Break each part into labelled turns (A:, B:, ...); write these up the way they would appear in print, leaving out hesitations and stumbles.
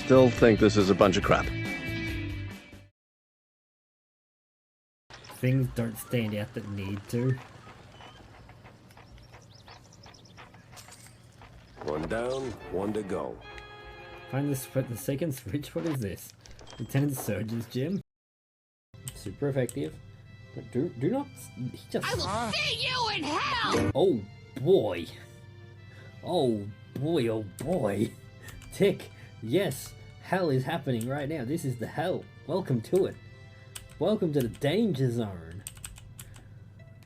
A: still think this is a bunch of crap.
B: Things don't stand out that need to.
C: One down, one to go.
B: Find the second switch. What is this? Lieutenant Surge's gym. Super effective. But do not. He just.
D: I will see you in hell!
B: Oh boy. Oh boy. Oh boy. Tick. Yes. Hell is happening right now. This is the hell. Welcome to it. Welcome to the danger zone.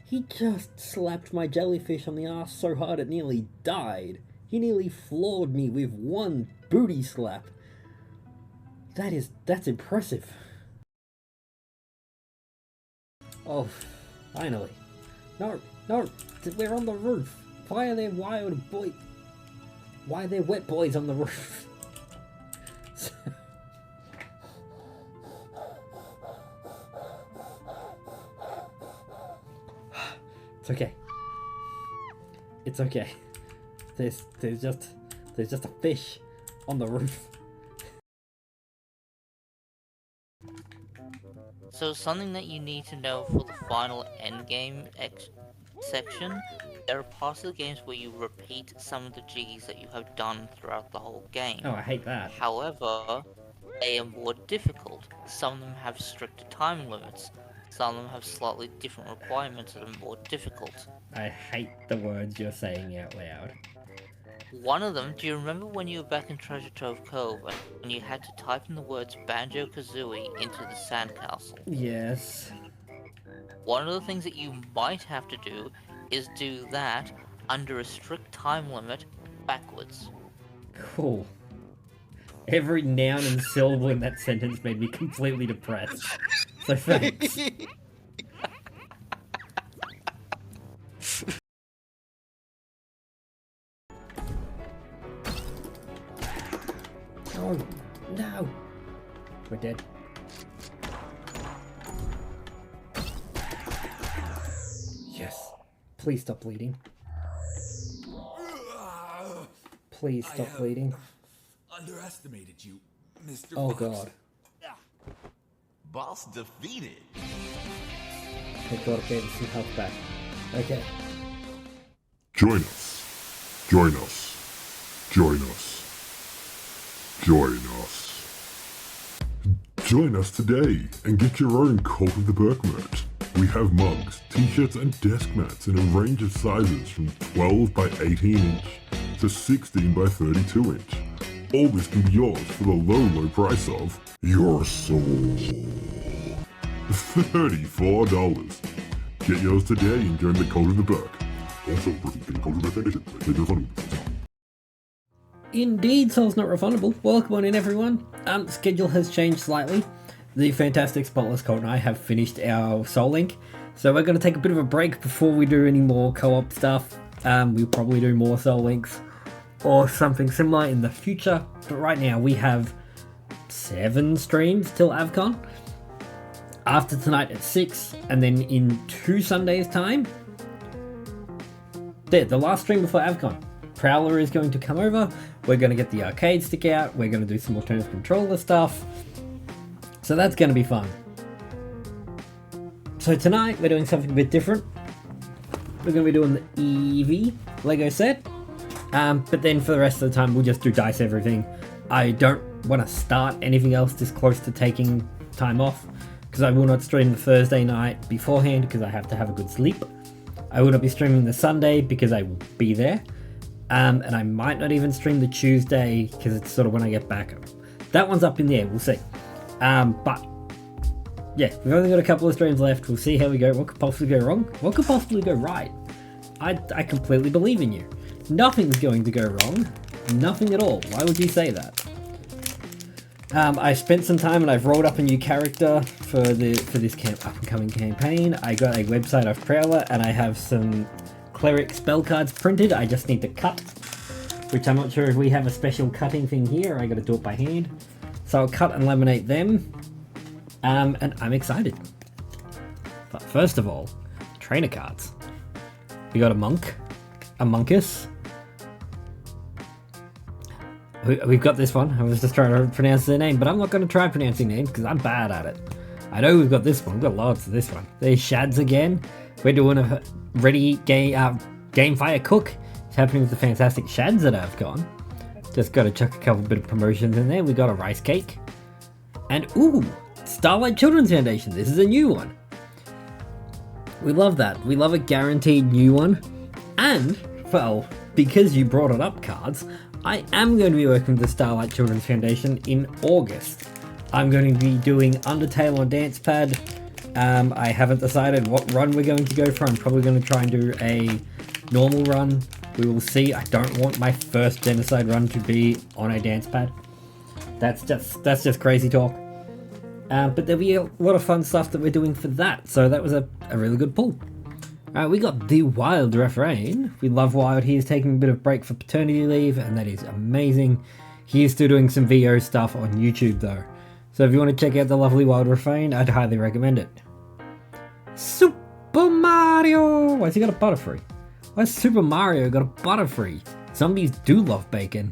B: He just slapped my jellyfish on the ass so hard it nearly died. He nearly floored me with one booty slap. That's impressive. Oh, finally. No, we're on the roof. Why are there wild boys? Why are there wet boys on the roof? It's okay. It's okay. There's just a fish on the roof.
E: So something that you need to know for the final endgame section, there are parts of the games where you repeat some of the jiggies that you have done throughout the whole game.
B: Oh, I hate that.
E: However, they are more difficult. Some of them have stricter time limits. Some of them have slightly different requirements that are more difficult.
B: I hate the words you're saying out loud.
E: One of them, do you remember when you were back in Treasure Trove Cove and you had to type in the words Banjo-Kazooie into the sandcastle?
B: Yes.
E: One of the things that you might have to do is do that under a strict time limit backwards.
B: Cool. Every noun and syllable in that sentence made me completely depressed. So thanks. Oh, no. We're dead. Yes. Please stop bleeding. Please stop bleeding.
F: Underestimated you, Mr.
B: Oh
F: Boss.
B: god.
F: Boss defeated.
B: Thank god it gave us some health back. Okay.
G: Join us. Join us. Join us. Join us. Join us today and get your own Cult of the Burke merch. We have mugs, t-shirts and desk mats in a range of sizes from 12 by 18 inch to 16 by 32 inch. All this can be yours for the low price of your soul. $34. Get yours today and join the Cult of the Burke. Also, getting Cult of the Foundation. Maybe refundable.
B: Indeed, Soul's not refundable. Welcome on in, everyone. The schedule has changed slightly. The fantastic Spotless Cult and I have finished our Soul Link, so we're going to take a bit of a break before we do any more co-op stuff. We'll probably do more Soul Links or something similar in the future, but right now we have 7 streams till AvCon. After tonight at 6, and then in 2 Sundays' time, the last stream before AvCon, Prowler is going to come over, we're going to get the arcade stick out, we're going to do some alternative controller stuff, so that's going to be fun. So tonight we're doing something a bit different. We're going to be doing the Eevee Lego set, but then for the rest of the time we'll just do dice everything. I don't want to start anything else this close to taking time off, because I will not stream the Thursday night beforehand because I have to have a good sleep. I will not be streaming the Sunday because I will be there, and I might not even stream the Tuesday because it's sort of when I get back. That one's up in the air, we'll see. But yeah, we've only got a couple of streams left. We'll see how we go. What could possibly go wrong? What could possibly go right? I completely believe in you. Nothing's going to go wrong. Nothing at all. Why would you say that? I spent some time and I've rolled up a new character for this up-and-coming campaign. I got a website of Prowler and I have some cleric spell cards printed. I just need to cut, which I'm not sure if we have a special cutting thing here. I got to do it by hand. So I'll cut and laminate them, and I'm excited. But first of all, trainer cards. We got a monk, a monkus, We've got this one. I was just trying to pronounce their name, but I'm not going to try pronouncing names because I'm bad at it. I know we've got this one. We've got lots of this one. There's Shads again. We're doing a ready game fire cook. It's happening with the fantastic Shads that I've gone. Just got to chuck a couple bit of promotions in there. We got a rice cake. And ooh, Starlight Children's Foundation. This is a new one. We love that. We love a guaranteed new one. And, well, because you brought it up, Cards, I am going to be working with the Starlight Children's Foundation in August. I'm going to be doing Undertale on Dancepad. I haven't decided what run we're going to go for. I'm probably going to try and do a normal run. We will see. I don't want my first Genocide run to be on a Dancepad. That's just crazy talk. But there'll be a lot of fun stuff that we're doing for that. So that was a really good pull. We got The Wild Refrain. We love Wild. He is taking a bit of break for paternity leave, and that is amazing. He is still doing some VO stuff on YouTube though. So if you want to check out the lovely Wild Refrain, I'd highly recommend it. Super Mario! Why's he got a Butterfree? Why's Super Mario got a Butterfree? Zombies do love bacon.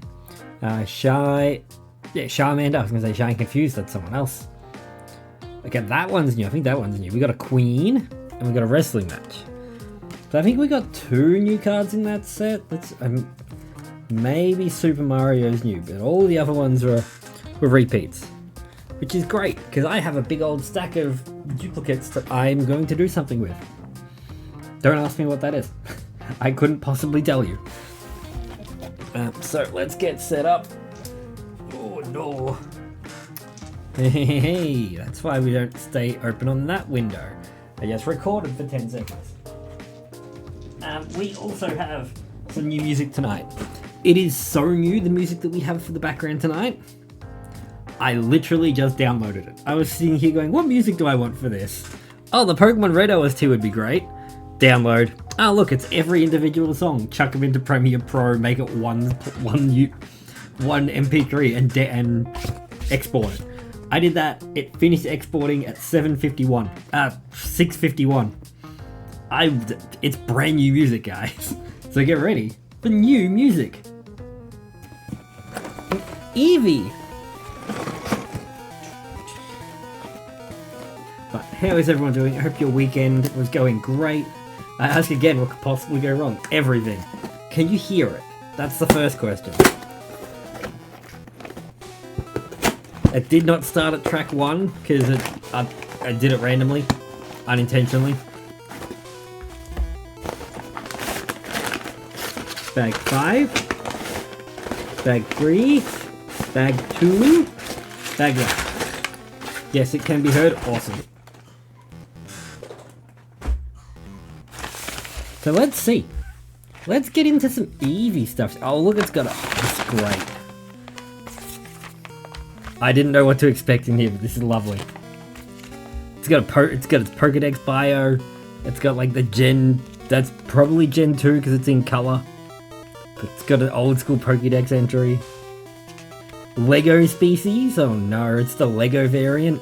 B: Charmander. I was going to say Shy and Confused, that's someone else. Okay, that one's new. I think that one's new. We got a Queen, and we got a wrestling match. So I think we got 2 new cards in that set. Let's maybe Super Mario's new, but all the other ones were repeats. Which is great, because I have a big old stack of duplicates that I'm going to do something with. Don't ask me what that is. I couldn't possibly tell you. So let's get set up. Oh no. Hey, that's why we don't stay open on that window. I just recorded for 10 seconds. We also have some new music tonight. It is so new, the music that we have for the background tonight. I literally just downloaded it. I was sitting here going, what music do I want for this? Oh, the Pokemon Red OST would be great. Download. Oh, look, it's every individual song. Chuck them into Premiere Pro, make it one MP3 and export it. I did that. It finished exporting at 6:51. It's brand new music, guys. So get ready for new music. Eevee. But how is everyone doing? I hope your weekend was going great. I ask again, what could possibly go wrong? Everything. Can you hear it? That's the first question. It did not start at track 1 because I did it randomly, unintentionally. Bag 5, bag 3, bag 2, bag 1. Yes, it can be heard. Awesome. So let's see. Let's get into some Eevee stuff. Oh, look, it's got a... It's great. I didn't know what to expect in here, but this is lovely. It's got its Pokedex bio. It's got like the Gen... That's probably Gen 2 because it's in color. But it's got an old school Pokedex entry. Lego species? Oh no, it's the Lego variant.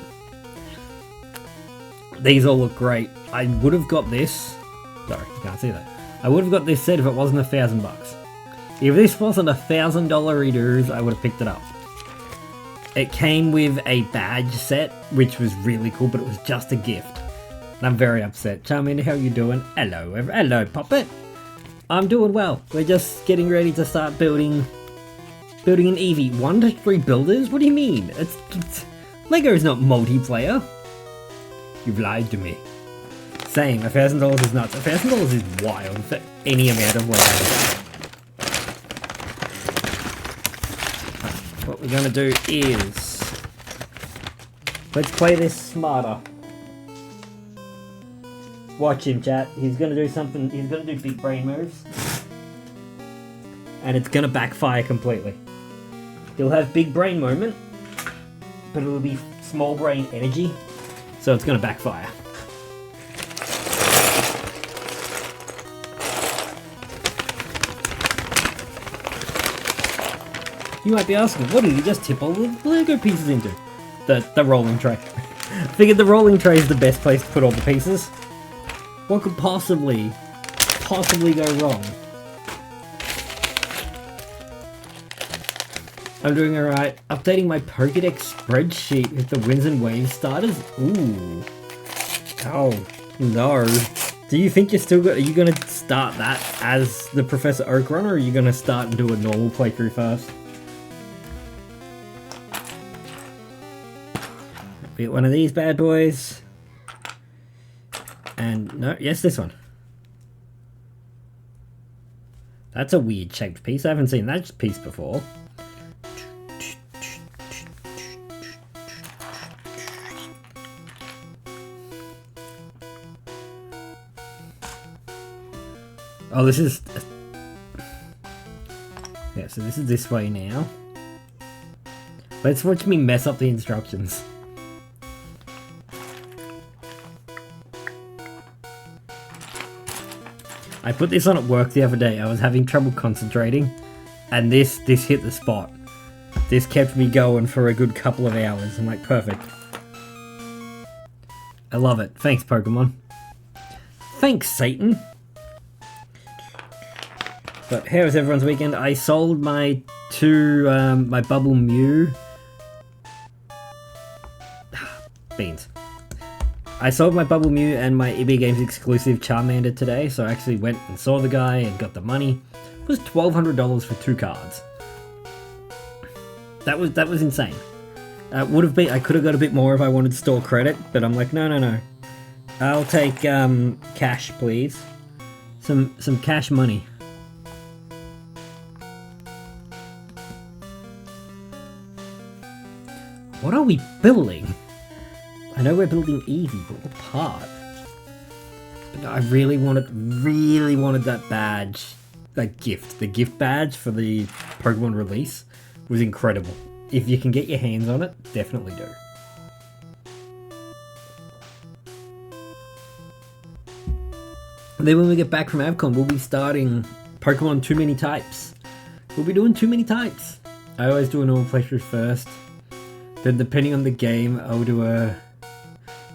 B: These all look great. I would have got this. Sorry, you can't see that. I would have got this set if it wasn't $1,000. If this wasn't $1,000 readers, I would have picked it up. It came with a badge set, which was really cool, but it was just a gift. And I'm very upset. Charmander, how you doing? Hello, Puppet. I'm doing well. We're just getting ready to start building an Eevee. 1 to 3 builders? What do you mean? Lego's not multiplayer. You've lied to me. Same, $1,000 is nuts. $1,000 is wild for any amount of Lego. What we're gonna do is... Let's play this smarter. Watch him, chat. He's gonna do something, he's gonna do big brain moves. And it's gonna backfire completely. He'll have big brain moment, but it'll be small brain energy, so it's gonna backfire. You might be asking, what did he just tip all the Lego pieces into? The rolling tray. Figured the rolling tray is the best place to put all the pieces. What could possibly go wrong? I'm doing alright. Updating my Pokédex spreadsheet with the Winds and Waves starters. Ooh. Oh, no. Do you think you're still are you gonna start that as the Professor Oak run, or are you gonna start and do a normal playthrough first? We get one of these bad boys. And no, yes, this one. That's a weird shaped piece. I haven't seen that piece before. Oh, this is... Yeah, so this is this way now. Let's watch me mess up the instructions. I put this on at work the other day. I was having trouble concentrating, and this hit the spot. This kept me going for a good couple of hours. I'm like, perfect. I love it. Thanks, Pokemon. Thanks, Satan. But how was everyone's weekend? I sold my my Bubble Mew. Beans. I sold my Bubble Mew and my Eevee Games exclusive Charmander today, so I actually went and saw the guy and got the money. It was $1,200 for 2 cards. That was insane. Would have been, I could have got a bit more if I wanted store credit, but I'm like, no. I'll take cash, please. Some cash money. What are we building? I know we're building Eevee, but what part? But no, I really wanted that badge, that gift. The gift badge for the Pokemon release was incredible. If you can get your hands on it, definitely do. And then when we get back from AvCon, we'll be starting Pokemon Too Many Types. We'll be doing Too Many Types. I always do a normal playthrough first. Then depending on the game, I'll do a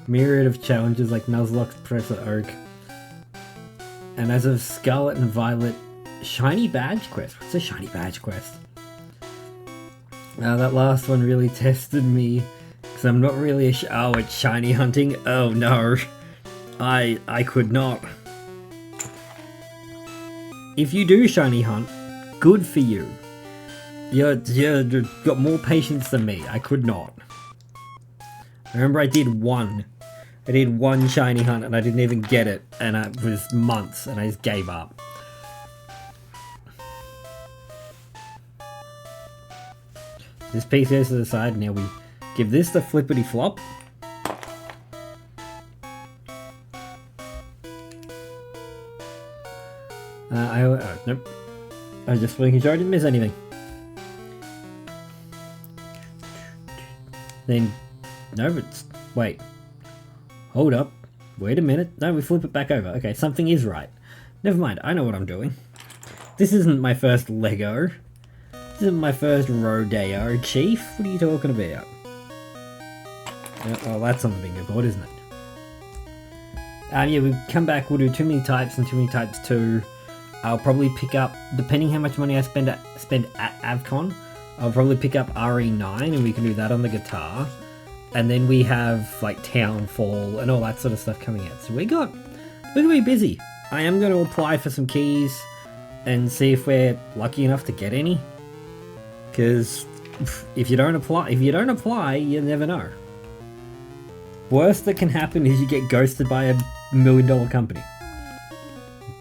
B: myriad of challenges like Nuzlocke, Professor Oak. And as of Scarlet and Violet, Shiny Badge Quest. What's a Shiny Badge Quest? That last one really tested me, because I'm not really oh, it's shiny hunting? Oh no. I could not. If you do shiny hunt, good for you. You've got more patience than me. I could not. I remember I did one shiny hunt and I didn't even get it, and it was months and I just gave up. This piece goes to the side. Now we give this the flippity flop. Nope. I was just making sure I didn't miss anything. Then, no, but wait. Hold up. Wait a minute. No, we flip it back over. Okay, something is right. Never mind, I know what I'm doing. This isn't my first Lego. This isn't my first rodeo, Chief. What are you talking about? Oh, that's on the bingo board, isn't it? Yeah, we come back, we'll do Too Many Types and Too Many Types 2. I'll probably pick up, depending how much money I spend at AvCon, I'll probably pick up RE9 and we can do that on the guitar. And then we have like Townfall and all that sort of stuff coming out. So we're gonna be busy. I am going to apply for some keys and see if we're lucky enough to get any. Because if you don't apply, you never know. Worst that can happen is you get ghosted by $1 million company.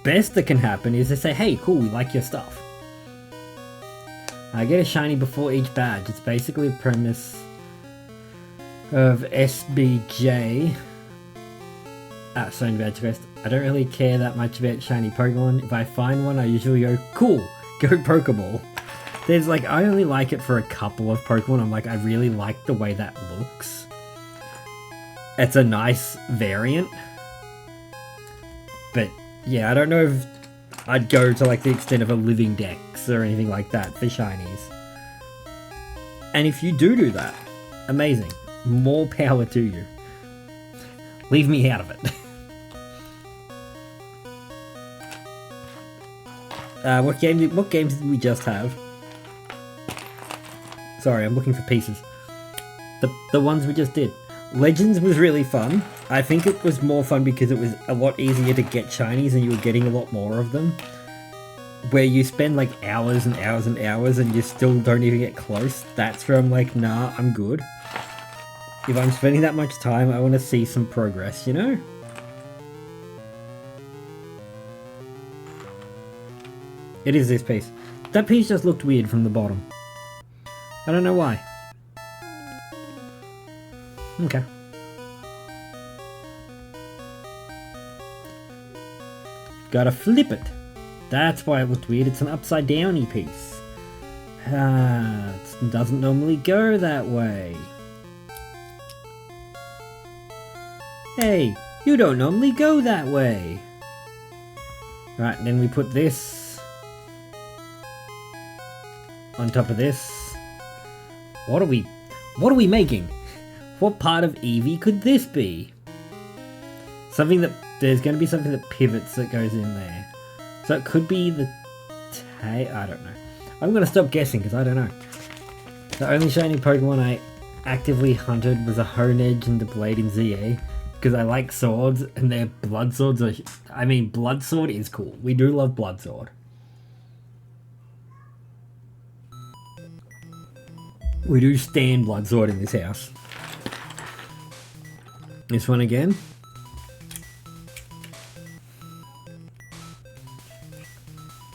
B: Best that can happen is they say, hey, cool, we like your stuff. I get a shiny before each badge. It's basically a premise of SBJ. Shiny badge quest. I don't really care that much about shiny Pokemon. If I find one, I usually go, cool, go Pokeball. There's like, I only like it for a couple of Pokemon. I'm like, I really like the way that looks. It's a nice variant. But yeah, I don't know if I'd go to like the extent of a living dex or anything like that for shinies. And if you do that, amazing. More power to you. Leave me out of it. What games did we just have? Sorry, I'm looking for pieces. The ones we just did. Legends was really fun. I think it was more fun because it was a lot easier to get shinies and you were getting a lot more of them. Where you spend like hours and hours and hours and you still don't even get close. That's where I'm like, nah, I'm good. If I'm spending that much time, I want to see some progress, you know? It is this piece. That piece just looked weird from the bottom. I don't know why. Okay. Gotta flip it. That's why it looked weird. It's an upside downy piece. It doesn't normally go that way. Hey, you don't normally go that way. Right, then we put this on top of this. What are we making? What part of Eevee could this be? Something that, there's going to be something that pivots that goes in there. So it could be the tail, I don't know. I'm going to stop guessing because I don't know. The only shiny Pokemon I actively hunted was a Honedge and a Blade in ZA. Because I like swords and their blood swords are, I mean, blood sword is cool. We do love blood sword. We do stand blood sword in this house. This one again.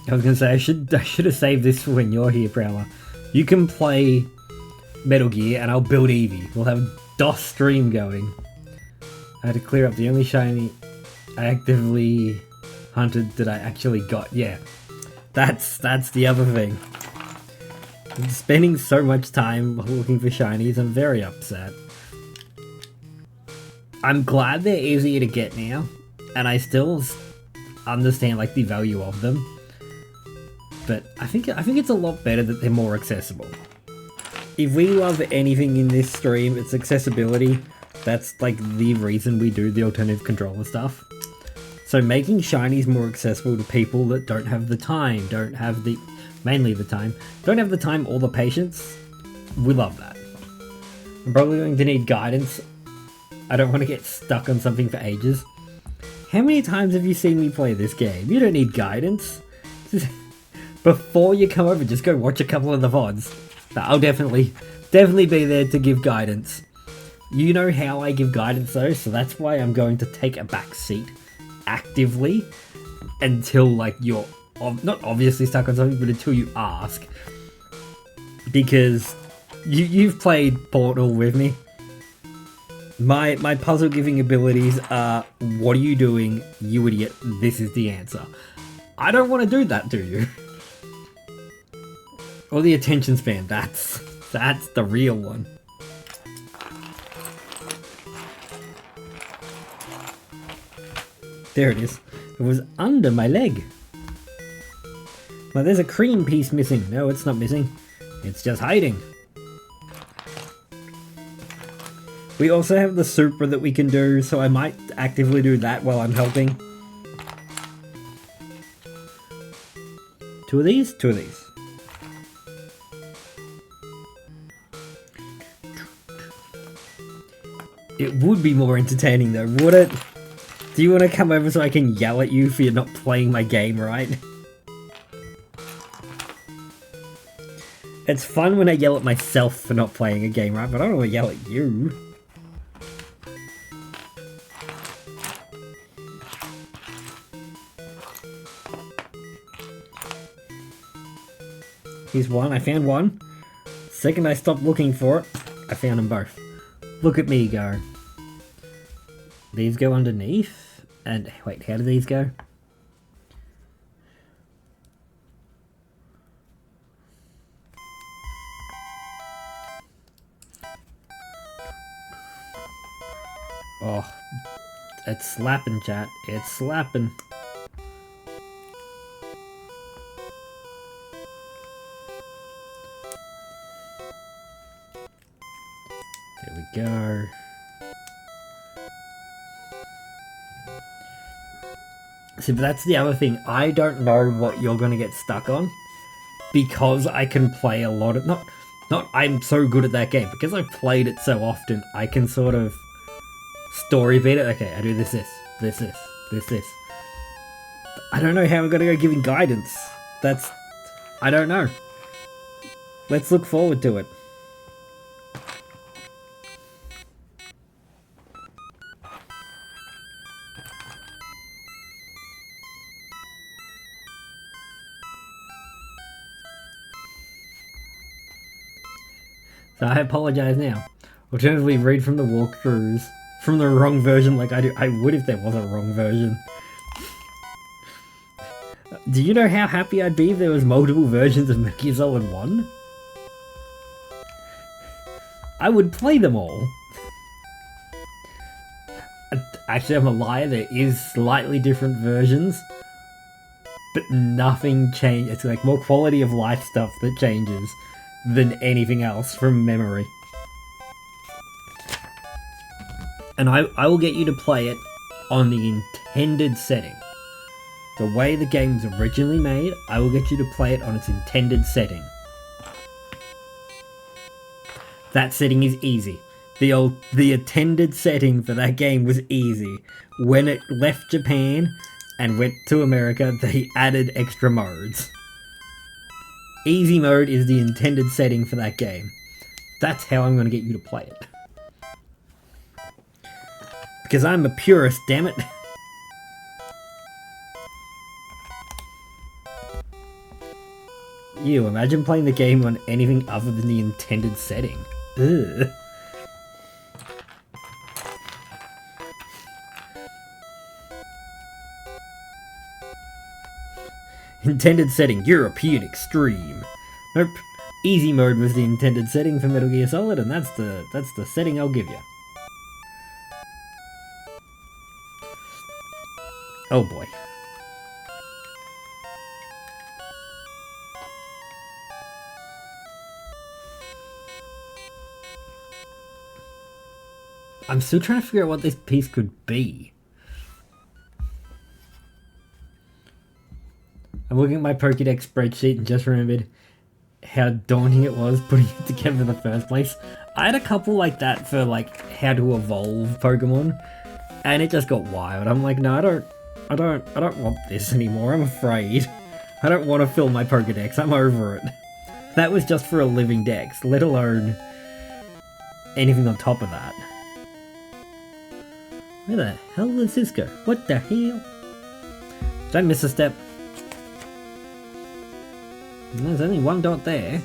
B: I was gonna say I should have saved this for when you're here, Prowler. You can play Metal Gear and I'll build Eevee. We'll have a DOS stream going. I had to clear up the only shiny I actively hunted that I actually got. Yeah, that's the other thing. I'm spending so much time looking for shinies, I'm very upset. I'm glad they're easier to get now, and I still understand like the value of them. But I think it's a lot better that they're more accessible. If we love anything in this stream, it's accessibility. That's like the reason we do the alternative controller stuff. So making shinies more accessible to people that don't have the time, mainly the time, don't have the time or the patience, we love that. I'm probably going to need guidance. I don't want to get stuck on something for ages. How many times have you seen me play this game? You don't need guidance. Before you come over, just go watch a couple of the VODs. I'll definitely be there to give guidance. You know how I give guidance though, so that's why I'm going to take a back seat actively until like you're not obviously stuck on something, but until you ask. Because you've played Portal with me. My puzzle giving abilities are, what are you doing, you idiot, this is the answer. I don't want to do that to you. Or the attention span, that's the real one. There it is. It was under my leg. Well, there's a cream piece missing. No, it's not missing. It's just hiding. We also have the super that we can do, so I might actively do that while I'm helping. Two of these? Two of these. It would be more entertaining though, would it? Do you want to come over so I can yell at you for you're not playing my game right? It's fun when I yell at myself for not playing a game right, but I don't want to yell at you. Here's one, I found one. Second I stopped looking for it, I found them both. Look at me go. These go underneath. And wait, how do these go? Oh, it's slapping, chat. It's slapping. There we go. See, but that's the other thing. I don't know what you're going to get stuck on because I can play a lot of... Not I'm so good at that game, because I've played it so often, I can sort of story beat it. Okay, I do this. I don't know how I'm gonna go giving guidance. I don't know. Let's look forward to it. So I apologize now. Alternatively, read from the walkthroughs from the wrong version like I do. I would if there was a wrong version. Do you know how happy I'd be if there was multiple versions of Metal Gear Solid 1? I would play them all. Actually, I'm a liar. There is slightly different versions, but nothing changes. It's like more quality of life stuff that changes than anything else from memory. And I will get you to play it on the intended setting. The way the game was originally made, I will get you to play it on its intended setting. That setting is easy. The intended setting for that game was easy. When it left Japan and went to America, they added extra modes. Easy mode is the intended setting for that game. That's how I'm going to get you to play it. Because I'm a purist, damn it. You imagine playing the game on anything other than the intended setting. Ugh. Intended setting, European Extreme. Nope. Easy mode was the intended setting for Metal Gear Solid, and that's the setting I'll give you. Oh boy. I'm still trying to figure out what this piece could be. I'm looking at my Pokédex spreadsheet and just remembered how daunting it was putting it together in the first place. I had a couple like that for like how to evolve Pokemon, and it just got wild. I'm like, no, I don't want this anymore. I'm afraid. I don't want to fill my Pokédex. I'm over it. That was just for a living dex, let alone anything on top of that. Where the hell does this go? What the hell? Did I miss a step? There's only one dot there.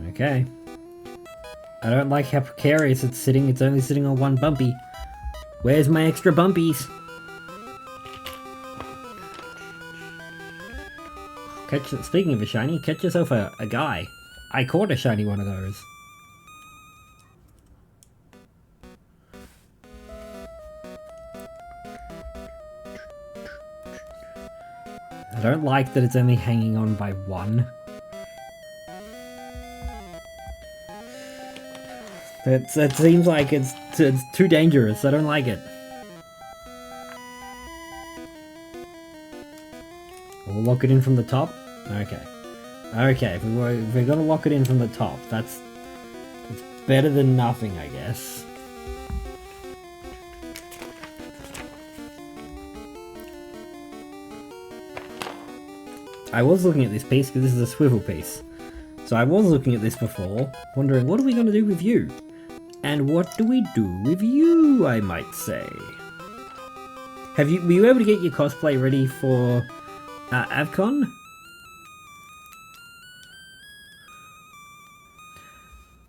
B: Okay. I don't like how precarious it's sitting. It's only sitting on one bumpy. Where's my extra bumpies? Speaking of a shiny, catch yourself a guy. I caught a shiny one of those. I don't like that it's only hanging on by one. That seems like it's too dangerous. I don't like it. We'll lock it in from the top? Okay. Okay, if we're gonna lock it in from the top, it's better than nothing, I guess. I was looking at this piece because this is a swivel piece. So I was looking at this before, wondering what are we gonna do with you? And what do we do with you, I might say? Were you able to get your cosplay ready for Avcon?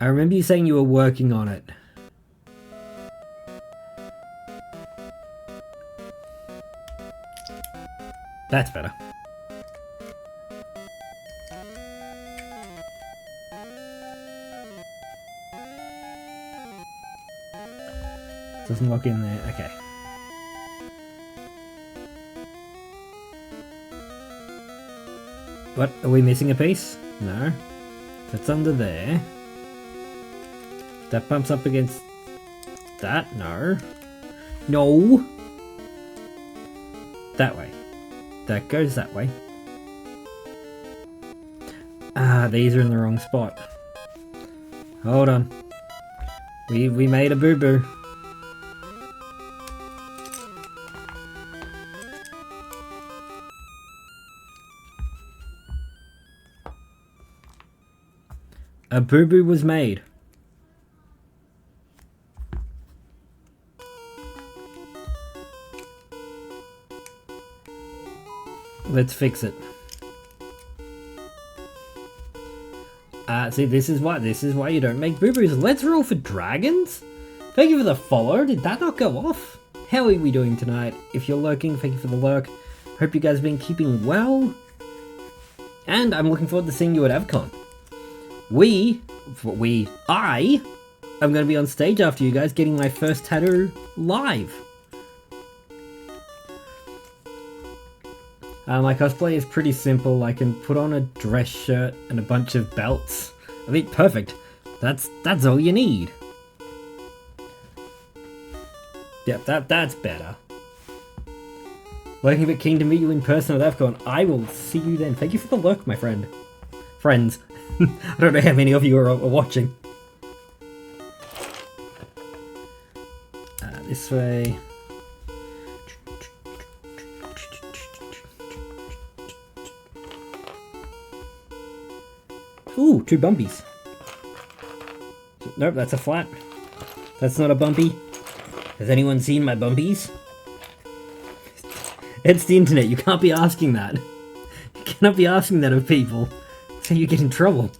B: I remember you saying you were working on it. That's better. Doesn't lock in there. Okay. What? Are we missing a piece? No. That's under there. That bumps up against that? No. No. That way. That goes that way. Ah, these are in the wrong spot. Hold on. We made a boo-boo. A boo-boo was made. Let's fix it. See, this is why you don't make boo-boos. Let's roll for dragons. Thank you for the follow. Did that not go off? How are we doing tonight? If you're lurking, thank you for the lurk. Hope you guys have been keeping well. And I'm looking forward to seeing you at AvCon. I am going to be on stage after you guys getting my first tattoo live. My cosplay is pretty simple. I can put on a dress shirt and a bunch of belts. I mean, perfect. That's all you need. Yep, that's better. Looking a bit keen to meet you in person at AvCon. I will see you then. Thank you for the lurk, my friend. Friends. I don't know how many of you are watching. This way. Ooh, 2 bumpies. Nope, that's a flat. That's not a bumpy. Has anyone seen my bumpies? It's the internet, you can't be asking that. You cannot be asking that of people. That's how you get in trouble.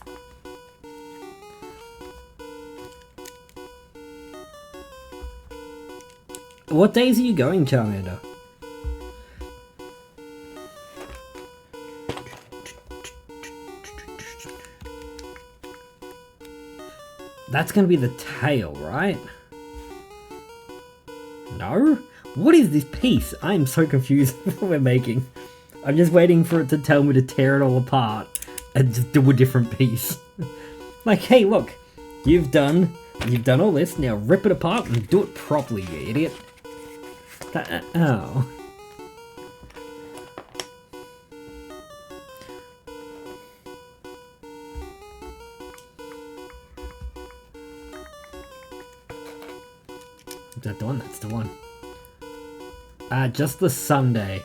B: What days are you going, Charmander? That's gonna be the tail, right? No? What is this piece? I am so confused with what we're making. I'm just waiting for it to tell me to tear it all apart and just do a different piece. Like, hey, look, you've done all this, now rip it apart and do it properly, you idiot. Oh. Is that the one? That's the one. Just the Sunday.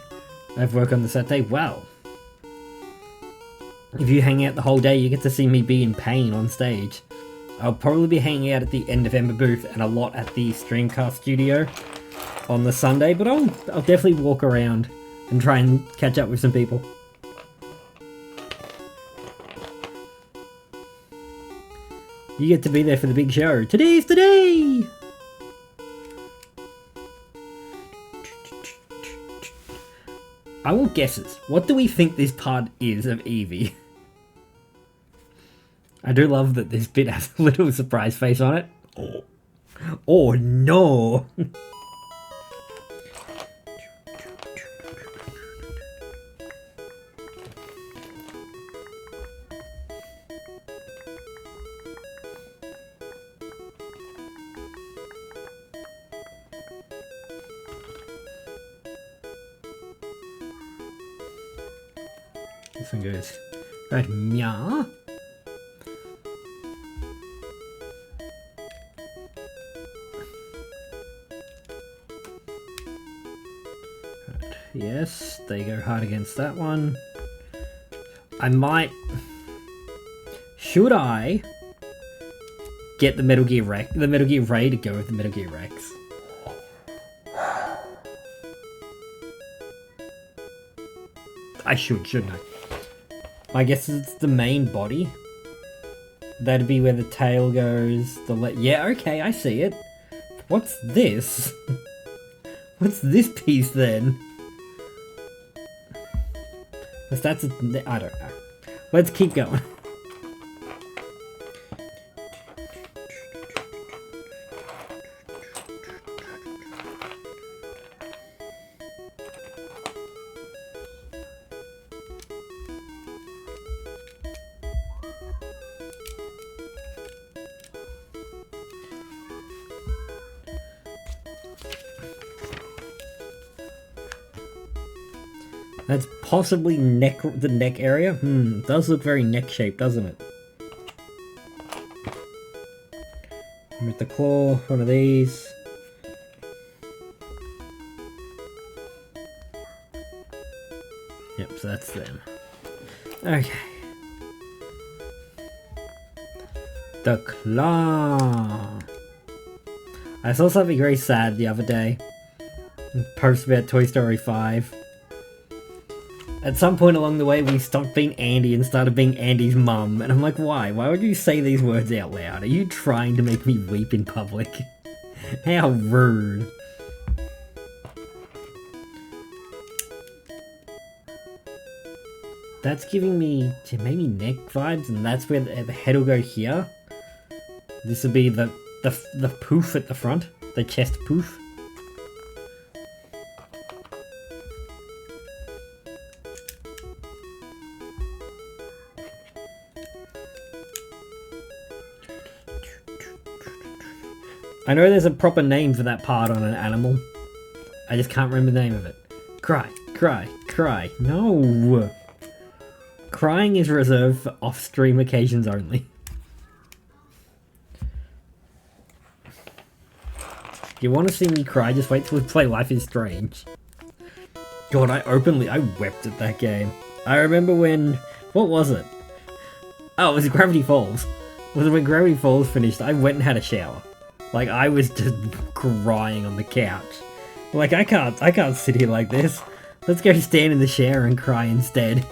B: I have work on the Saturday. Well, if you hang out the whole day, you get to see me be in pain on stage. I'll probably be hanging out at the End of Ember booth and a lot at the Streamcast studio on the Sunday, but I'll definitely walk around and try and catch up with some people. You get to be there for the big show. Today's the day! I will guesses. What do we think this part is of Eevee? I do love that this bit has a little surprise face on it. Oh no! This one goes right, meow. Right, yes, they go hard against that one. I might. Should I get the Metal Gear Ray to go with the Metal Gear Rex? I should, shouldn't I? I guess it's the main body. That'd be where the tail goes. Yeah, okay, I see it. What's this? What's this piece then? I don't know. Let's keep going. That's possibly the neck area. Does look very neck shaped, doesn't it? With the claw, one of these. Yep, so that's them. Okay. The claw. I saw something very sad the other day. Post about Toy Story 5. At some point along the way, we stopped being Andy and started being Andy's mum. And I'm like, why? Why would you say these words out loud? Are you trying to make me weep in public? How rude. That's giving me maybe neck vibes, and that's where the head will go here. This will be the poof at the front, the chest poof. I know there's a proper name for that part on an animal. I just can't remember the name of it. Cry, cry, cry. No! Crying is reserved for off-stream occasions only. You want to see me cry? Just wait till we play Life is Strange. God, I wept at that game. I remember when... What was it? Oh, it was Gravity Falls. Was it when Gravity Falls finished? I went and had a shower. Like, I was just crying on the couch. Like, I can't sit here like this. Let's go stand in the shower and cry instead.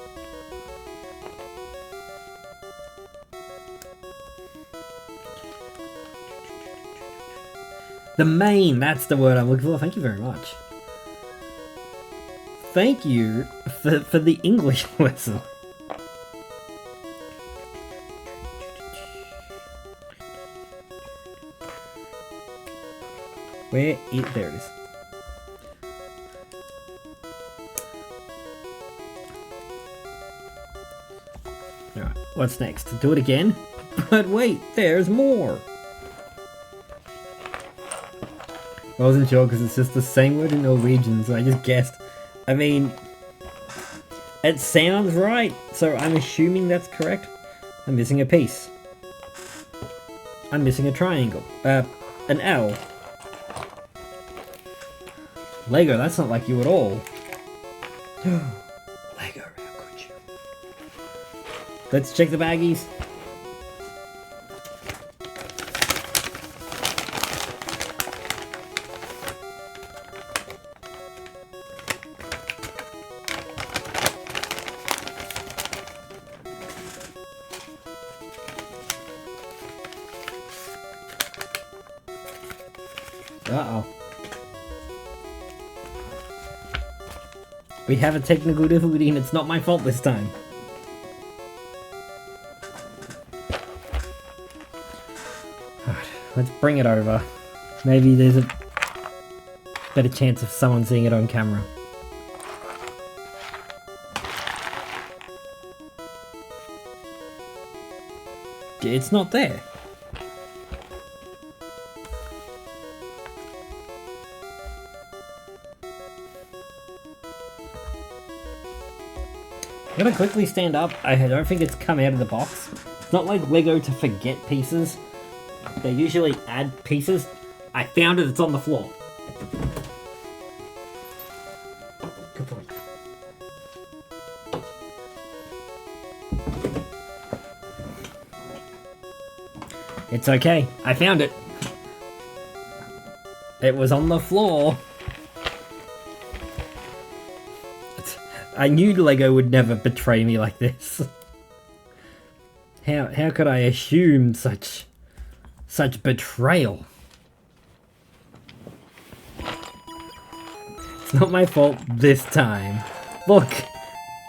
B: The main, that's the word I'm looking for. Thank you very much. Thank you for the English lesson. There it is. Alright, what's next? Do it again? But wait, there's more! I wasn't sure because it's just the same word in Norwegian, so I just guessed. I mean, it sounds right, so I'm assuming that's correct. I'm missing a piece. I'm missing a triangle. An L. Lego, that's not like you at all. Lego, how could you? Let's check the baggies. Uh-oh. We have a technical difficulty and it's not my fault this time. Alright, let's bring it over. Maybe there's a better chance of someone seeing it on camera. It's not there. I'm gonna quickly stand up. I don't think it's come out of the box. It's not like Lego to forget pieces. They usually add pieces. I found it, it's on the floor. Good point. It's okay, I found it. It was on the floor. I knew Lego would never betray me like this. How could I assume such betrayal? It's not my fault this time. Look,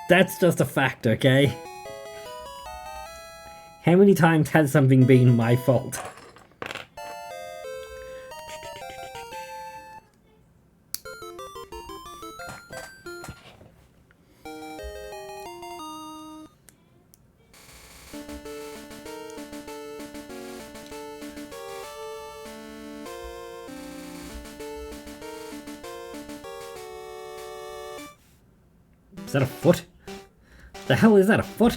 B: that's just a fact, okay? How many times has something been my fault? that a foot? The hell is that, a foot?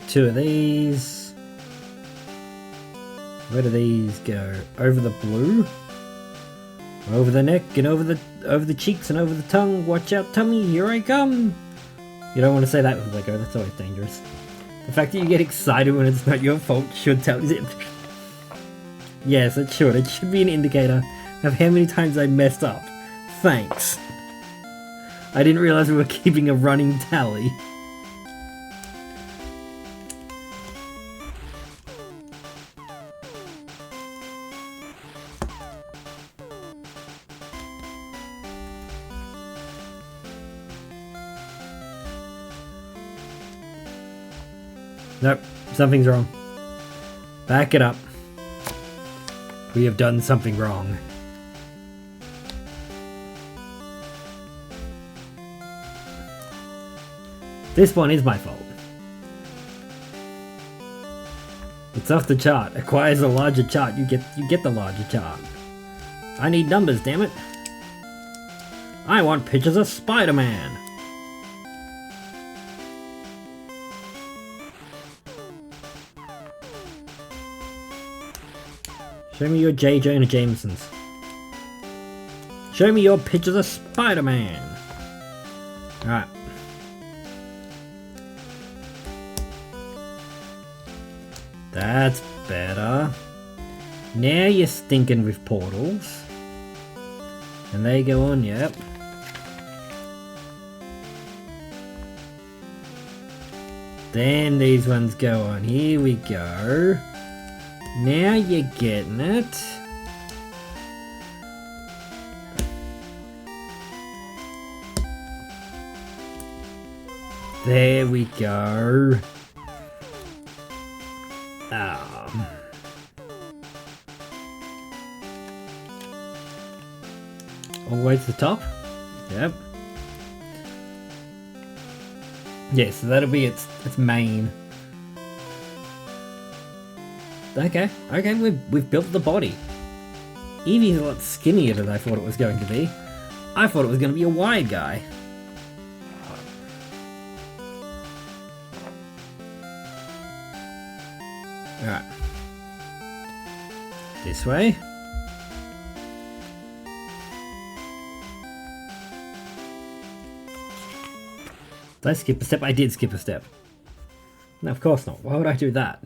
B: Two of these. Where do these go? Over the blue? Over the neck and over the cheeks and over the tongue. Watch out, tummy, here I come! You don't want to say that with Lego, that's always dangerous. The fact that you get excited when it's not your fault should tell you. Yes, it should. It should be an indicator of how many times I messed up. Thanks. I didn't realize we were keeping a running tally. Nope, something's wrong. Back it up. We have done something wrong. This one is my fault. It's off the chart. Acquires a larger chart. You get the larger chart. I need numbers, damn it. I want pictures of Spider-Man. Show me your J. Jonah Jamesons. Show me your pictures of Spider-Man. Alright. That's better. Now you're stinking with portals. And they go on, yep. Then these ones go on. Here we go. Now you're getting it. There we go. All the way to the top? Yep. Yeah, so that'll be its main. Okay, we've built the body. Eevee's a lot skinnier than I thought it was going to be. I thought it was going to be a wide guy. Alright. This way. Did I skip a step? I did skip a step. No, of course not. Why would I do that?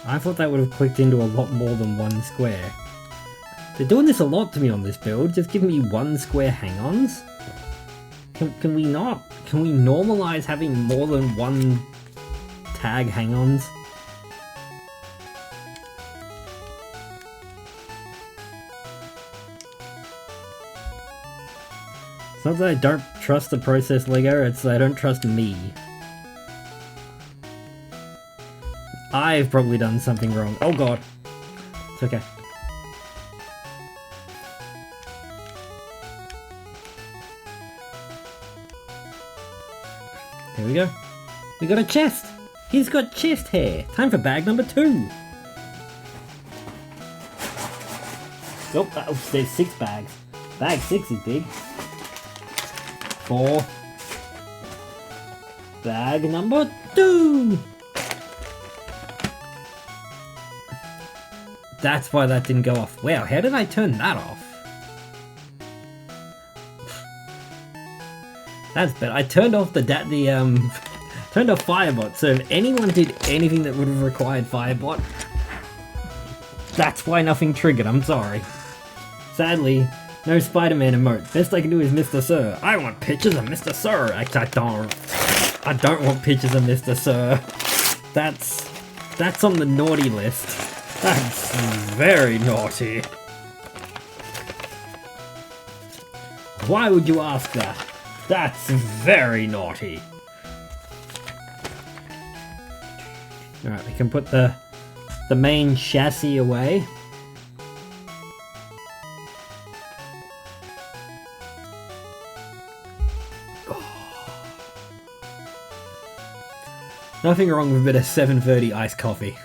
B: I thought that would have clicked into a lot more than one square. They're doing this a lot to me on this build, just giving me one square hang-ons. Can we not? Can we normalize having more than one tag hang-ons? It's not that I don't trust the process, Lego, it's that I don't trust me. I've probably done something wrong. Oh god. It's okay. Here we go. We got a chest! He's got chest hair! Time for bag number 2! Oh, there's 6 bags. Bag 6 is big. 4. Bag number 2! That's why that didn't go off. Wow, how did I turn that off? That's better. I turned off turned off Firebot, so if anyone did anything that would have required Firebot, that's why nothing triggered, I'm sorry. Sadly, no Spider-Man emote. Best I can do is Mr. Sir. I want pictures of Mr. Sir. Actually, I don't want pictures of Mr. Sir. That's on the naughty list. That's very naughty. Why would you ask that? That's very naughty. Alright, we can put the the main chassis away. Nothing wrong with a bit of 7:30 iced coffee.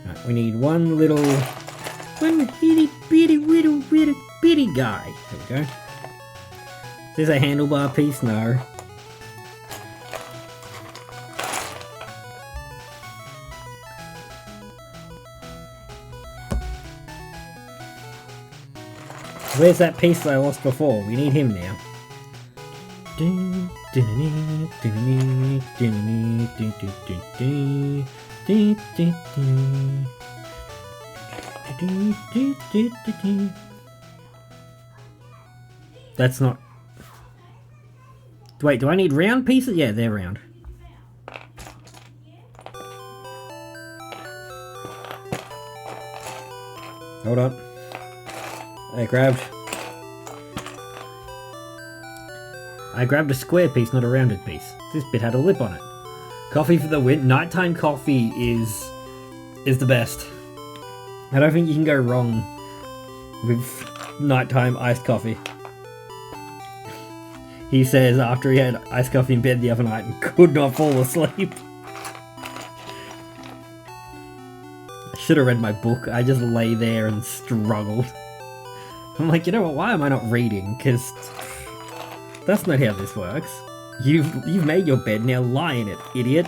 B: Right, we need one itty bitty guy. There we go. Is this a handlebar piece? No. Where's that piece that I lost before? We need him now. That's not... Wait, do I need round pieces? Yeah, they're round. Hold on. I grabbed a square piece, not a rounded piece. This bit had a lip on it. Coffee for the win. Nighttime coffee is the best. I don't think you can go wrong with nighttime iced coffee. He says after he had iced coffee in bed the other night and could not fall asleep. I should have read my book. I just lay there and struggled. I'm like, you know what, why am I not reading? Because that's not how this works. You've made your bed, now lie in it, idiot.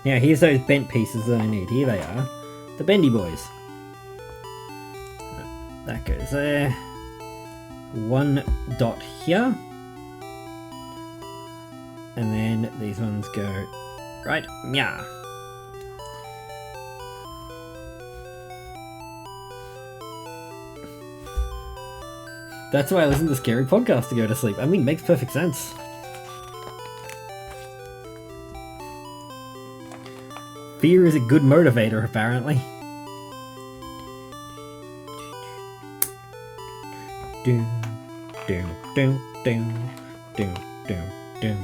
B: Now here's those bent pieces that I need. Here they are. The bendy boys. That goes there. One dot here. And then these ones go right, yeah. That's why I listen to scary podcasts to go to sleep. I mean, it makes perfect sense. Fear is a good motivator, apparently. Doom, doom, doom, doom, doom, doom, doom,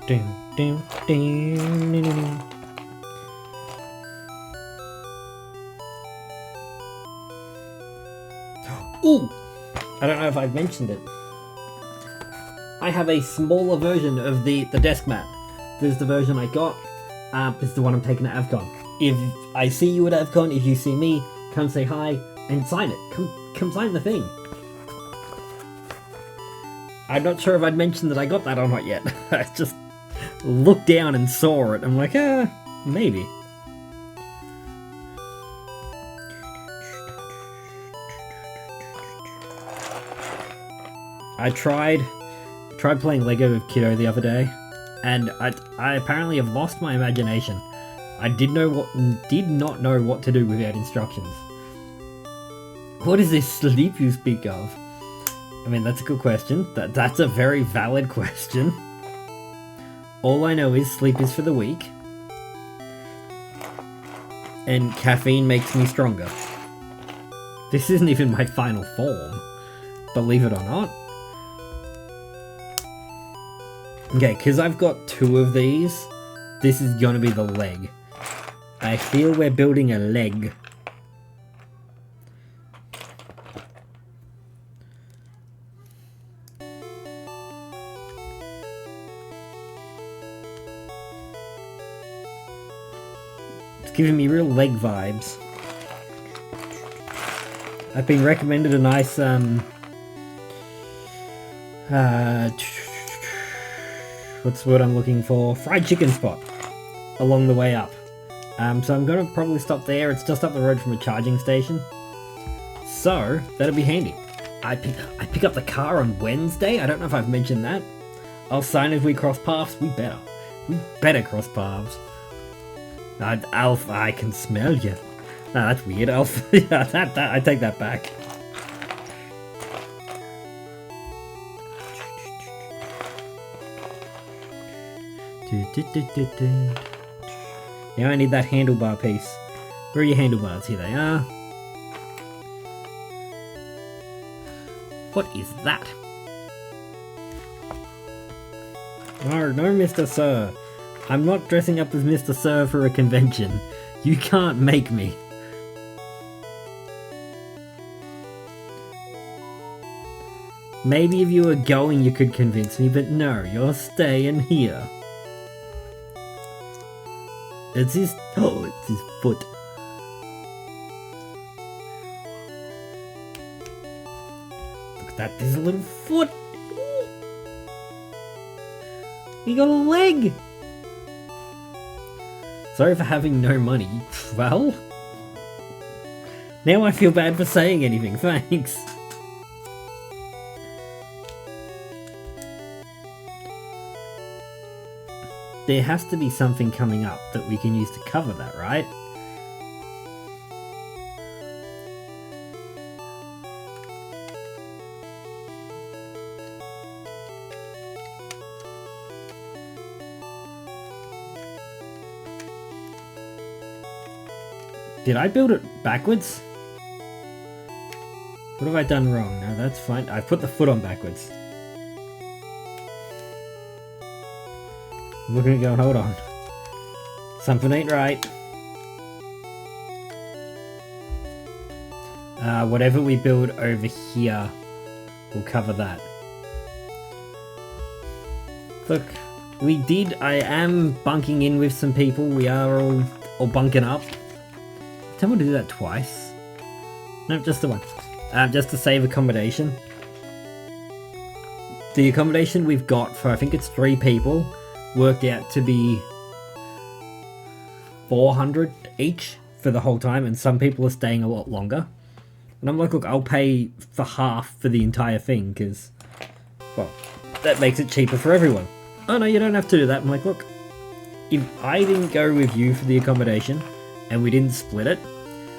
B: doom, doom, doom, doom. Ooh! I don't know if I've mentioned it. I have a smaller version of the desk mat. This is the version I got. This is the one I'm taking to AvCon. If I see you at AvCon, if you see me, come say hi and sign it. Come sign the thing. I'm not sure if I'd mentioned that I got that or not yet. I just looked down and saw it. I'm like, maybe. I tried playing Lego with Kiddo the other day, and I apparently have lost my imagination. I did not know what to do without instructions. What is this sleep you speak of? I mean, that's a good question. That's a very valid question. All I know is sleep is for the weak, and caffeine makes me stronger. This isn't even my final form, believe it or not. Okay, because I've got 2 of these, this is going to be the leg. I feel we're building a leg. It's giving me real leg vibes. I've been recommended a nice, what's the word I'm looking for? Fried chicken spot along the way up. So I'm going to probably stop there. It's just up the road from a charging station. So, that'll be handy. I pick up the car on Wednesday. I don't know if I've mentioned that. I'll sign if we cross paths. We better. We better cross paths. Alf, I can smell you. No, that's weird, Alf. Yeah, that, I take that back. Now I need that handlebar piece. Where are your handlebars? Here they are. What is that? No, no, Mr. Sir. I'm not dressing up as Mr. Sir for a convention. You can't make me. Maybe if you were going you could convince me, but no, you're staying here. It's his... oh, it's his foot. Look at that, there's a little foot. He got a leg. Sorry for having no money. Well, now I feel bad for saying anything, thanks. There has to be something coming up that we can use to cover that, right? Did I build it backwards? What have I done wrong? No, that's fine. I put the foot on backwards. I'm looking at it going, hold on. Something ain't right. Whatever we build over here will cover that. Look, I am bunking in with some people. We are all bunking up. Tell me to do that twice. No, just the one. Just to save accommodation. The accommodation we've got for, I think it's 3 people, worked out to be 400 each for the whole time, and some people are staying a lot longer. And I'm like, look, I'll pay for half for the entire thing, because, well, that makes it cheaper for everyone. Oh no, you don't have to do that. I'm like, look, if I didn't go with you for the accommodation, and we didn't split it,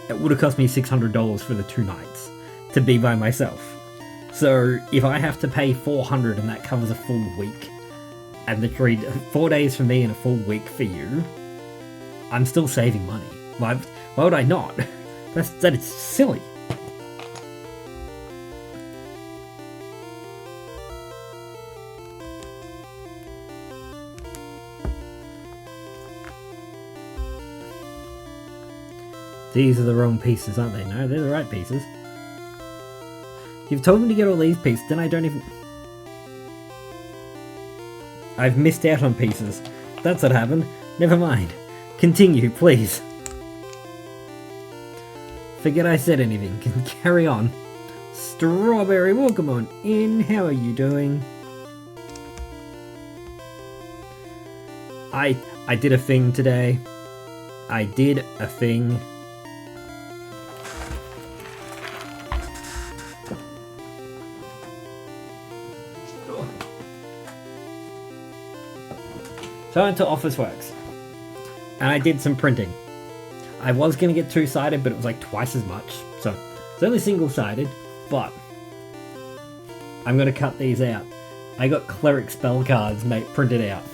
B: it would have cost me $600 for the 2 nights to be by myself. So if I have to pay $400 and that covers a full week, and the 4 days for me and a full week for you, I'm still saving money. Why would I not? That is silly. These are the wrong pieces, aren't they? No, they're the right pieces. You've told me to get all these pieces, then I don't even... I've missed out on pieces. That's what happened. Never mind. Continue, please. Forget I said anything. Carry on. Strawberry, welcome on in. How are you doing? I did a thing today. I did a thing. So I went to Officeworks, and I did some printing. I was going to get 2-sided, but it was like twice as much, so it's only single-sided, but I'm going to cut these out. I got cleric spell cards printed out.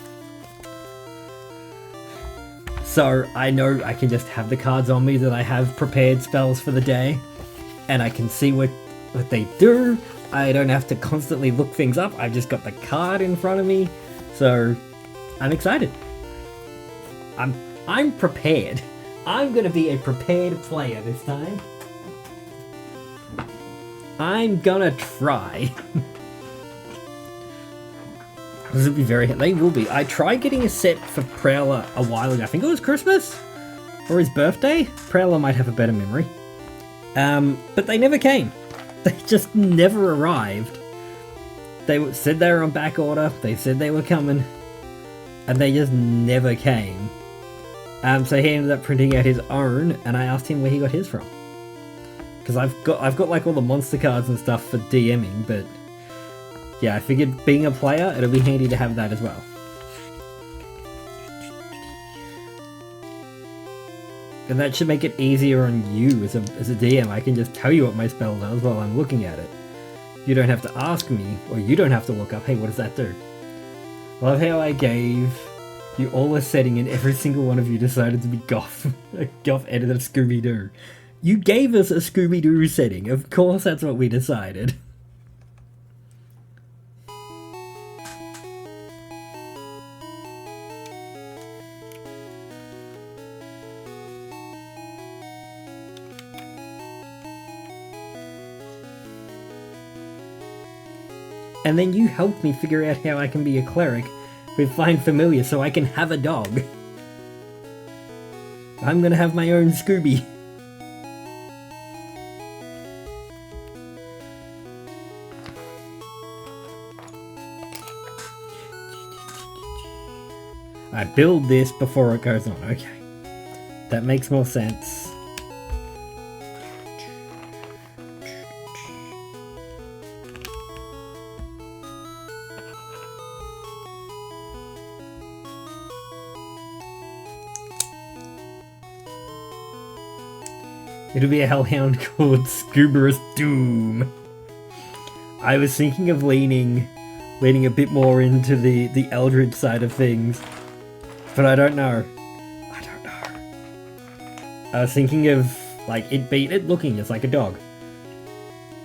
B: So I know I can just have the cards on me that I have prepared spells for the day, and I can see what they do. I don't have to constantly look things up. I've just got the card in front of me, so I'm excited. I'm prepared. I'm gonna be a prepared player this time. I'm gonna try. This will be they will be. I tried getting a set for Prowler a while ago. I think it was Christmas? Or his birthday? Prowler might have a better memory. But they never came. They just never arrived. They said they were on back order. They said they were coming. And they just never came. So he ended up printing out his own, and I asked him where he got his from. Because I've got like all the monster cards and stuff for DMing, but yeah, I figured being a player, it'll be handy to have that as well. And that should make it easier on you as a DM. I can just tell you what my spell does while I'm looking at it. You don't have to ask me, or you don't have to look up, hey, what does that do? I love how I gave you all a setting and every single one of you decided to be Goth. A Goth editor of Scooby-Doo. You gave us a Scooby-Doo setting. Of course that's what we decided. and then you helped me figure out how I can be a cleric with Find Familiar so I can have a dog. I'm gonna have my own Scooby. I build this before it goes on. Okay. That makes more sense. It'll be a hellhound called Scuberous Doom. I was thinking of leaning a bit more into the Eldritch side of things. But I don't know. I was thinking of, like, it looking just like a dog.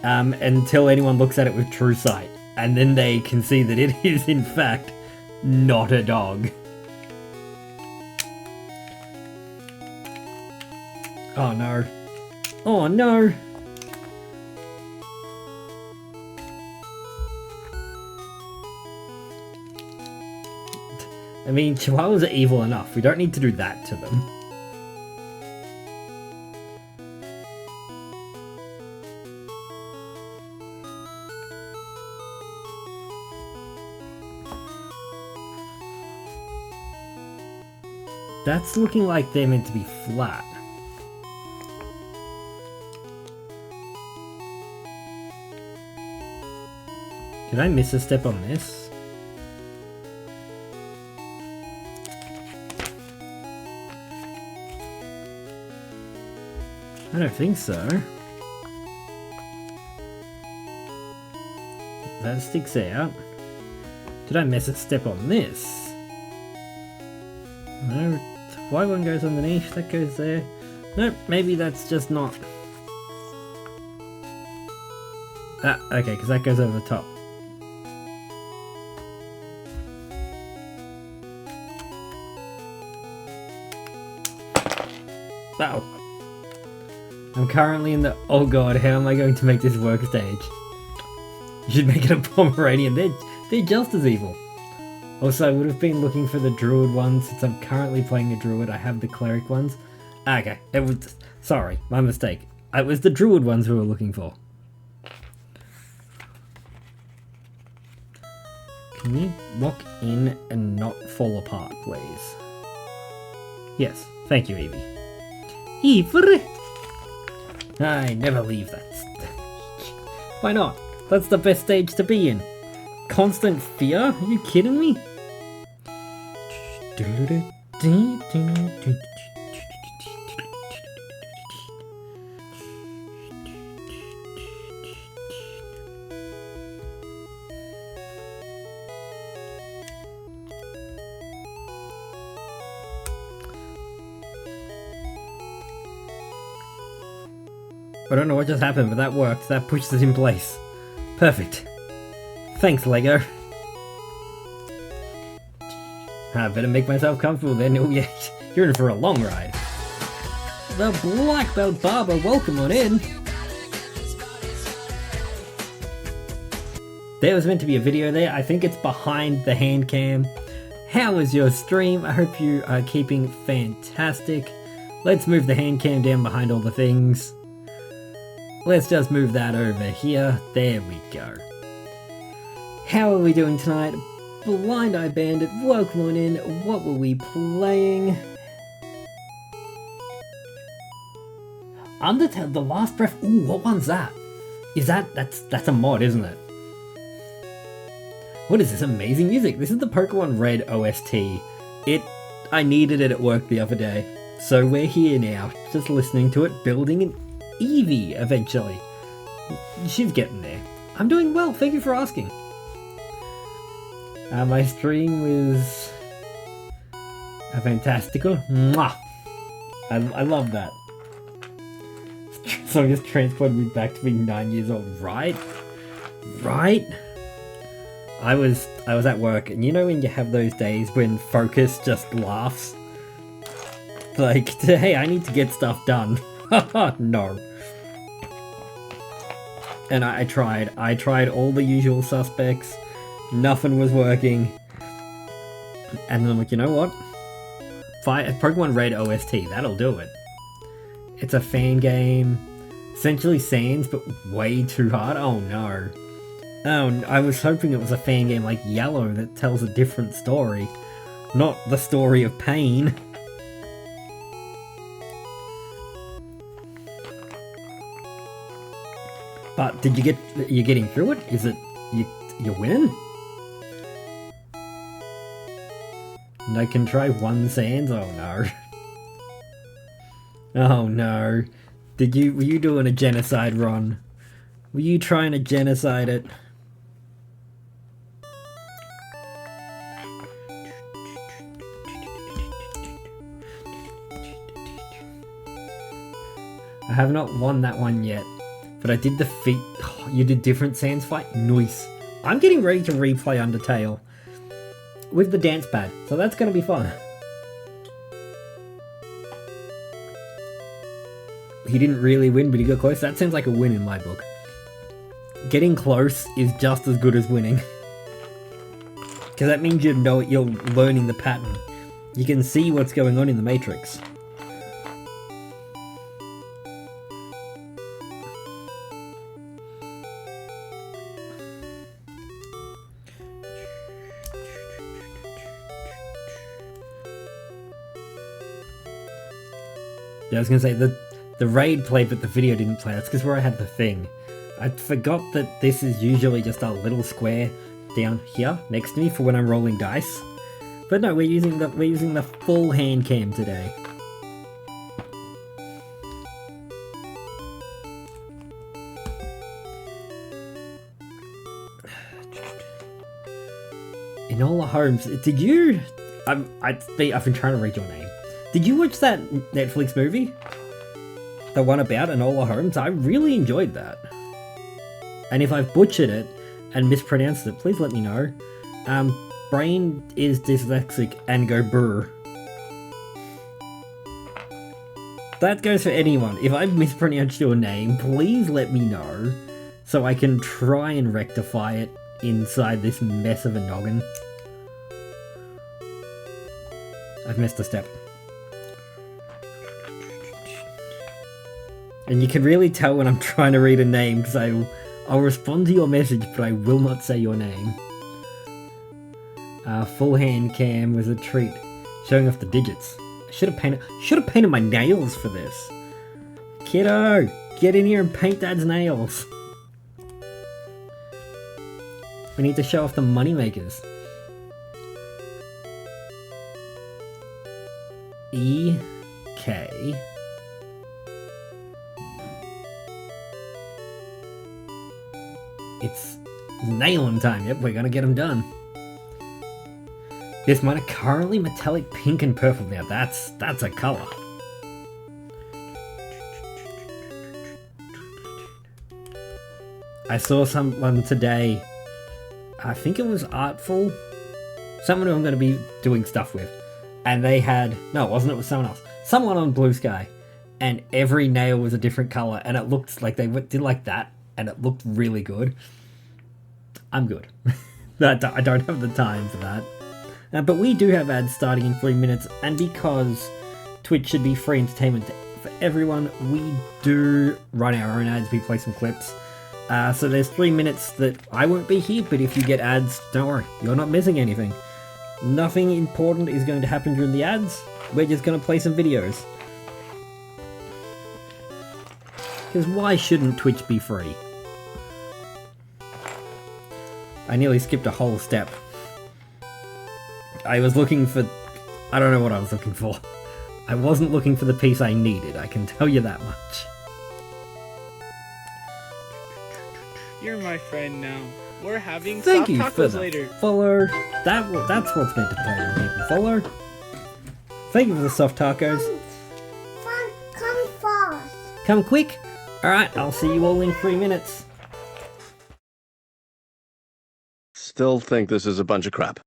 B: Until anyone looks at it with true sight. And then they can see that it is, in fact, not a dog. Oh no. Oh no! I mean, Chihuahuas are evil enough. We don't need to do that to them. That's looking like they're meant to be flat. Did I miss a step on this? I don't think so. That sticks out. Did I miss a step on this? No. Why one goes underneath, that goes there. Nope, maybe that's just not. Ah, okay, because that goes over the top. Wow. I'm currently in the... Oh god, how am I going to make this work stage? You should make it a Pomeranian. They're just as evil. Also, I would have been looking for the Druid ones. Since I'm currently playing a Druid, I have the Cleric ones. Okay, it was... Sorry, my mistake. It was the Druid ones we were looking for. Can you lock in and not fall apart, please? Yes, thank you, Eevee. Eevee! I never leave that stage. Why not? That's the best stage to be in. Constant fear? Are you kidding me? I don't know what just happened, but that worked. That pushed it in place. Perfect. Thanks, Lego. I better make myself comfortable then. Oh yeah, you're in for a long ride. The Black Belt Barber, welcome on in. There was meant to be a video there. I think it's behind the hand cam. How was your stream? I hope you are keeping fantastic. Let's move the hand cam down behind all the things. Let's just move that over here. There we go. How are we doing tonight? Blind Eye Bandit, welcome on in. What were we playing? Undertale, The Last Breath. Ooh, what one's that? Is that's a mod, isn't it? What is this amazing music? This is the Pokemon Red OST. I needed it at work the other day. So we're here now, just listening to it, building an Eevee eventually. She's getting there. I'm doing well, thank you for asking. My stream was fantastical. Mwah! I love that. So just transported me back to being 9 years old, right? Right? I was at work, and you know when you have those days when focus just laughs? Like, hey, I need to get stuff done. Haha, no. And I tried all the usual suspects. Nothing was working. And then I'm like, you know what? Pokemon Red OST, that'll do it. It's a fan game. Essentially Sans, but way too hard. Oh no. Oh, I was hoping it was a fan game like Yellow that tells a different story. Not the story of pain. But you're getting through it? Is it, you're winning? And I can try one Sans? Oh no. Oh no. Were you doing a genocide, Ron? Were you trying to genocide it? I have not won that one yet, but I did defeat... Oh, you did different Sans fight? Nice. I'm getting ready to replay Undertale with the dance pad, so that's going to be fun. He didn't really win, but he got close. That sounds like a win in my book. Getting close is just as good as winning. Because that means you're learning the pattern. You can see what's going on in the Matrix. Yeah, I was going to say, the raid played but the video didn't play. That's because where I had the thing. I forgot that this is usually just a little square down here next to me for when I'm rolling dice. But no, we're using the full hand cam today. Enola Holmes, did you... I've been trying to read your name. Did you watch that Netflix movie? The one about Enola Holmes? I really enjoyed that. And if I've butchered it and mispronounced it, please let me know. Brain is dyslexic and go brr. That goes for anyone. If I've mispronounced your name, please let me know so I can try and rectify it inside this mess of a noggin. I've missed a step. And you can really tell when I'm trying to read a name because I'll respond to your message, but I will not say your name. Full hand cam was a treat, showing off the digits. I should have painted my nails for this. Kiddo, get in here and paint Dad's nails. We need to show off the moneymakers. E-K. It's nailing time. Yep, we're gonna get them done. Yes, mine are currently metallic pink and purple. Now that's a color. I saw someone today. I think it was Artful. Someone who I'm going to be doing stuff with, and they had no, it wasn't. It was someone else. Someone on Blue Sky, and every nail was a different color, and it looked like they did like that. And it looked really good. I'm good. I don't have the time for that. But we do have ads starting in 3 minutes, and because Twitch should be free entertainment for everyone, we do run our own ads. We play some clips. So there's 3 minutes that I won't be here, but if you get ads, don't worry. You're not missing anything. Nothing important is going to happen during the ads. We're just going to play some videos. Because why shouldn't Twitch be free? I nearly skipped a whole step. I was looking for... I don't know what I was looking for. I wasn't looking for the piece I needed, I can tell you that much.
A: You're my friend now. We're having
B: Thank
A: soft
B: you for
A: tacos
B: the
A: later.
B: follow. That's what's meant to play when people follow. Thank you for the soft tacos.
H: Come fast.
B: Come quick. Alright, I'll see you all in 3 minutes.
C: Still think this is a bunch of crap.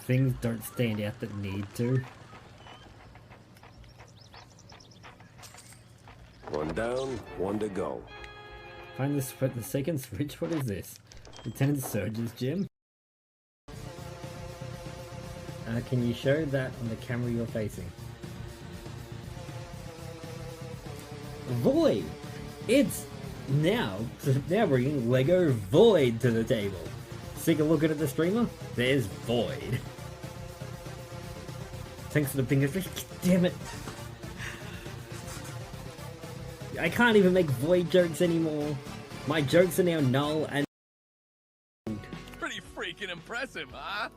B: things don't stand out that need to.
C: One down, one to go.
B: Find the second switch. What is this? Lieutenant Surge's gym? Can you show that on the camera you're facing? Void! It's now bringing Lego Void to the table. Take a look at the streamer. There's Void. Thanks for the fingers. Damn it. I can't even make Void jokes anymore. My jokes are now null and...
F: Pretty freaking impressive, huh?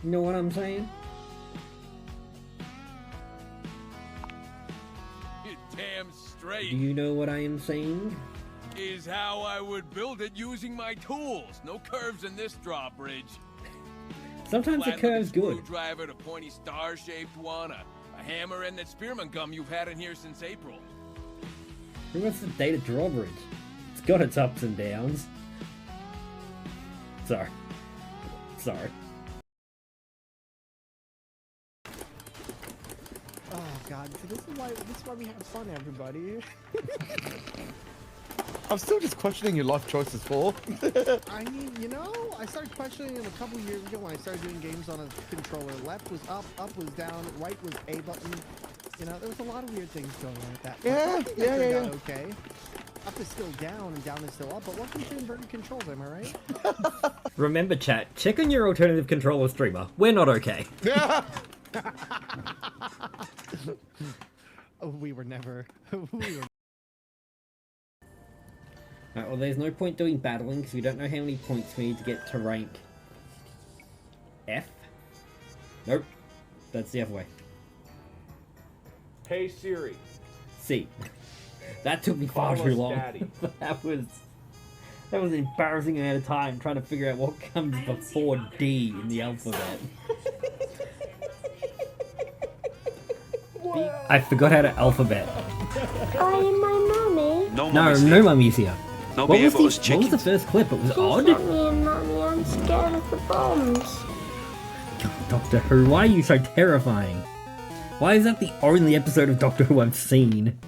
B: You know what I'm saying?
F: You're damn straight.
B: Do you know what I am saying?
F: Is how I would build it using my tools. No curves in this drawbridge.
B: Sometimes the curve's good.
F: Screwdriver, the pointy star-shaped one, a hammer, and that spearmint gum you've had in here since April.
B: Who wants to date a drawbridge? It's got its ups and downs. Sorry.
I: Oh god, so this is why we have fun, everybody. I'm still just questioning your life choices, Paul. I mean, you know, I started questioning them a couple years ago when I started doing games on a controller. Left was up was down, right was A button. You know, there was a lot of weird things going on with that. Yeah. Okay. Up is still down and down is still up, but welcome to inverted controls, am I right?
B: Remember, chat, check on your alternative controller streamer. We're not okay.
I: Oh, we were never.
B: Alright, well, there's no point doing battling because we don't know how many points we need to get to rank F. Nope. That's the other way.
J: Hey Siri.
B: C. That took me far too long. that was an embarrassing amount of time trying to figure out what comes before D in the alphabet. I forgot how to alphabet.
H: Are you my mummy?
B: No mummy's here.
C: No,
B: What was the first clip? It was odd.
H: Please let me in, Mummy. I'm scared of the bombs.
B: Doctor Who, why are you so terrifying? Why is that the only episode of Doctor Who I've seen?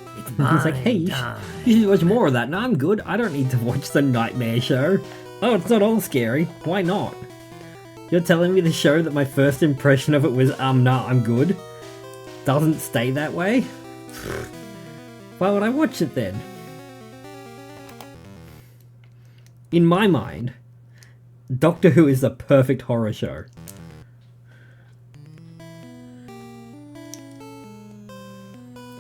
B: It's like, hey, you should watch more of that. No, I'm good. I don't need to watch the Nightmare Show. Oh, it's not all scary. Why not? You're telling me the show that my first impression of it was, nah, I'm good, doesn't stay that way? Why would I watch it then? In my mind, Doctor Who is the perfect horror show.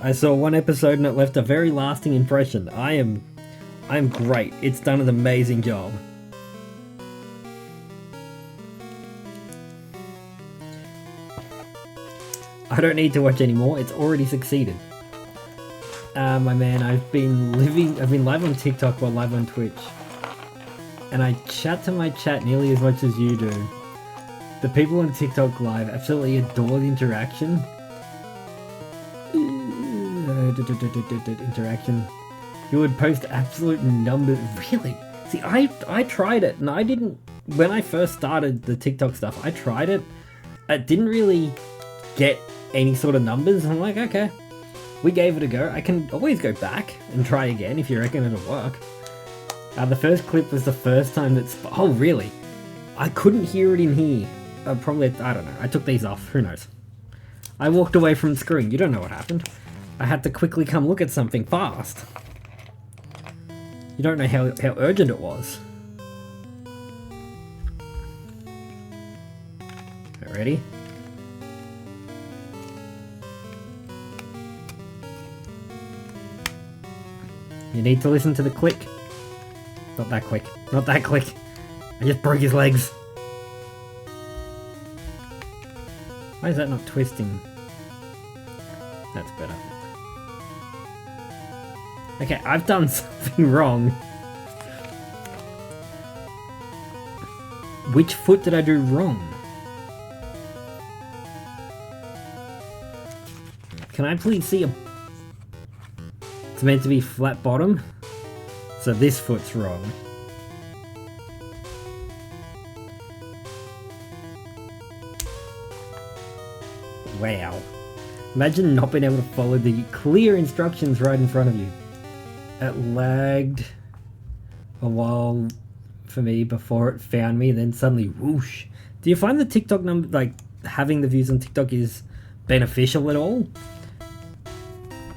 B: I saw one episode and it left a very lasting impression. I'm great. It's done an amazing job. I don't need to watch anymore. It's already succeeded. My man, I've been live on TikTok while live on Twitch. And I chat to my chat nearly as much as you do. The people on TikTok live absolutely adore the interaction. Interaction. You would post absolute numbers. Really? See, I tried it and I didn't. When I first started the TikTok stuff, I tried it. I didn't really get any sort of numbers. I'm like, okay, we gave it a go. I can always go back and try again if you reckon it'll work. The first clip was the first time that... Oh, really? I couldn't hear it in here. Probably, I don't know. I took these off. Who knows? I walked away from the screen. You don't know what happened. I had to quickly come look at something fast. You don't know how urgent it was. Ready? You need to listen to the click. Not that quick. Not that quick. I just broke his legs. Why is that not twisting? That's better. Okay, I've done something wrong. Which foot did I do wrong? Can I please see a... It's meant to be flat bottom. So this foot's wrong. Wow. Imagine not being able to follow the clear instructions right in front of you. It lagged a while for me before it found me, then suddenly whoosh. Do you find the TikTok number, like having the views on TikTok is beneficial at all?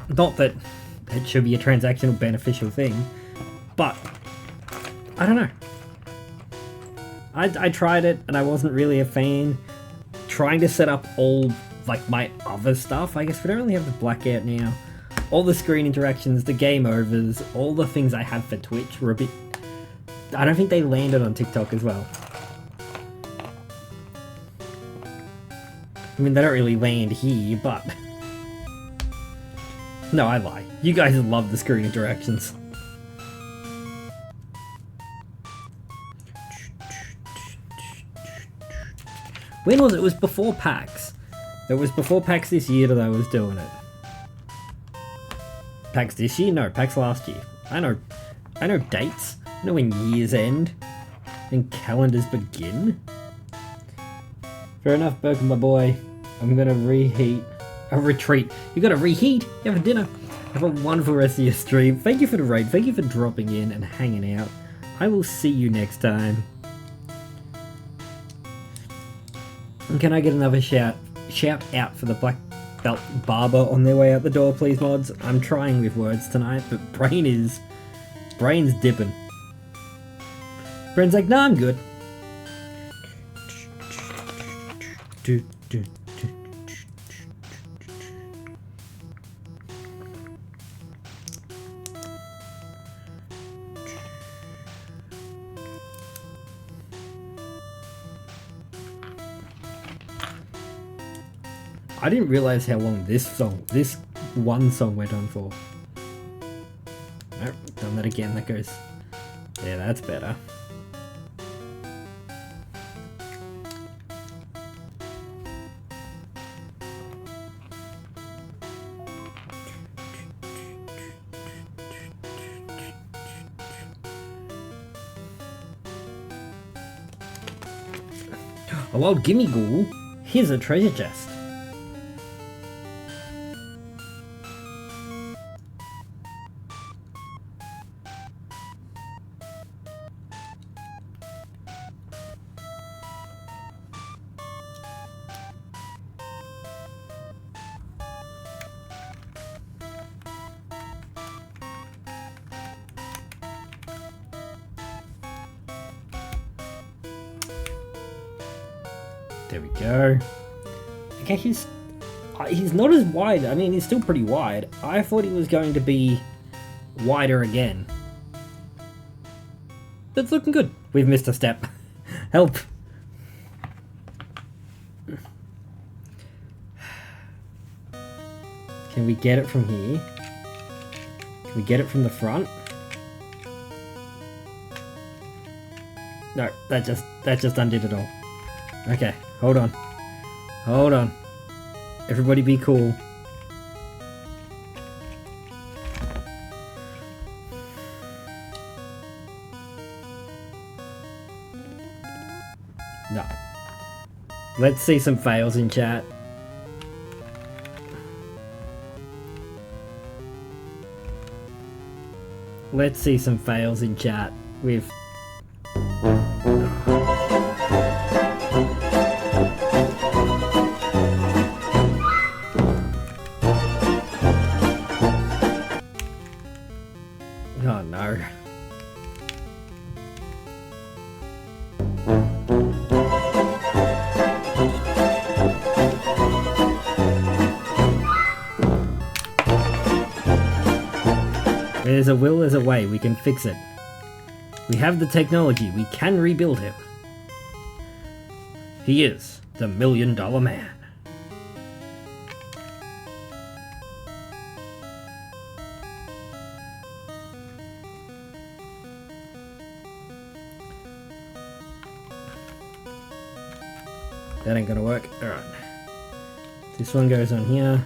B: Not that it should be a transactional beneficial thing, but I don't know. I tried it and I wasn't really a fan. Trying to set up all like my other stuff, I guess we don't really have the blackout now. All the screen interactions, the game overs, all the things I have for Twitch were a bit... I don't think they landed on TikTok as well. I mean, they don't really land here, but... No, I lie. You guys love the screen interactions. When was it? It was before PAX. It was before PAX this year that I was doing it. PAX this year? No, PAX last year. I know dates. I know when years end and calendars begin. Fair enough, Birkin, my boy. I'm gonna retreat. You gotta reheat. You have a dinner. Have a wonderful rest of your stream. Thank you for the raid. Thank you for dropping in and hanging out. I will see you next time. And can I get another shout out for the black belt barber on their way out the door, please, mods? I'm trying with words tonight, but brain's dipping. Brain's like, nah, I'm good. I didn't realize how long this one song went on for. Nope, done that again, that goes... Yeah, that's better. Oh well, gimme ghoul. Here's a treasure chest. There we go. Okay, he's not as wide. I mean, he's still pretty wide. I thought he was going to be wider again. That's looking good. We've missed a step. Help. Can we get it from here? Can we get it from the front? No, that just undid it all. Okay, hold on. Hold on. Everybody be cool. No. Let's see some fails in chat. Let's see some fails in chat with... Oh no. There's a will, there's a way, we can fix it. We have the technology, we can rebuild him. He is the $1 Million Man. That ain't gonna work. Alright. This one goes on here.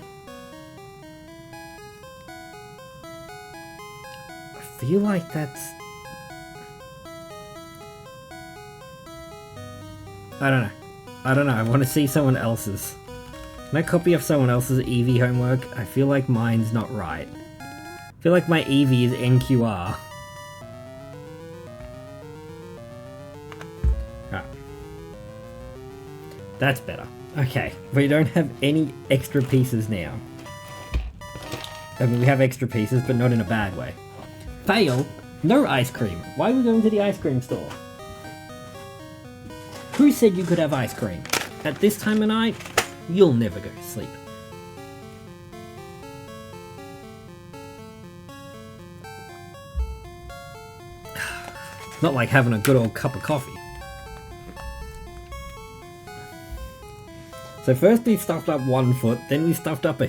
B: I feel like that's... I don't know. I want to see someone else's. Can I copy off someone else's Eevee homework? I feel like mine's not right. I feel like my Eevee is NQR. Ah. That's better. Okay, we don't have any extra pieces now. I mean, we have extra pieces, but not in a bad way. Fail? No ice cream. Why are we going to the ice cream store? Who said you could have ice cream? At this time of night, you'll never go to sleep. It's not like having a good old cup of coffee. So first we stuffed up one foot, then we stuffed up a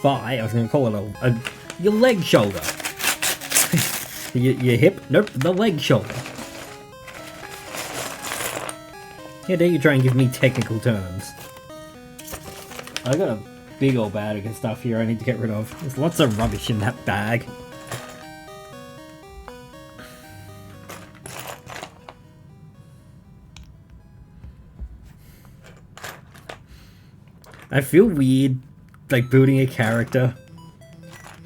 B: thigh. I was going to call it your leg shoulder. your hip? Nope, the leg shoulder. How dare you try and give me technical terms? I got a big old bag of stuff here I need to get rid of. There's lots of rubbish in that bag. I feel weird, like, building a character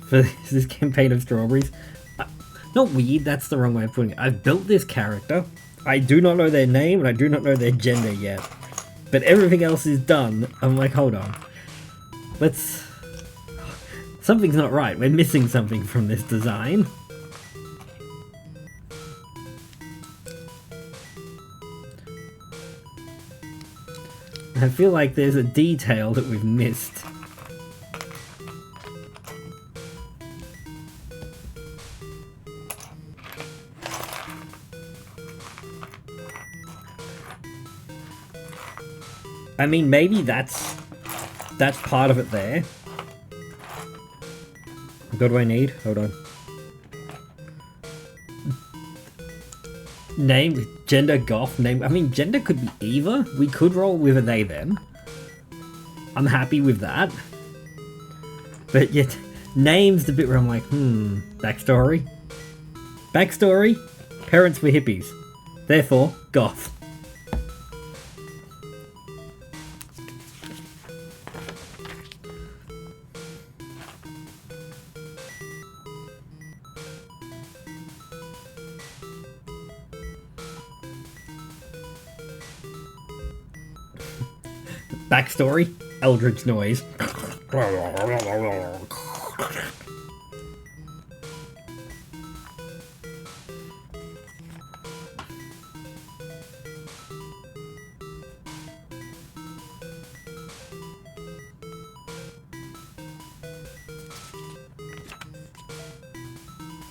B: for this campaign of strawberries. Not weird, that's the wrong way of putting it. I've built this character. I do not know their name, and I do not know their gender yet. But everything else is done. I'm like, hold on. Let's... Something's not right. We're missing something from this design. I feel like there's a detail that we've missed. I mean, maybe that's part of it there. What do I need? Hold on. Name, gender, goth, name. I mean, gender could be either. We could roll with a they, them. I'm happy with that. But yet, name's the bit where I'm like, backstory. Backstory, parents were hippies. Therefore, goth. Backstory, Eldritch noise.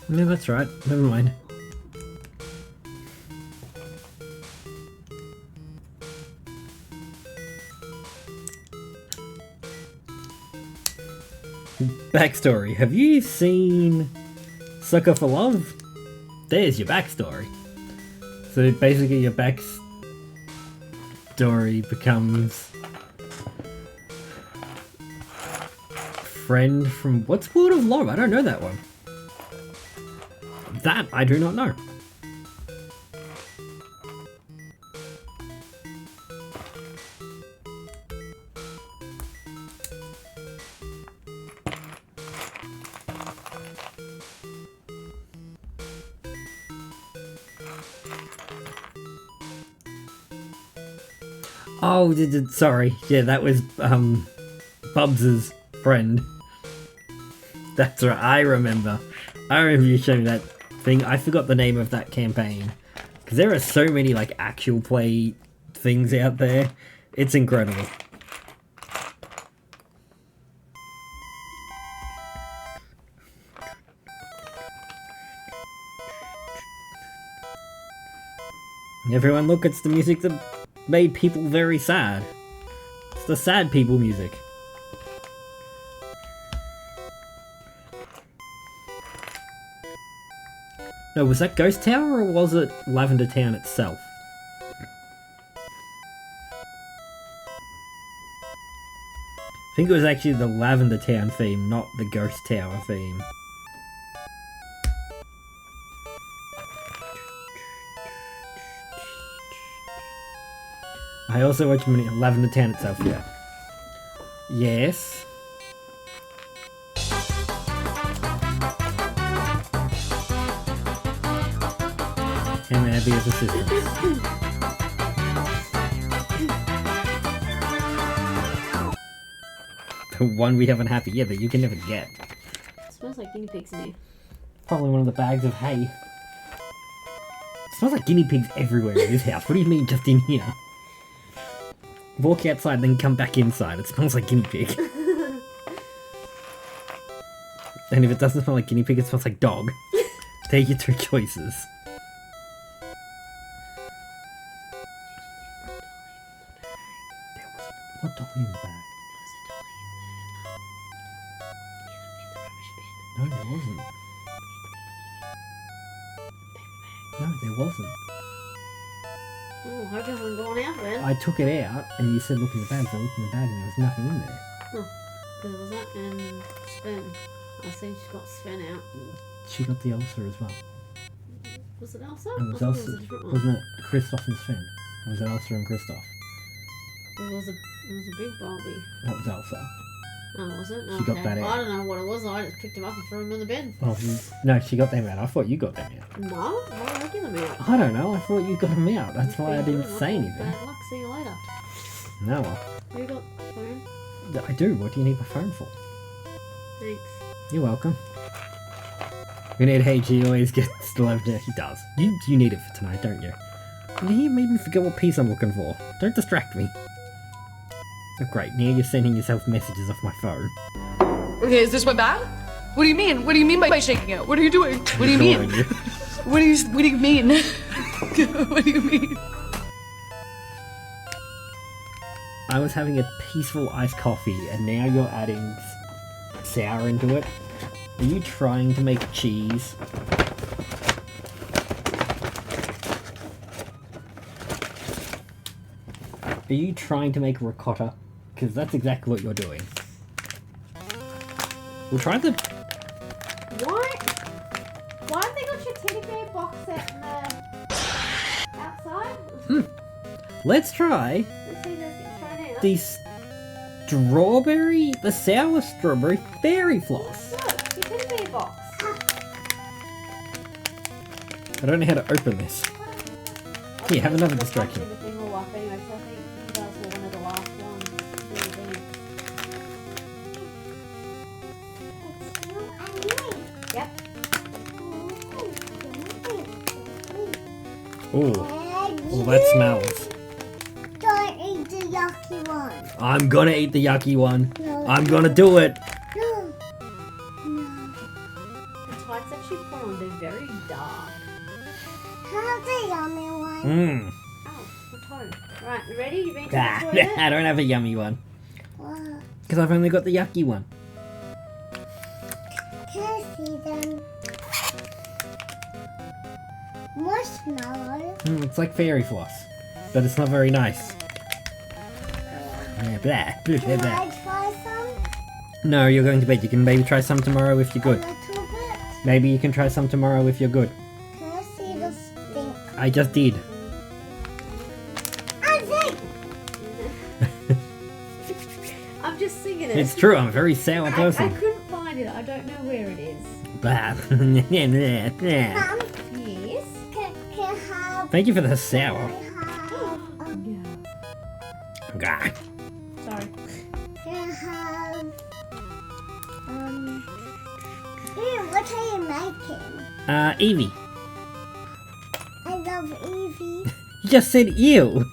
B: No, that's right. Never mind. Backstory. Have you seen Sucker for Love? There's your backstory. So basically your backstory becomes friend from... What's Word of Love? I don't know that one. That I do not know. Oh, sorry. Yeah, that was Bubs's friend. That's right, I remember. I remember you showing me that thing. I forgot the name of that campaign. Because there are so many, like, actual play things out there. It's incredible. Everyone look, it's the music that made people very sad. It's the sad people music. No, was that Ghost Tower or was it Lavender Town itself? I think it was actually the Lavender Town theme, not the Ghost Tower theme. I also watched Lavender Town itself, yeah. Yes. How may I be of assistance? The one we haven't happy yet that you can never get.
J: It smells like guinea pigs in here.
B: Probably one of the bags of hay. It smells like guinea pigs everywhere in this house. What do you mean just in here? Walk outside, then come back inside. It smells like guinea pig. And if it doesn't smell like guinea pig, it smells like dog. They're your two choices. What dog in the bag? No, there wasn't. No, there wasn't.
J: Oh, I hope it hasn't gone out then.
B: I took it out, and you said look in the bag, so I looked in the bag, and there was nothing in there.
J: Because it was that and Sven. I see she's got Sven out.
B: She got the ulcer as well.
J: Was it Elsa?
B: And it was
J: I thought
B: Elsa,
J: it was a different one.
B: wasn't it? Christoph and Sven. Or was it Elsa and Christoph?
J: It was a big Barbie.
B: That was Elsa.
J: Oh, was it?
B: She got that out.
J: I don't know what it was. I just picked him up and threw him in the bed.
B: Oh, no, she got them out. I thought you got them out.
J: No, why would I get them out?
B: I don't know. I thought you got them out. That's why I didn't say anything.
J: Bad luck. See you later.
B: No, well,
J: You got phone?
B: I do. What do you need my phone for?
J: Thanks.
B: You're welcome. We need HG always gets delivered. He does. You need it for tonight, don't you? You made me forget what piece I'm looking for. Don't distract me. Oh, great. Now you're sending yourself messages off my phone.
K: Okay, is this one bad? What do you mean? What do you mean by shaking it? What are you doing? What do you mean? What do you mean? What do you mean?
B: I was having a peaceful iced coffee, and now you're adding sour into it. Are you trying to make cheese? Are you trying to make ricotta? Because that's exactly what you're doing. We'll try the...
J: What? Why have they got your teddy bear box set in the outside?
B: Let's try
J: Let's see if that's getting thrown out.
B: the sour strawberry fairy floss.
J: Look, your teddy bear box.
B: I don't know how to open this. Here, have another distraction.
J: Everything will up anyway, so I think you guys were one of the last ones. Yep.
B: Ooh, that smells.
H: Don't eat the yucky one.
B: I'm gonna eat the yucky one.
H: No.
B: I'm gonna do it.
H: No. No.
J: The tights that she put on, they're very dark.
H: Have the yummy one.
B: Mmm.
J: Oh, my toe. Right, you ready? You been to
B: Ah,
J: the toilet?
B: I don't have a yummy one.
H: What?
B: Because I've only got the yucky one.
H: Can I see them? Marshmallow.
B: It's like fairy floss. But it's not very nice. Yeah, blah, blah,
H: Can
B: blah.
H: I try some?
B: No, you're going to bed. You can maybe try some tomorrow if you're
H: A
B: good.
H: little bit.
B: Maybe you can try some tomorrow if you're good.
H: Can I see the stink?
B: I just did.
H: I think.
J: I'm just singing it.
B: It's true, I'm a very sour
J: I
B: person.
J: couldn't find it. I don't know where it is.
B: Blah. Blah, blah, blah.
H: Mum,
J: Yes.
H: can I have?
B: Thank you for the
H: Can
B: sour.
H: I have?
B: Gah.
J: Sorry.
H: Can I have? Ew, what are you making?
B: Eevee.
H: I love Eevee.
B: You just said ew.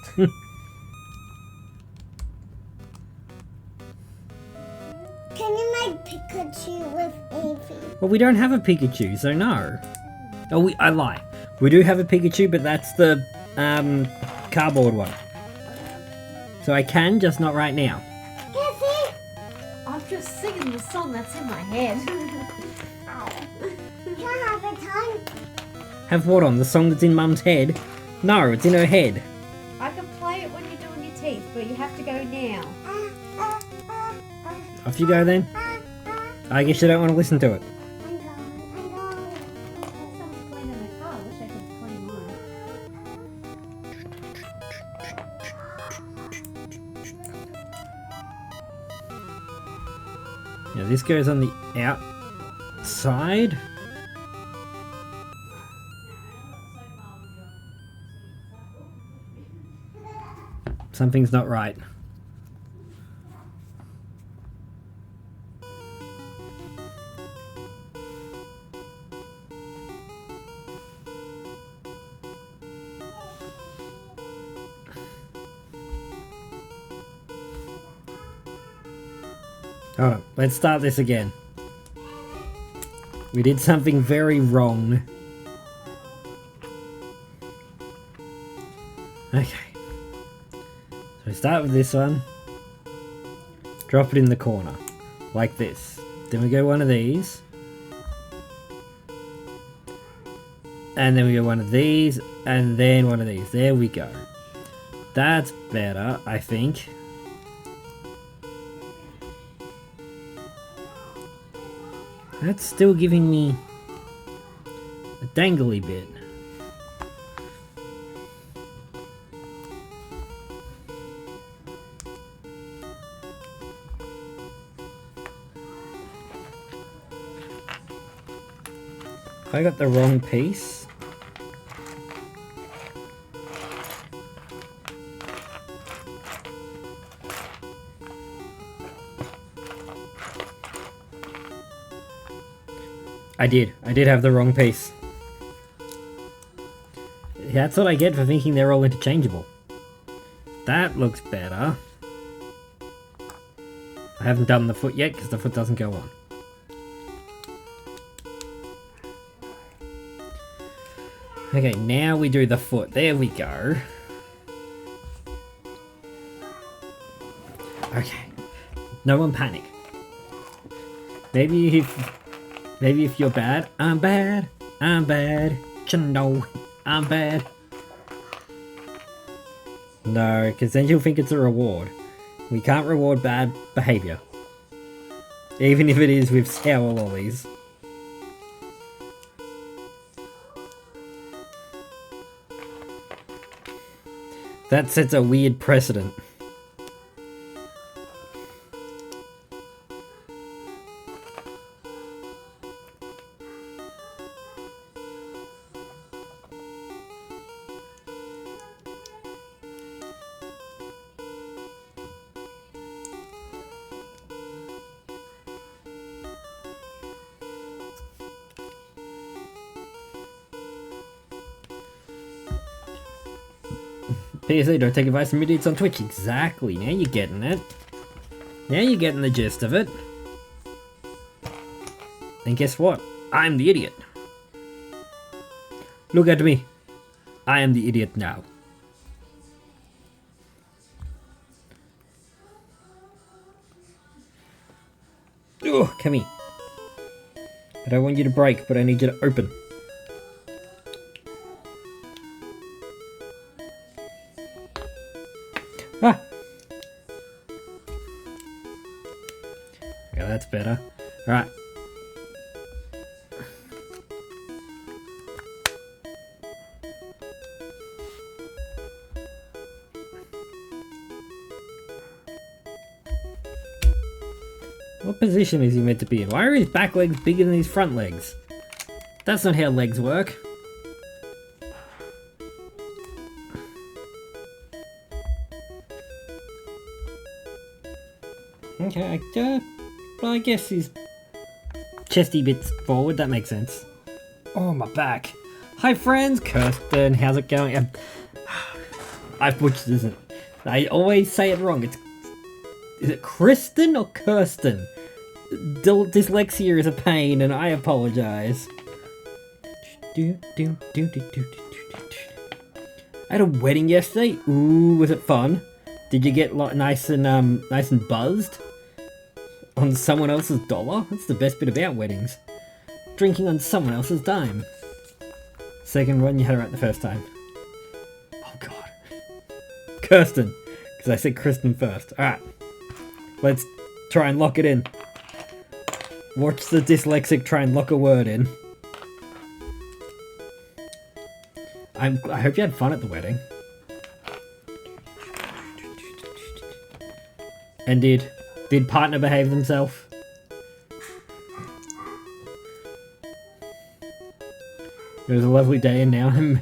H: Can you make Pikachu with Eevee?
B: Well, we don't have a Pikachu, so no. Oh, I lie. We do have a Pikachu, but that's the, cardboard one. So I can, just not right now.
H: Can I
J: I'm just singing the song that's in my head.
H: see? Can I have a time?
B: Have what on? The song that's in Mum's head? No, it's in her head.
J: I can play it when you're doing your teeth, but you have to go now.
B: Off you go then. I guess you don't want to listen to it.
H: I'm going.
J: Someone's cleaning the car. I wish I could clean mine.
B: Now this goes on the outside. Something's not right. Hold on, let's start this again. We did something very wrong. Okay. So we start with this one. Drop it in the corner. Like this. Then we go one of these. And then we go one of these. And then one of these. There we go. That's better, I think. That's still giving me a dangly bit. I got the wrong piece. I did have the wrong piece. That's what I get for thinking they're all interchangeable. That looks better. I haven't done the foot yet because the foot doesn't go on. Okay, now we do the foot. There we go. Okay. No one panic. Maybe if you're bad, I'm bad. I'm bad. You know, I'm bad. No, because then you'll think it's a reward. We can't reward bad behavior. Even if it is with sour lollies. That sets a weird precedent. PSA, don't take advice from idiots on Twitch. Exactly, now you're getting it. Now you're getting the gist of it. And guess what? I'm the idiot. Look at me. I am the idiot now. Ugh, come here. I don't want you to break, but I need you to open. Ah! Okay, that's better. Alright. What position is he meant to be in? Why are his back legs bigger than his front legs? That's not how legs work. Okay, well, I guess his chesty bit's forward, that makes sense. Oh, my back. Hi friends, Kirsten, how's it going? I've butchered this. I always say it wrong. Is it Kristen or Kirsten? Dyslexia is a pain, and I apologize. I had a wedding yesterday. Ooh, was it fun? Did you get nice and buzzed on someone else's dollar? That's the best bit about weddings. Drinking on someone else's dime. Second one, you had it right the first time. Oh god. Kirsten, because I said Kristen first. Alright. Let's try and lock it in. Watch the dyslexic try and lock a word in. I hope you had fun at the wedding. And did partner behave themselves? It was a lovely day and now I'm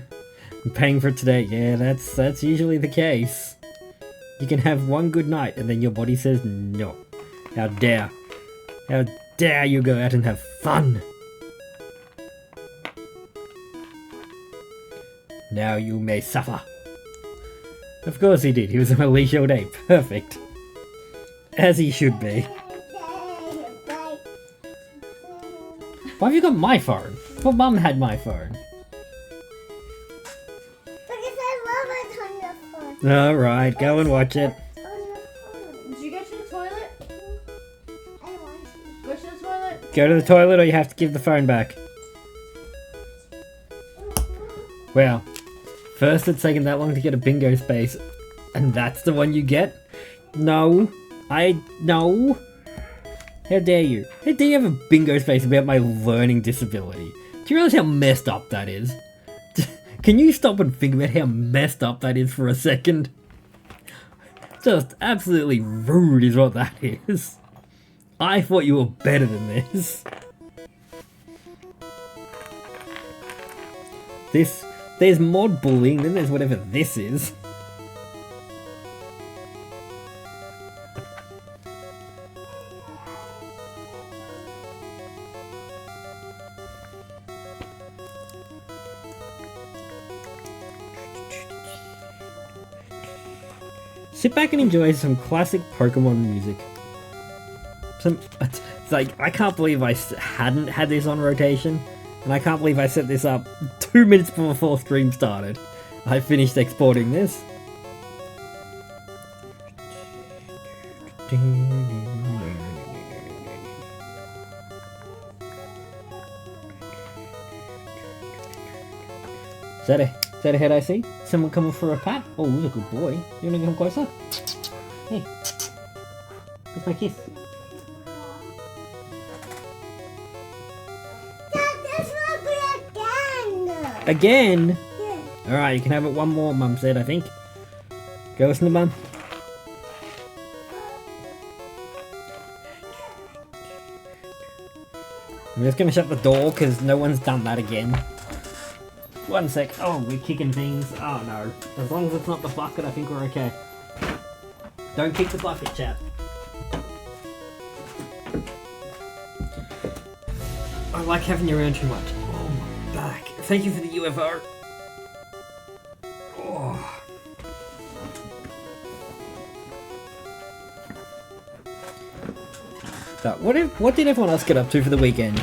B: paying for it today. Yeah, that's usually the case. You can have one good night and then your body says no. How dare. How dare you go out and have fun. Now you may suffer. Of course he did. He was a leash all day. Perfect. As he should be. Why have you got my phone? Well, Mum had my phone.
H: Because I love it on your phone.
B: Alright, go and watch it.
J: Did you go to the toilet?
H: I want to.
J: Go to the toilet?
B: Go to the toilet or you have to give the phone back. Well, first it's taken that long to get a bingo space, and that's the one you get? No. No. How dare you? How dare you have a bingo space about my learning disability? Do you realize how messed up that is? Can you stop and think about how messed up that is for a second? Just absolutely rude is what that is. I thought you were better than this. There's mod bullying, then there's whatever this is. Sit back and enjoy some classic Pokemon music. It's like, I can't believe I hadn't had this on rotation, and I can't believe I set this up 2 minutes before stream started. I finished exporting this. Is that a head I see? Someone coming for a pat? Oh, you're a good boy. You wanna come closer? Hey. Where's my kiss?
H: Dad, this will be again.
B: Again?
H: Yeah.
B: Alright, you can have it one more, Mum said, I think. Go listen to Mum. I'm just gonna shut the door because no one's done that again. One sec. Oh, we're kicking things. Oh no. As long as it's not the bucket, I think we're okay. Don't kick the bucket, chap. I like having you around too much. Oh, my back. Thank you for the UFO. Oh. So, what did everyone else get up to for the weekend?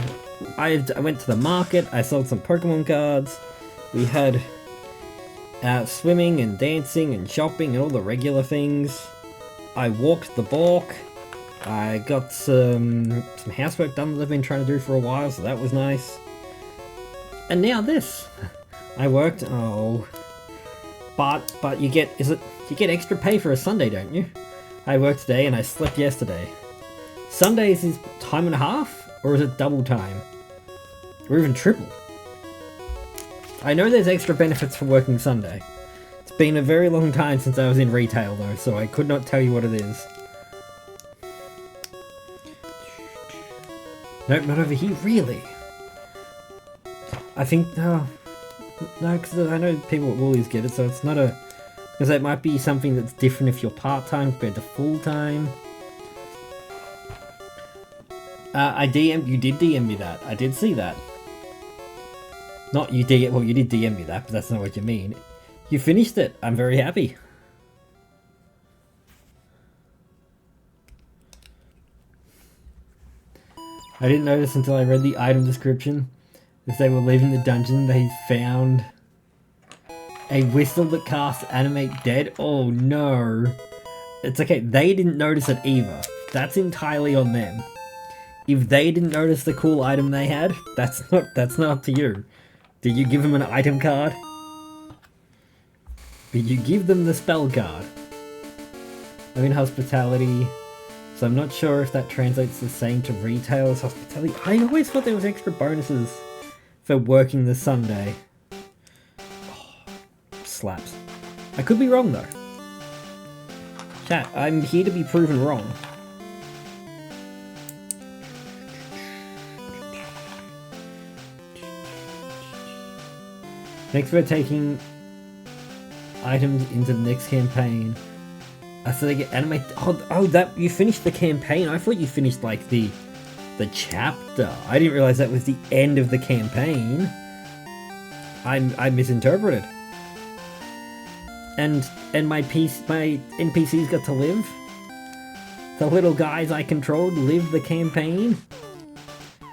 B: I went to the market, I sold some Pokemon cards, we had swimming and dancing and shopping and all the regular things. I walked the balk, I got some housework done that I've been trying to do for a while, so that was nice. And now this. I worked, but you get extra pay for a Sunday, don't you? I worked today and I slept yesterday. Sundays is time and a half, or is it double time? Or even triple? I know there's extra benefits for working Sunday. It's been a very long time since I was in retail though, so I could not tell you what it is. Nope, not over here, really? I think, no, because I know people at Woolies get it, so it's not a... Because it might be something that's different if you're part-time compared to full-time. You did DM me that. I did see that. Not you did, well you did DM me that, but that's not what you mean. You finished it. I'm very happy. I didn't notice until I read the item description. As they were leaving the dungeon, they found a whistle that casts animate dead. Oh no. It's okay, they didn't notice it either. That's entirely on them. If they didn't notice the cool item they had, that's not up to you. Did you give them an item card? Did you give them the spell card? I'm in hospitality, so I'm not sure if that translates the same to retail as hospitality. I always thought there was extra bonuses for working the Sunday. Oh, slaps. I could be wrong though. Chat, I'm here to be proven wrong. Next we're taking items into the next campaign. So they get animated. Oh, that you finished the campaign. I thought you finished like the chapter. I didn't realize that was the end of the campaign. I misinterpreted. And my NPCs got to live. The little guys I controlled live the campaign.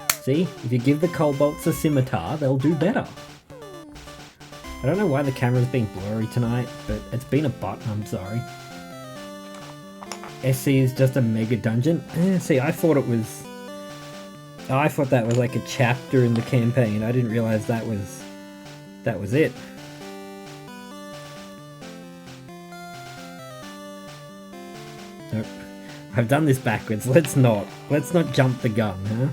B: See, if you give the kobolds a scimitar, they'll do better. I don't know why the camera's being blurry tonight, but it's been a button, I'm sorry. SC is just a mega dungeon. See, I thought it was... Oh, I thought that was like a chapter in the campaign. I didn't realize that was it. Nope. I've done this backwards. Let's not jump the gun, huh?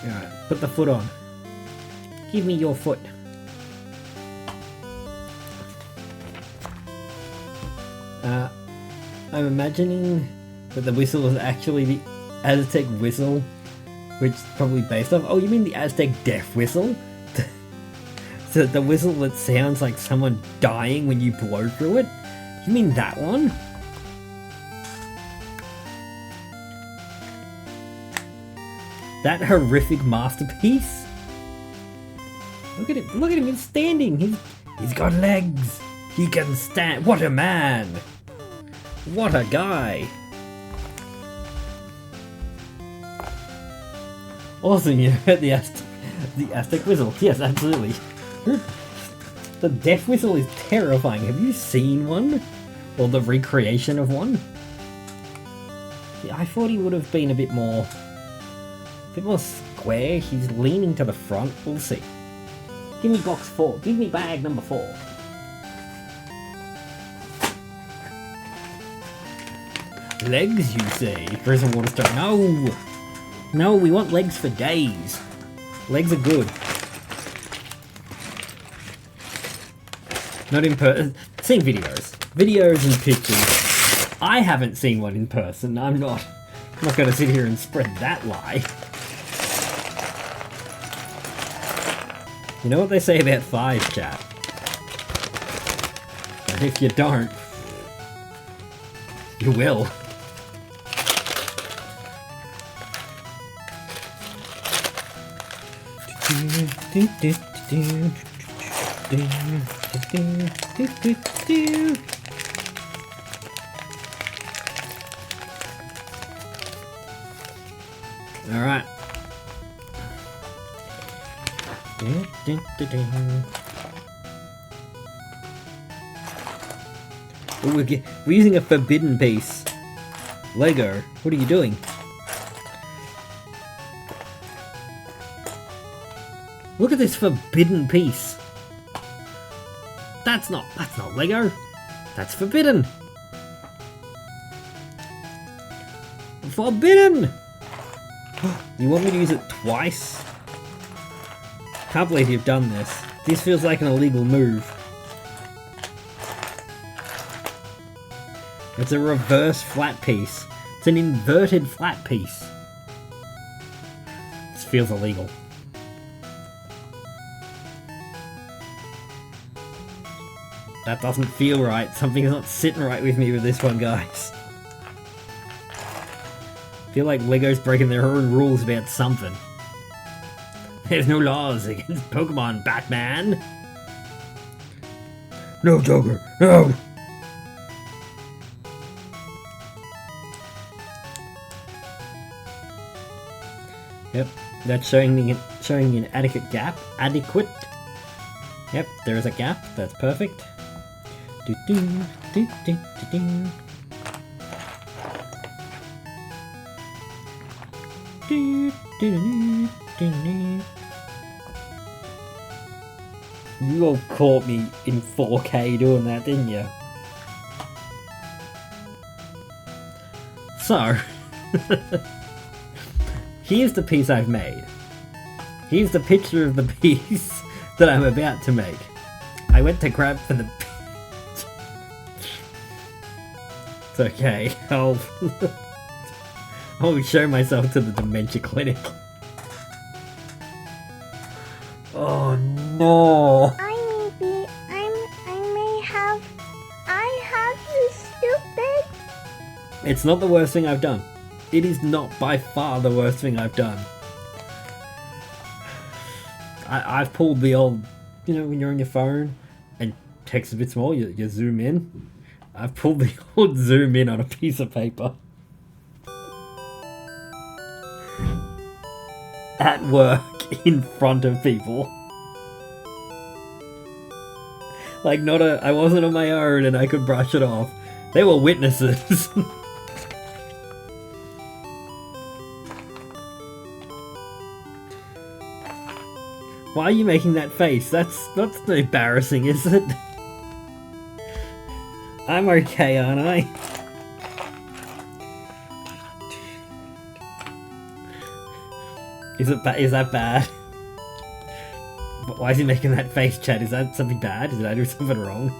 B: Alright, put the foot on. Give me your foot. I'm imagining that the whistle is actually the Aztec whistle, which is probably based off... Oh, you mean the Aztec death whistle? So the whistle that sounds like someone dying when you blow through it? You mean that one? That horrific masterpiece? Look at him, he's standing! He's got legs! He can stand! What a man! What a guy! Awesome, you heard the Aztec whistle. Yes, absolutely. The death whistle is terrifying. Have you seen one? Or the recreation of one? Yeah, I thought he would have been a bit more square. He's leaning to the front. We'll see. Give me box 4. Give me bag number 4. Legs, you say? Prison water stone. No! No, we want legs for days. Legs are good. Not in person. Seeing videos. Videos and pictures. I haven't seen one in person. I'm not going to sit here and spread that lie. You know what they say about thighs, chat? And if you don't, you will. Alright. We're using a forbidden piece. Lego, what are you doing? Look at this forbidden piece. That's not Lego. That's forbidden. Forbidden! You want me to use it twice? Can't believe you've done this. This feels like an illegal move. It's a reverse flat piece. It's an inverted flat piece. This feels illegal. That doesn't feel right. Something's not sitting right with me with this one, guys. I feel like Lego's breaking their own rules about something. There's no laws against Pokemon, Batman! No, Joker! No! Yep, that's showing me an adequate gap. Adequate. Yep, there is a gap. That's perfect. Do do do do do do. Do do do do do. You all caught me in 4K doing that, didn't you? So, Here's the piece I've made. Here's the picture of the piece that I'm about to make. I went to grab for the... It's okay. I'll show myself to the dementia clinic. Oh no!
H: I have this stupid.
B: It's not the worst thing I've done. It is not by far the worst thing I've done. I've pulled the old, you know, when you're on your phone and text a bit small, you zoom in. I've pulled the old zoom in on a piece of paper. At work, in front of people. Like, I wasn't on my own and I could brush it off. They were witnesses. Why are you making that face? That's not embarrassing, is it? I'm okay, aren't I? Is that bad? Why is he making that face, Chad? Is that something bad? Did I do something wrong?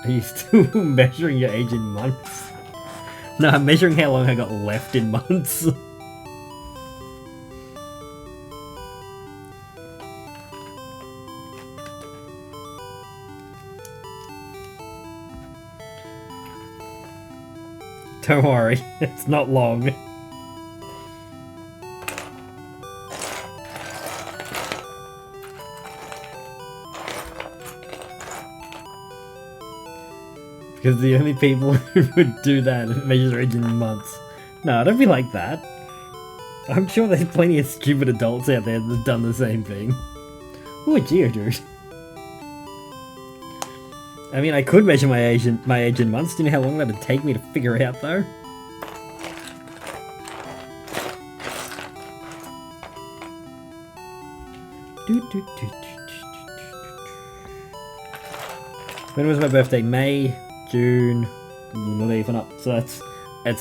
B: Are you still measuring your age in months? No, I'm measuring how long I got left in months. Don't worry, it's not long. Because the only people who would do that measure age in months. No, don't be like that. I'm sure there's plenty of stupid adults out there that've done the same thing. Ooh, a Geodude. I mean, I could measure my age in months. Do you know how long that would take me to figure it out, though? When was my birthday? May, June, not even up. So it's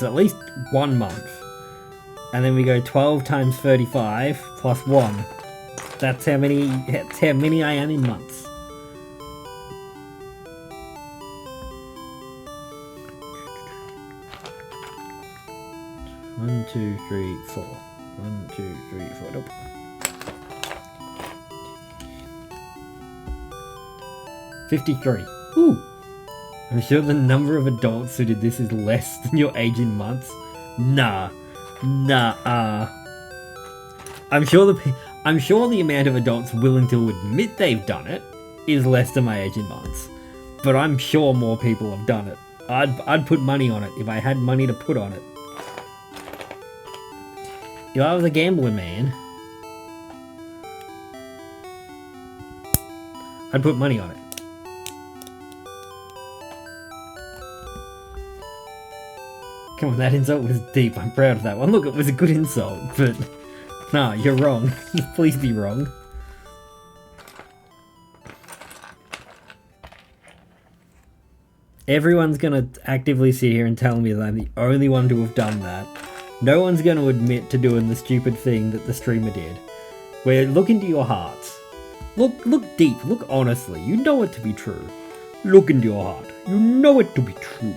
B: at least 1 month. And then we go 12 times 35 plus 1. That's how many I am in months. 1, 2, 3, 4. 1, 2, 3, 4. Nope. 53. Ooh! I'm sure the number of adults who did this is less than your age in months. Nah. I'm sure the amount of adults willing to admit they've done it is less than my age in months. But I'm sure more people have done it. I'd put money on it if I had money to put on it. If I was a gambling man, I'd put money on it. Come on, that insult was deep. I'm proud of that one. Look, it was a good insult, but... Nah, you're wrong. Please be wrong. Everyone's gonna actively sit here and tell me that I'm the only one to have done that. No one's gonna admit to doing the stupid thing that the streamer did. Where look into your hearts. Look deep. Look honestly. You know it to be true. Look into your heart. You know it to be true.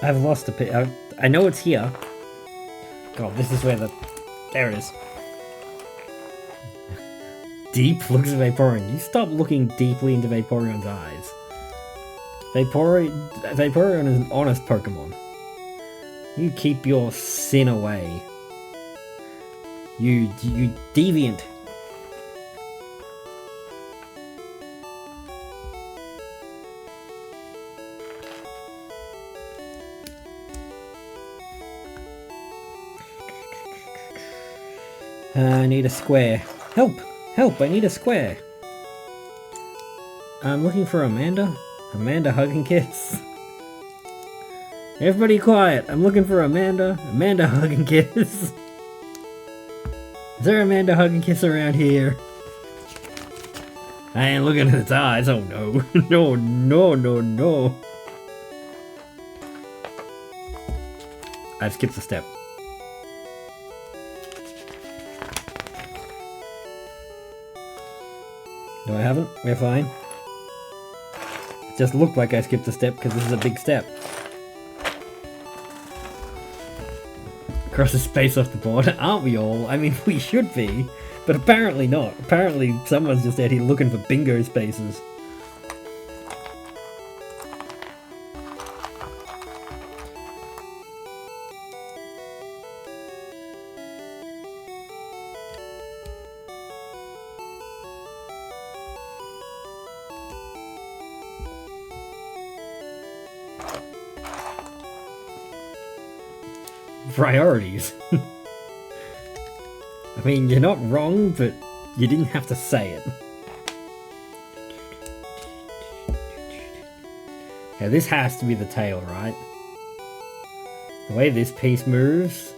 B: I've lost a bit. I know it's here. God, this is where there it is. Deep looks at Vaporeon. You stop looking deeply into Vaporeon's eyes. Vaporeon is an honest Pokemon. You keep your sin away. You deviant. I need a square. Help! Help! I need a square! I'm looking for Amanda. Amanda hug and kiss. Everybody quiet! I'm looking for Amanda. Amanda hug and kiss. Is there Amanda hug and kiss around here? I ain't looking at its eyes. Oh no. No, no, no, no. I've skipped a step. No, I haven't. We're fine. It just looked like I skipped a step because this is a big step. Across the space off the board, aren't we all? I mean, we should be, but apparently not. Apparently someone's just out here looking for bingo spaces. Priorities. I mean, you're not wrong, but you didn't have to say it. Okay, this has to be the tail, right? The way this piece moves,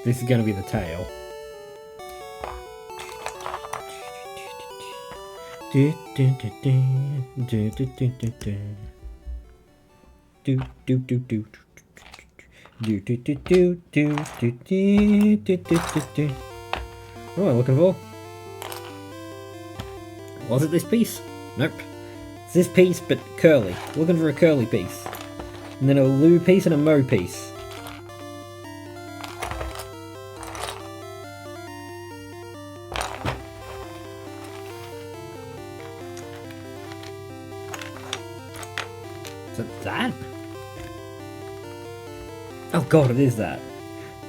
B: this is gonna be the tail. Do do do do do do do do do do do do. Do do do do do do do do do do. What am I looking for? Was it this piece? Nope. It's this piece, but curly. Looking for a curly piece. And then a Lou piece and a Mo piece. Is it that? Oh god, it is that.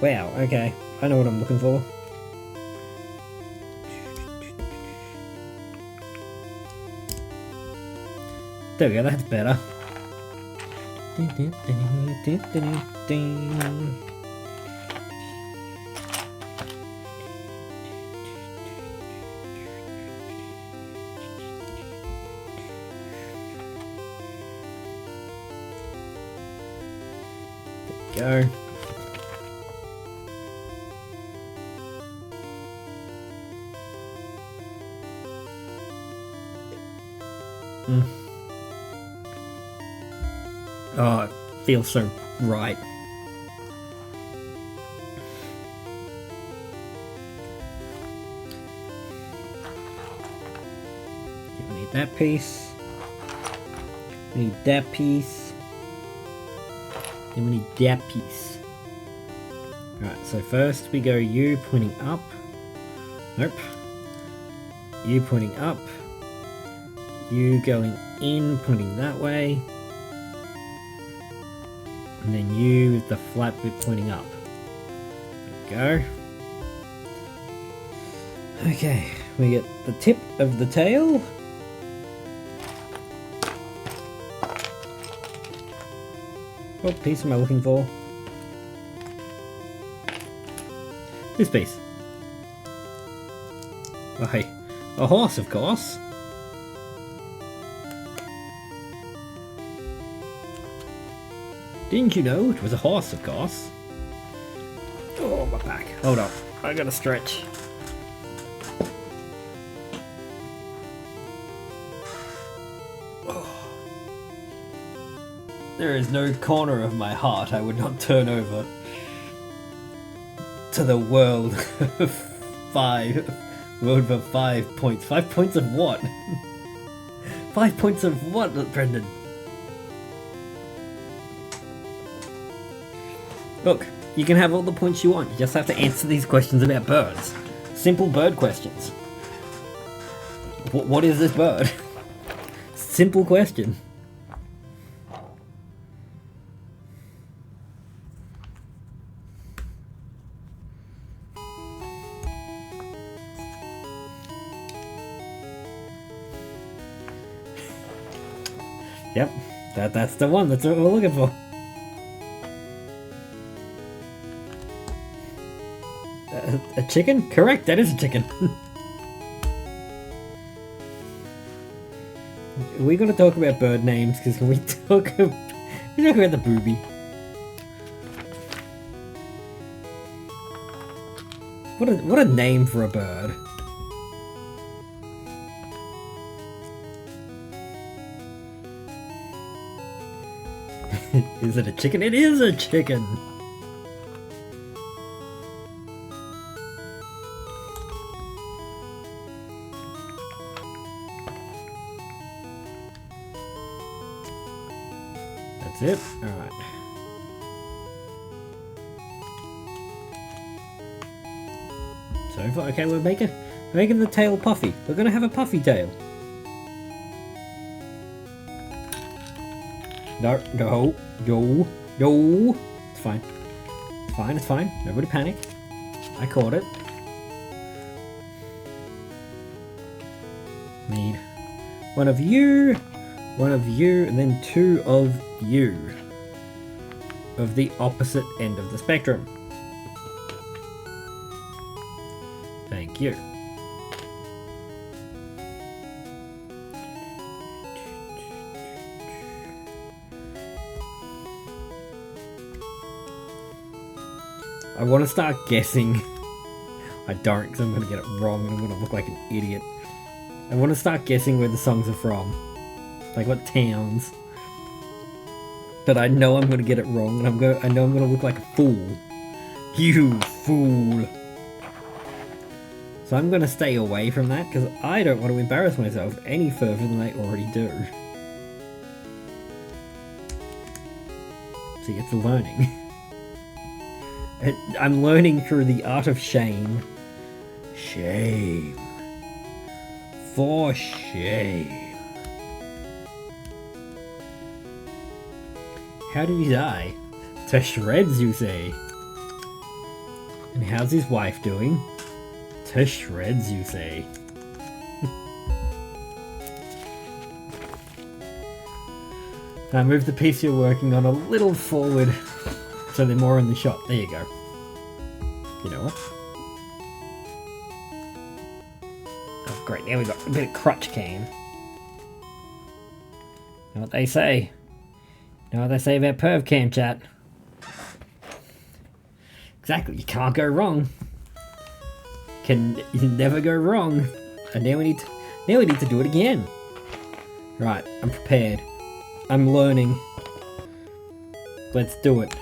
B: Wow, okay. I know what I'm looking for. There we go, that's better. Go. Oh, it feels so right. We need that piece. We need that piece. Then we need that piece. Alright, so first we go you pointing up. Nope. You pointing up. You going in, pointing that way. And then you with the flat bit pointing up. There we go. Okay, we get the tip of the tail. What piece am I looking for? This piece. Why, a horse, of course. Didn't you know it was a horse, of course? Oh, my back. Hold on. I gotta stretch. There is no corner of my heart I would not turn over to the world of 5. World for 5 points. 5 points of what? 5 points of what, Brendan? Look, you can have all the points you want. You just have to answer these questions about birds. Simple bird questions. What is this bird? Simple question. Yep, that's the one. That's what we're looking for. a chicken? Correct, that is a chicken. We're gonna talk about bird names because we talk about the booby. What a name for a bird. Is it a chicken? It is a chicken! That's it? Alright. So far, okay, we're making the tail puffy. We're gonna have a puffy tail. No. It's fine. It's fine. Nobody panic. I caught it. Need one of you, and then two of you. Of the opposite end of the spectrum. Thank you. I want to start guessing. I don't, because I'm going to get it wrong and I'm going to look like an idiot. I want to start guessing where the songs are from. Like what towns. But I know I'm going to get it wrong, and I know I'm going to look like a fool. You fool. So I'm going to stay away from that, because I don't want to embarrass myself any further than I already do. See, it's learning. I'm learning through the art of shame. Shame. For shame. How did he die? To shreds, you say? And how's his wife doing? To shreds, you say? Now move the piece you're working on a little forward so they're more in the shot. There you go. You know what? Oh great, now we've got a bit of crutch cam. Know what they say? Know what they say about perv cam, chat? Exactly, you can't go wrong. You never go wrong. And now we need to do it again. Right, I'm prepared. I'm learning. Let's do it.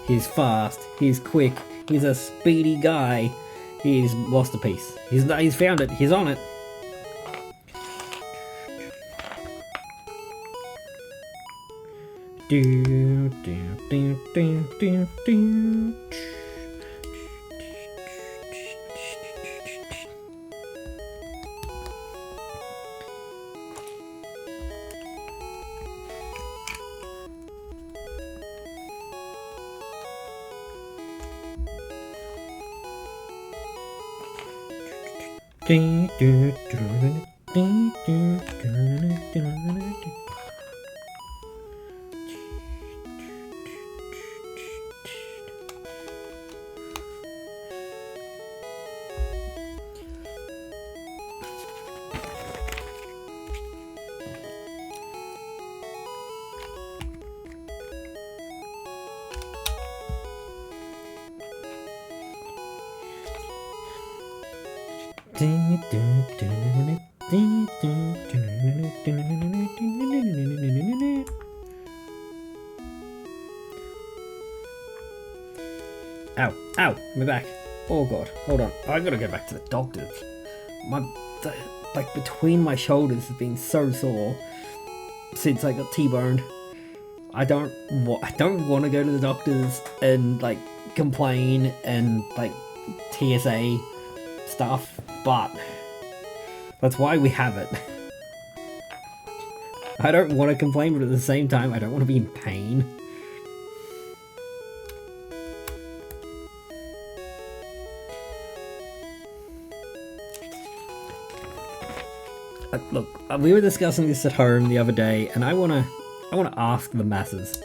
B: He's fast. He's quick. He's a speedy guy. He's lost a piece. He's found it. He's on it. Do do do do do do. Ow, ow, my back. Oh god, hold on. I gotta go back to the doctors. Like between my shoulders has been so sore since I got T-boned. I don't want to go to the doctors and like complain and like TSA stuff, but that's why we have it. I don't want to complain, but at the same time, I don't want to be in pain. Look, we were discussing this at home the other day, and I wanna ask the masses.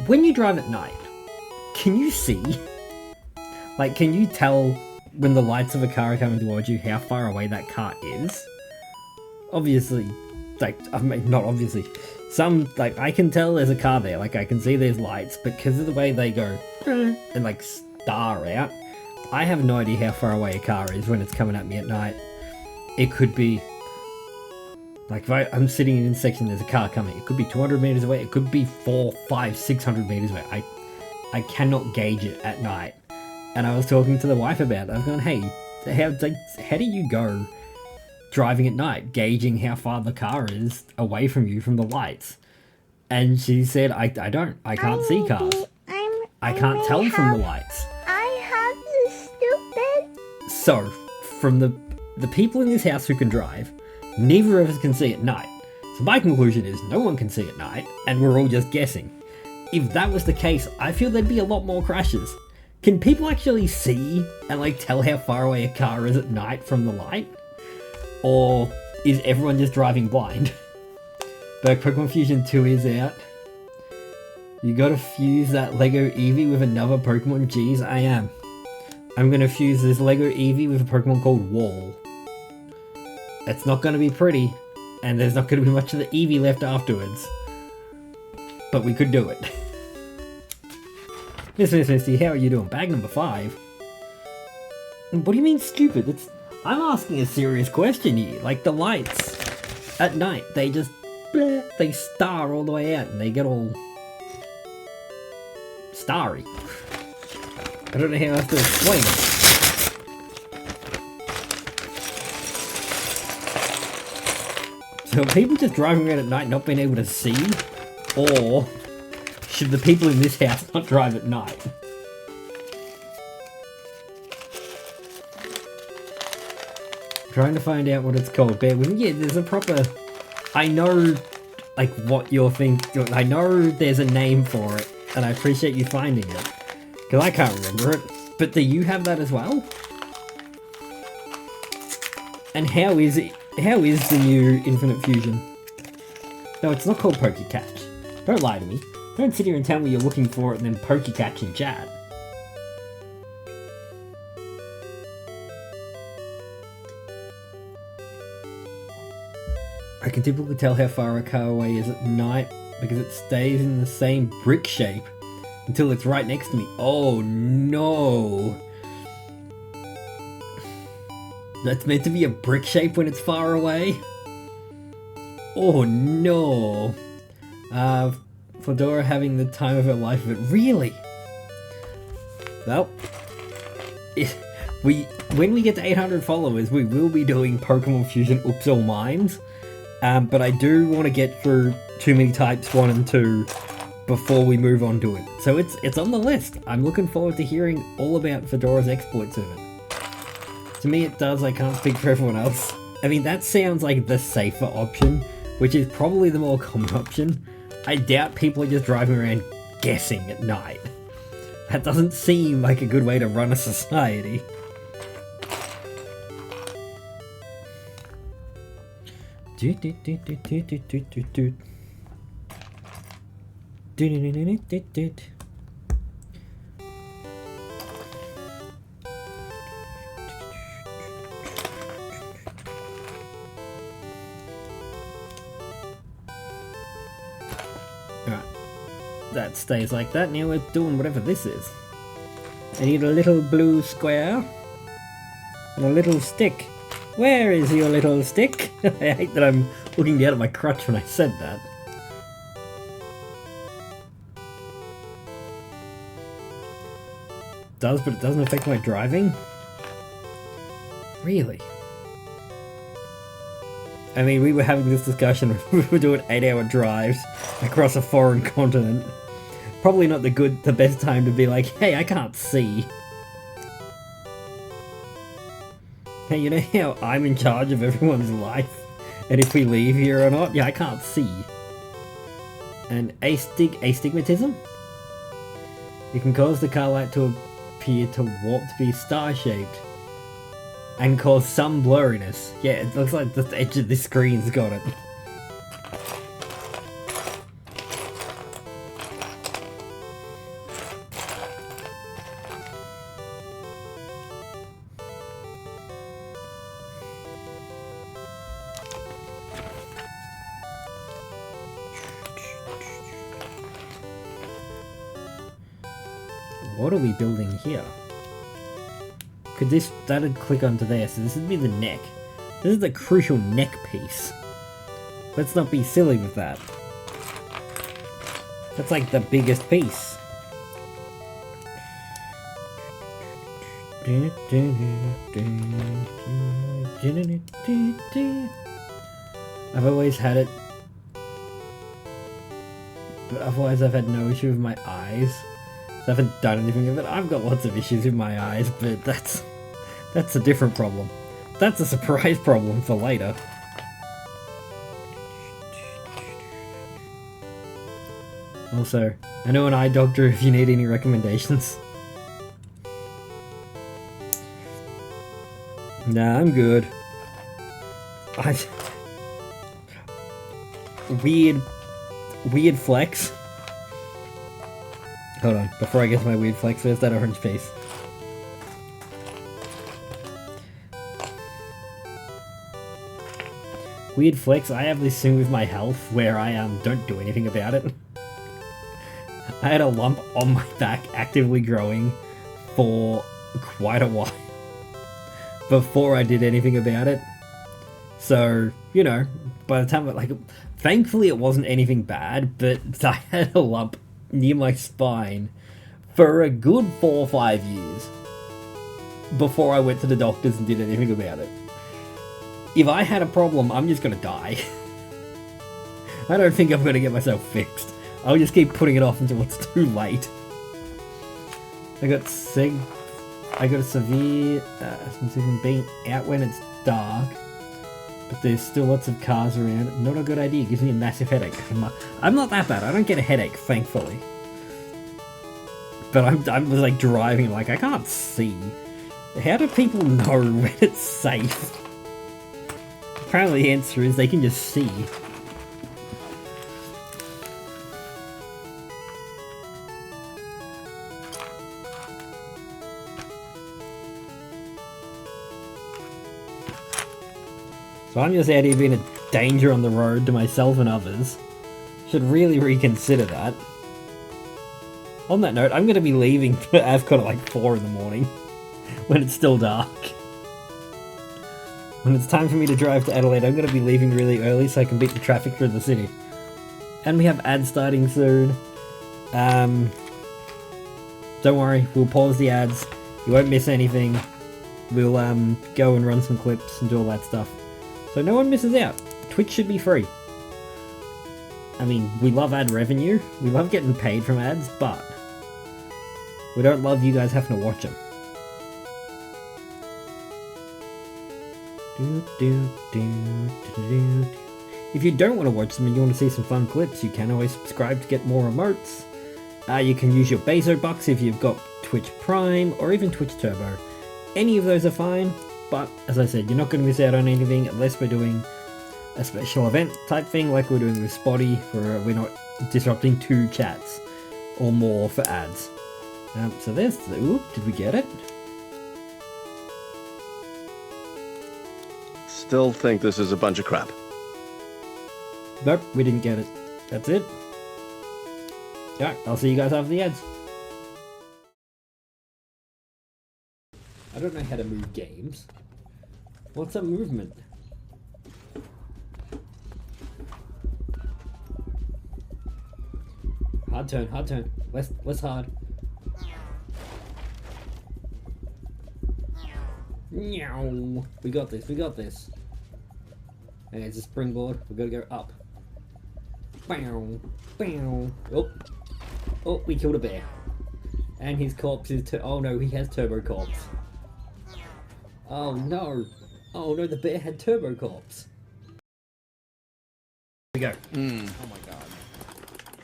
B: When you drive at night, can you see? Like, can you tell when the lights of a car are coming towards you how far away that car is? Obviously, like, I mean, not obviously. Some, like, I can tell there's a car there. Like, I can see there's lights, but because of the way they go and, like, star out, I have no idea how far away a car is when it's coming at me at night. It could be, like, if I'm sitting in an intersection, there's a car coming. It could be 200 meters away. It could be 400, 500, 600 meters away. I cannot gauge it at night. And I was talking to the wife about it. I've gone, hey, how do you go driving at night, gauging how far the car is away from you from the lights? And she said, I don't. I can't see cars. I can't tell from the lights. So, from the people in this house who can drive, neither of us can see at night. So my conclusion is no one can see at night, and we're all just guessing. If that was the case, I feel there'd be a lot more crashes. Can people actually see and, like, tell how far away a car is at night from the light? Or is everyone just driving blind? But Pokemon Fusion 2 is out. You gotta fuse that Lego Eevee with another Pokemon. Jeez, I am. I'm gonna fuse this Lego Eevee with a Pokemon called Wall. It's not gonna be pretty, and there's not gonna be much of the Eevee left afterwards. But we could do it. Miss Misty, how are you doing? Bag number 5. What do you mean stupid? I'm asking a serious question here. Like, the lights at night, they just they star all the way out and they get all starry. I don't know how else to explain it. So are people just driving around at night not being able to see? Or should the people in this house not drive at night? Trying to find out what it's called. Bear with me. Yeah, there's a proper... I know, like, what you're thinking. I know there's a name for it, and I appreciate you finding it. Because I can't remember it. But do you have that as well? And how is it? How is the new Infinite Fusion? No, it's not called Pokecatch. Don't lie to me. Don't sit here and tell me you're looking for it and then Pokecatch in chat. I can typically tell how far a car away is at night because it stays in the same brick shape until it's right next to me. Oh no! That's meant to be a brick shape when it's far away? Oh no! Fedora having the time of her life of it. Really? Well, when we get to 800 followers, we will be doing Pokemon Fusion Oops All Minds. But I do want to get through Too Many Types 1 and 2 before we move on to it. So it's on the list. I'm looking forward to hearing all about Fedora's exploits of it. To me it does, I can't speak for everyone else. I mean, that sounds like the safer option, which is probably the more common option. I doubt people are just driving around guessing at night. That doesn't seem like a good way to run a society. Alright, that stays like that. Now we're doing whatever this is. I need a little blue square and a little stick. Where is your little stick? I hate that I'm looking down at my crutch when I said that. Does, but it doesn't affect my driving? Really? I mean, we were having this discussion when we were doing 8-hour drives across a foreign continent. Probably not the best time to be like, hey, I can't see. Hey, you know how I'm in charge of everyone's life? And if we leave here or not? Yeah, I can't see. And astigmatism? You can cause the car light to appear to warp to be star-shaped. And cause some blurriness. Yeah, it looks like the edge of this screen's got it. what are we building here? Could this, that'd click onto there, so this would be the neck. This is the crucial neck piece. Let's not be silly with that. That's like the biggest piece. I've always had it, but otherwise I've had no issue with my eyes. So I haven't done anything with it. I've got lots of issues with my eyes, but that's a different problem. That's a surprise problem for later. Also, I know an eye doctor if you need any recommendations. Nah, I'm good. Weird flex. Hold on, before I get to my weird flex, where's that orange piece? Weird flex, I have this thing with my health where I don't do anything about it. I had a lump on my back actively growing for quite a while before I did anything about it. So, you know, by the time, thankfully it wasn't anything bad, but I had a lump near my spine for a good 4 or 5 years before I went to the doctors and did anything about it. If I had a problem, I'm just gonna die. I don't think I'm gonna get myself fixed. I'll just keep putting it off until it's too late. I got a severe sensation being out when it's dark, but there's still lots of cars around. Not a good idea. It gives me a massive headache. I'm not that bad. I don't get a headache, thankfully. But I'm like driving, like I can't see. How do people know when it's safe? Apparently the answer is they can just see. So I'm just out here being a danger on the road to myself and others. Should really reconsider that. On that note, I'm going to be leaving for Avcon at like 4 in the morning, when it's still dark. When it's time for me to drive to Adelaide, I'm going to be leaving really early so I can beat the traffic through the city. And we have ads starting soon. Don't worry, we'll pause the ads. You won't miss anything. We'll go and run some clips and do all that stuff. So no one misses out. Twitch should be free. I mean, we love ad revenue. We love getting paid from ads, but we don't love you guys having to watch them. If you don't want to watch them and you want to see some fun clips, you can always subscribe to get more emotes. You can use your Bezo bucks if you've got Twitch Prime or even Twitch Turbo. Any of those are fine, but as I said, you're not going to miss out on anything unless we're doing a special event type thing like we're doing with Spotty, where we're not disrupting 2 chats or more for ads. So there's the... Ooh, did we get it?
C: Still think this is a bunch of crap.
B: Nope, we didn't get it. That's it. Alright, I'll see you guys after the ads. I don't know how to move games. What's a movement? Hard turn, hard turn. Less hard. Meow. We got this, we got this. And it's a springboard. We gotta go up. Bow. Bow. Oh. Oh, we killed a bear. And his corpse is oh no, he has turbo corpse. Oh no. Oh no, the bear had turbo corpse. Here we go.
I: Oh my god.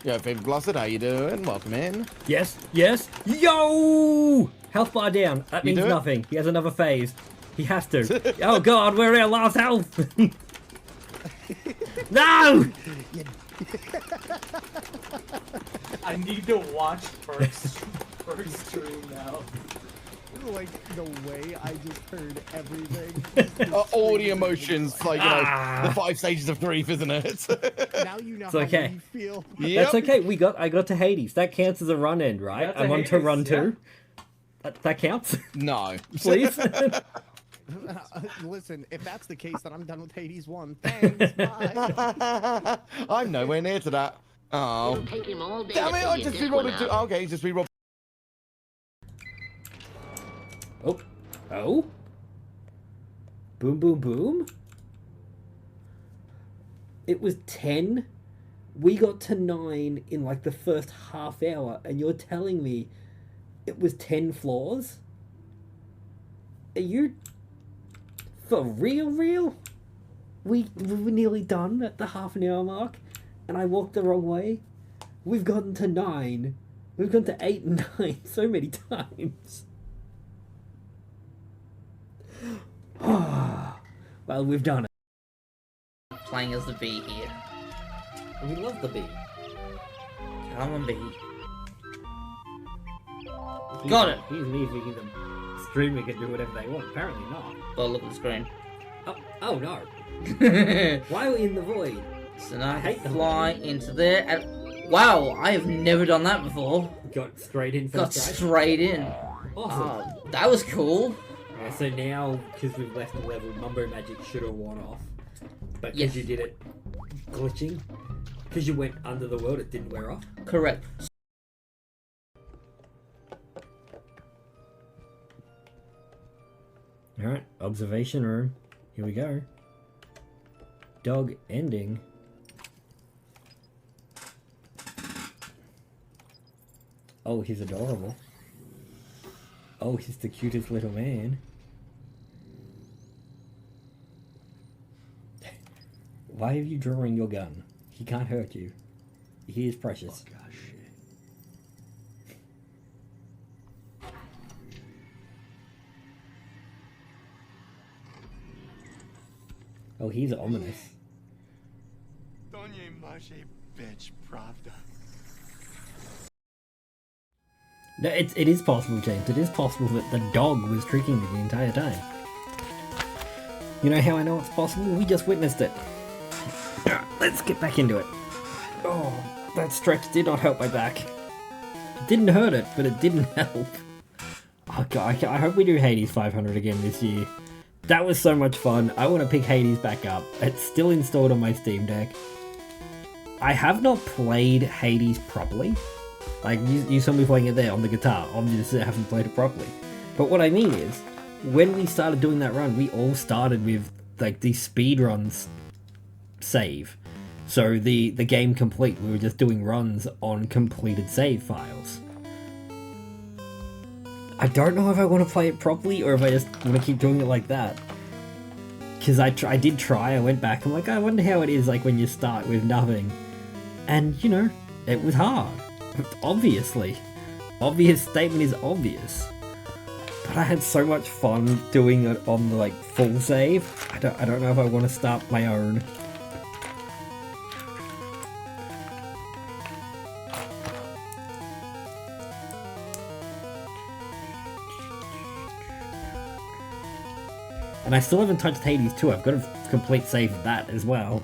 I: Yo, favorite Blossom, how you doing? Welcome in.
B: Yes, yes. Yo! Health bar down. That means nothing. He has another phase. He has to. Oh god, we're at last health. No!
A: I need to watch first stream now.
I: Like the way I just heard everything.
L: All the emotions, like, you know, the 5 stages of grief, isn't it?
I: Now you know
B: It's
I: how
B: okay.
I: we feel.
B: That's okay. I got to Hades. That counts as a run end, right?
A: That's a
B: I'm on to
A: Hades,
B: run
A: yeah.
B: 2. That counts.
L: No.
B: Please.
I: Listen, if that's the case, then I'm done with Hades 1. Thanks. Bye.
L: I'm nowhere near to that. Oh.
D: It'll take him all day
L: Damn
D: to
L: it, I
D: figure
L: just
D: this
L: rerolled
D: one
L: it too.
D: out.
L: Okay, just rerolled.
B: Oh. Boom, boom, boom. It was 10. We got to 9 in like the first half hour, and you're telling me it was 10 floors? Are you for real? We were nearly done at the half an hour mark, and I walked the wrong way. We've gotten to 9. We've gone to 8 and 9 so many times. Well, we've done it.
E: Playing as the bee here.
B: We love the bee.
E: Come on, bee. Got it!
B: He's leaving them. Streamer can do whatever they want. Apparently not.
E: But look at the screen.
B: Oh no. Why are we in the void?
E: So now I
B: hate the
E: fly into there and... Wow, I have never done that before.
B: Got straight in
E: Got
B: first try.
E: straight in.
B: Awesome.
E: That was cool.
B: So now, because we've left the level, Mumbo Magic should have worn off. But because
E: Yes.
B: you did it glitching, because you went under the world, it didn't wear off.
E: Correct.
B: Alright, observation room. Here we go. Dog ending. Oh, he's adorable. Oh, he's the cutest little man. Why are you drawing your gun? He can't hurt you. He is precious.
C: Oh, gosh.
B: Oh, he's ominous. No, it is possible, James. It is possible that the dog was tricking me the entire time. You know how I know it's possible? We just witnessed it. Let's get back into it. Oh, that stretch did not help my back. It didn't hurt it, but it didn't help. Oh god, I hope we do Hades 500 again this year. That was so much fun. I want to pick Hades back up. It's still installed on my Steam Deck. I have not played Hades properly. Like, you saw me playing it there on the guitar. Obviously, I haven't played it properly. But what I mean is, when we started doing that run, we all started with, like, the speedruns save. So, the game complete, we were just doing runs on completed save files. I don't know if I want to play it properly, or if I just want to keep doing it like that. Because I did try, I went back, I'm like, I wonder how it is, like, when you start with nothing. And, you know, it was hard. Obviously. Obvious statement is obvious. But I had so much fun doing it on the, like, full save. I don't know if I want to start my own. And I still haven't touched Hades 2. I've got a complete save of that as well.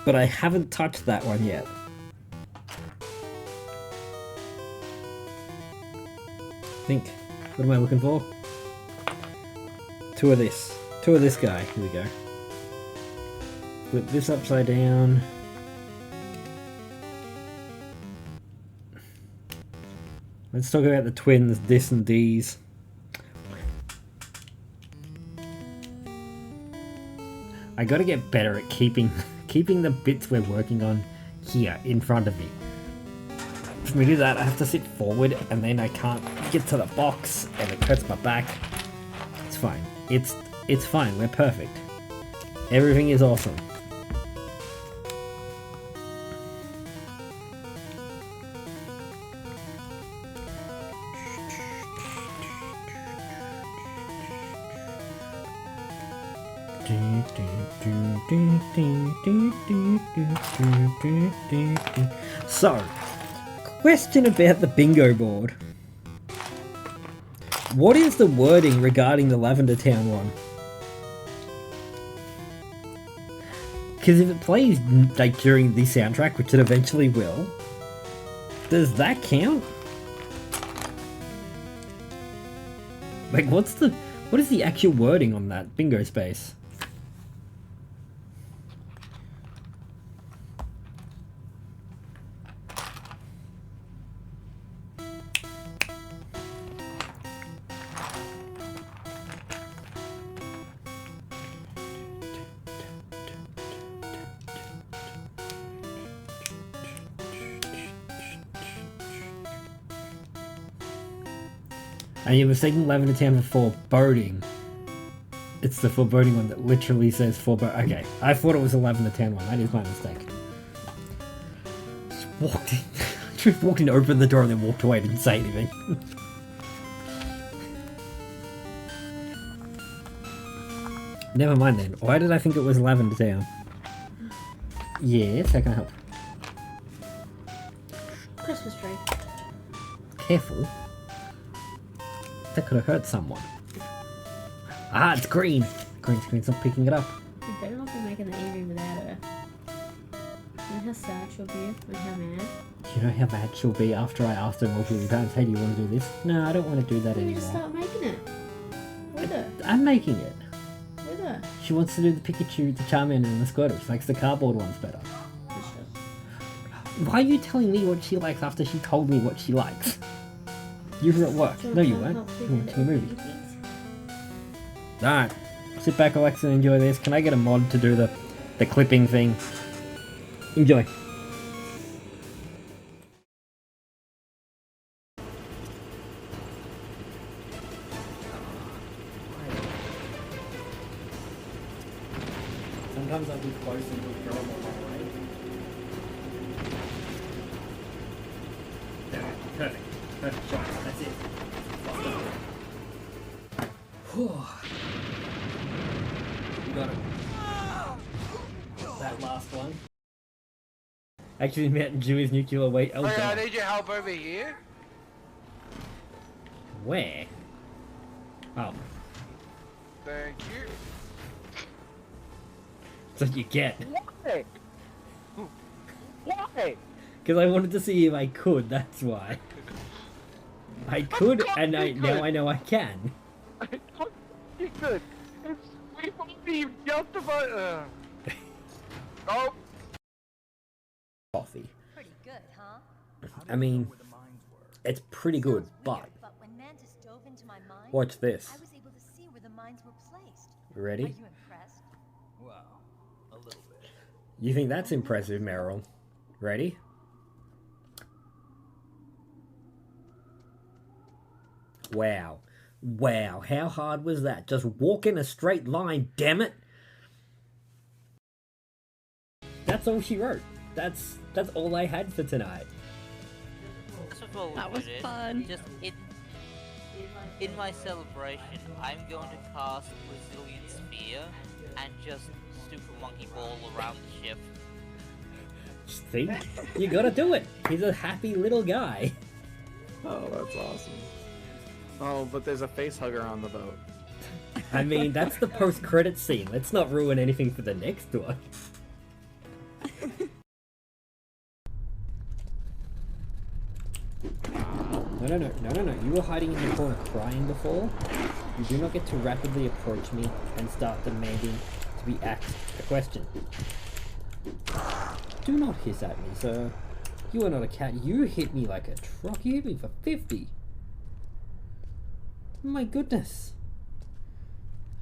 B: But I haven't touched that one yet. Think. What am I looking for? 2 of this. 2 of this guy. Here we go. Flip this upside down. Let's talk about the twins, this and these. I gotta get better at keeping the bits we're working on here in front of me. For me to do that, I have to sit forward and then I can't get to the box and it hurts my back. It's fine. It's fine. We're perfect. Everything is awesome. So, question about the bingo board. What is the wording regarding the Lavender Town one? Because if it plays like during the soundtrack, which it eventually will, does that count? Like, what is the actual wording on that bingo space? And you're mistaking Lavender Town for foreboding. It's the foreboding one that literally says foreboding. Okay, I thought it was a Lavender Town one. That is my mistake. Just walked in, opened the door, and then walked away. Didn't say anything. Never mind then. Why did I think it was Lavender Town? Yes, how can I help?
J: Christmas tree.
B: Careful. That could have hurt someone. Ah, it's green. Green screen's not picking it up.
J: You better not be making the Eevee without her. You know how sad she'll be and how mad?
B: You know how mad she'll be after I asked her multiple times, hey, do you want to do this? No, I don't want to do that
J: Then you
B: anymore.
J: just start making it. With her.
B: I'm making it.
J: With her.
B: She wants to do the Pikachu, the Charmander, and the Squirtle. She likes the cardboard ones better. Why are you telling me what she likes after she told me what she likes? You were at work. No, you weren't. You went to the movie. Alright. Sit back, relax, and enjoy this. Can I get a mod to do the clipping thing? Enjoy. Sometimes I'll be close and withdraw a long way. There, perfect. Perfect shot. That's it. Whew. You got it. That last one. Actually met Dewey's nuclear weight. Oh,
M: Hey, I
B: God.
M: need your help over here.
B: Where? Oh.
M: Thank you.
B: That's what you get.
M: Why? Why?
B: Because I wanted to see if I could, that's why. I could, and now I know I can.
M: You could. We believe justified. Oh.
B: Coffee.
N: Pretty good, huh?
B: I mean, it's pretty good, but
N: But when Mantis dove into my mind,
B: watch this.
N: I was able to see where the mines were placed.
B: Ready?
N: Are you impressed?
O: Wow, a little bit.
B: You think that's impressive, Meryl? Ready? Wow. Wow, how hard was that? Just walk in a straight line, damn it! That's all she wrote. That's all I had for tonight.
E: That
K: was fun.
E: Just in my celebration, I'm going to cast Resilient Sphere and just super monkey ball around the ship.
B: See? You gotta do it! He's a happy little guy.
P: Oh, that's awesome. Oh, but there's a face hugger on the boat.
B: I mean, that's the post-credit scene. Let's not ruin anything for the next one. No. You were hiding in the corner crying before. You do not get to rapidly approach me and start demanding to be asked a question. Do not hiss at me, sir. You are not a cat. You hit me like a truck. You hit me for 50. My goodness.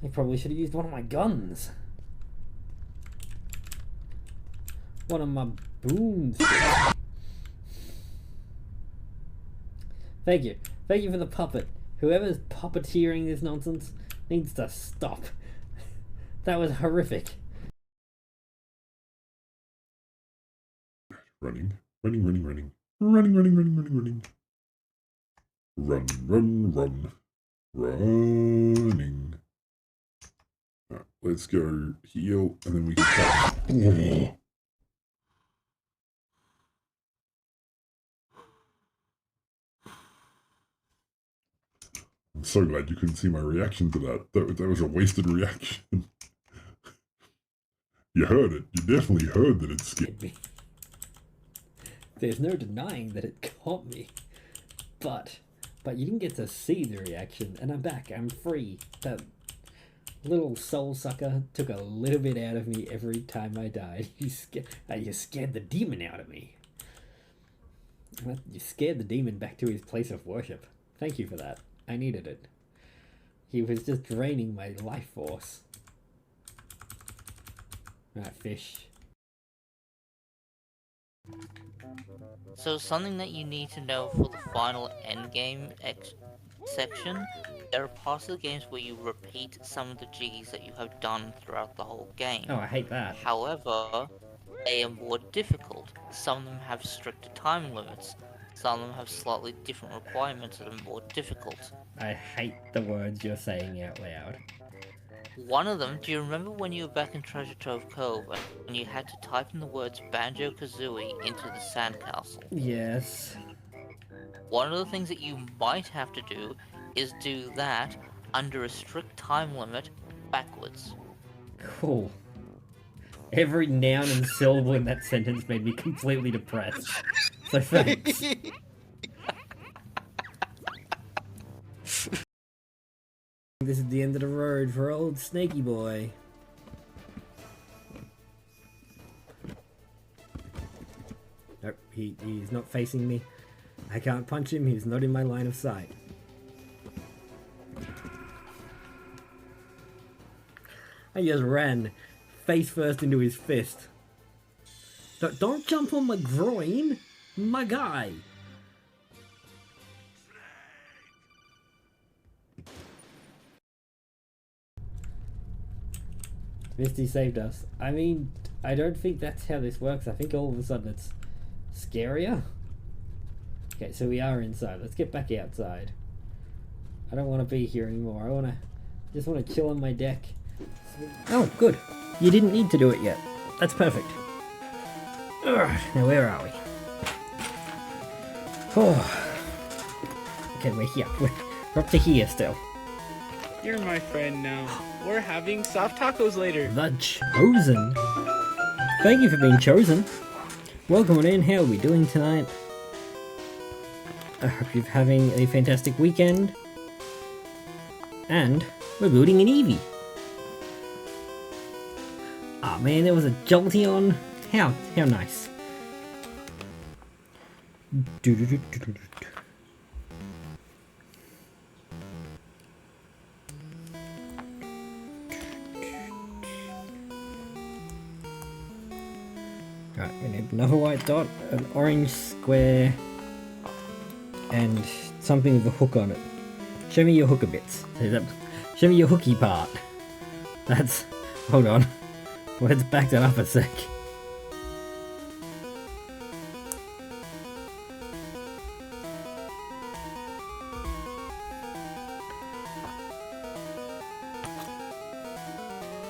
B: I probably should have used one of my guns. One of my boomsticks. Thank you. Thank you for the puppet. Whoever's puppeteering this nonsense needs to stop. That was horrific.
G: Running. Running. Running. Running. Right, let's go heal, and then we can catch. I'm so glad you couldn't see my reaction to that. That was a wasted reaction. You heard it. You definitely heard that it scared
B: me. There's no denying that it caught me. But you didn't get to see the reaction, and I'm back. I'm free. That little soul sucker took a little bit out of me every time I died. You scared the demon out of me. You scared the demon back to his place of worship. Thank you for that. I needed it. He was just draining my life force. Alright, fish.
E: So something that you need to know for the final endgame section, there are parts of the games where you repeat some of the jiggies that you have done throughout the whole game.
B: Oh, I hate that.
E: However, they are more difficult. Some of them have stricter time limits. Some of them have slightly different requirements that are more difficult.
B: I hate the words you're saying out loud.
E: One of them, do you remember when you were back in Treasure Trove Cove and you had to type in the words Banjo-Kazooie into the sandcastle?
B: Yes.
E: One of the things that you might have to do is do that under a strict time limit backwards.
B: Cool. Every noun and syllable in that sentence made me completely depressed. So thanks. This is the end of the road for old Snaky Boy. Nope, he's not facing me. I can't punch him, he's not in my line of sight. I just ran face first into his fist. Don't jump on my groin, my guy. Misty saved us. I mean, I don't think that's how this works. I think all of a sudden it's scarier. Okay, so we are inside. Let's get back outside. I don't want to be here anymore. Just want to chill on my deck. Oh, good. You didn't need to do it yet. That's perfect. Alright, now where are we? Oh. Okay, we're here. We're up to here still.
A: You're my friend now. We're having soft tacos later.
B: The Chosen? Thank you for being chosen. Welcome on in. How are we doing tonight? I hope you're having a fantastic weekend. And we're building an Eevee. Ah man, there was a Jolteon. How nice. Right, we need another white dot, an orange square, and something with a hook on it. Show me your hooker bits. Show me your hooky part. That's... hold on. Let's back that up a sec.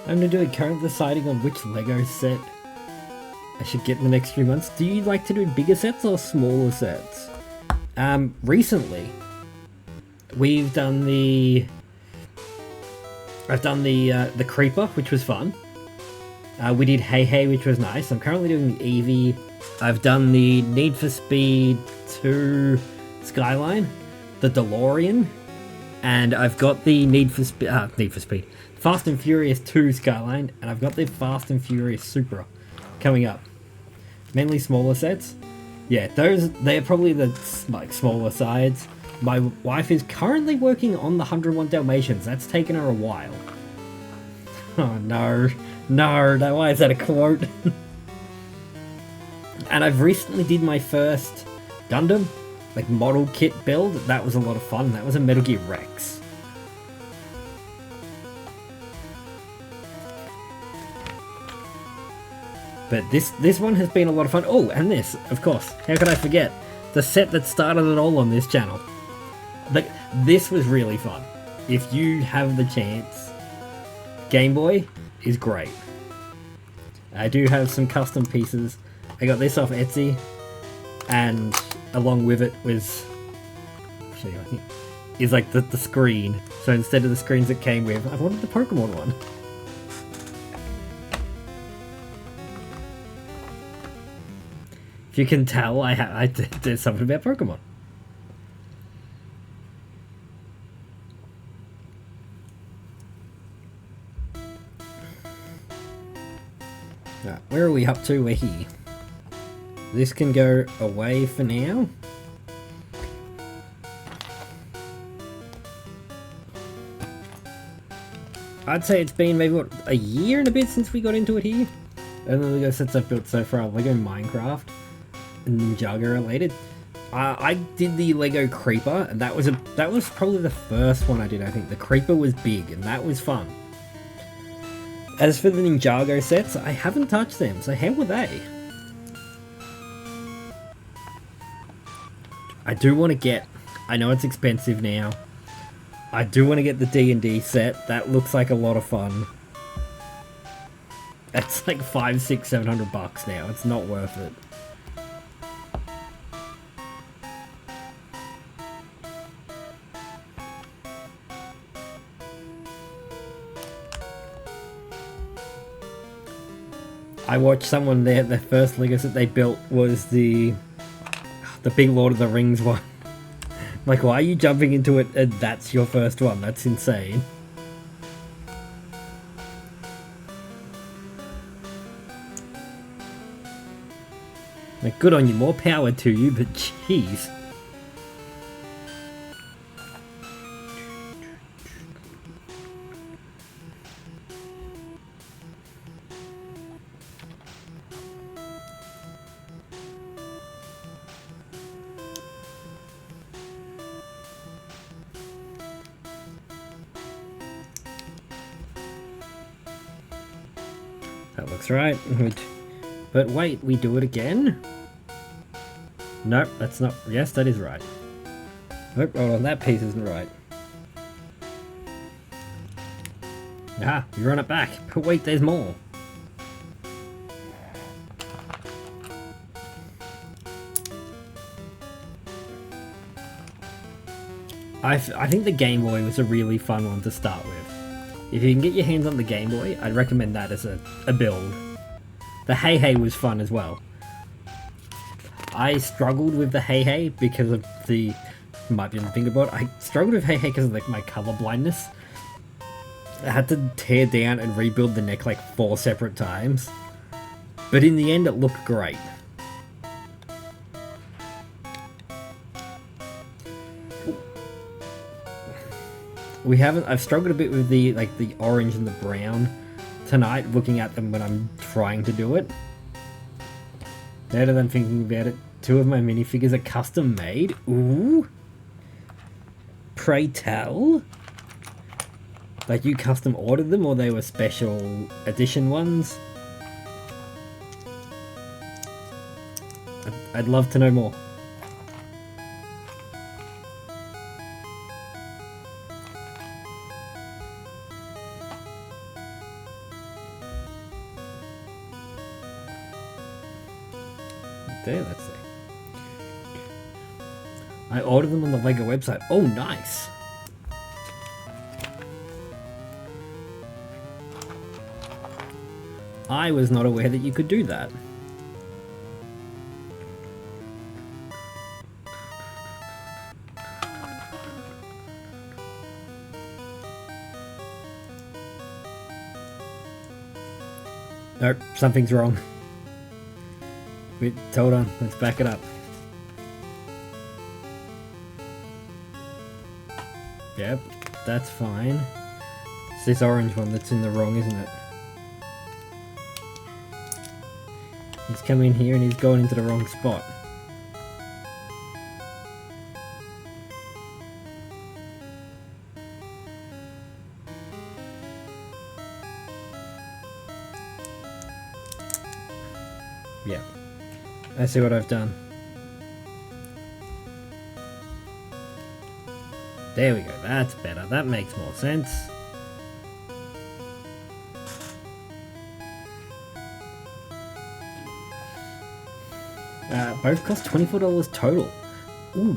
B: I'm going to do a current deciding on which Lego set I should get in the next few months. Do you like to do bigger sets or smaller sets? Recently, we've done I've done the Creeper, which was fun. We did Hey Hey, which was nice. I'm currently doing the Eevee. I've done the Need for Speed 2 Skyline, the DeLorean, and I've got the Need for Speed, Fast and Furious 2 Skyline, and I've got the Fast and Furious Supra coming up. Mainly smaller sets. Yeah, they're probably the smaller sides. My wife is currently working on the 101 Dalmatians. That's taken her a while. Oh no, why is that a quote? And I've recently did my first Gundam, model kit build. That was a lot of fun. That was a Metal Gear Rex. But this one has been a lot of fun. Oh, and this, of course. How could I forget? The set that started it all on this channel. This was really fun. If you have the chance, Game Boy is great. I do have some custom pieces. I got this off Etsy, and along with it was... I'll show you, I think. is like the screen. So instead of the screens that came with, I wanted the Pokemon one. If you can tell, I did something about Pokemon. Right, where are we up to? We're here. This can go away for now. I'd say it's been maybe, what, a year and a bit since we got into it here. And the Lego sets I've built so far, Lego Minecraft and Ninjago related. I did the Lego Creeper, and that was probably the first one I did, I think. The Creeper was big, and that was fun. As for the Ninjago sets, I haven't touched them, so how were they? I do want to get, I know it's expensive now, I do want to get the D&D set. That looks like a lot of fun. It's like $500, $600, $700 now. It's not worth it. I watched someone there, their first Lego set they built was the big Lord of the Rings one. Like, why are you jumping into it and that's your first one? That's insane. Like, good on you, more power to you, but jeez. That looks right. But wait, we do it again? Nope, that's not... Yes, that is right. Nope, hold on, that piece isn't right. Ah, you run it back. But wait, there's more. I think the Game Boy was a really fun one to start with. If you can get your hands on the Game Boy, I'd recommend that as a build. The Hey Hey was fun as well. I struggled with the Hey Hey because of the... Might be on the fingerboard. I struggled with Hey Hey because of like my color blindness. I had to tear down and rebuild the neck like 4 separate times. But in the end, it looked great. I've struggled a bit with the orange and the brown tonight, looking at them when I'm trying to do it. Now that I'm thinking about it, 2 of my minifigures are custom made. Ooh. Pray tell. Like, you custom ordered them or they were special edition ones? I'd love to know more. There, let's see. I ordered them on the Lego website. Oh, nice. I was not aware that you could do that. Nope, something's wrong. Wait, hold on, let's back it up. Yep, that's fine. It's this orange one that's in the wrong, isn't it? He's come in here and he's gone into the wrong spot. Yeah. I see what I've done. There we go, that's better. That makes more sense. Both cost $24 total. Ooh,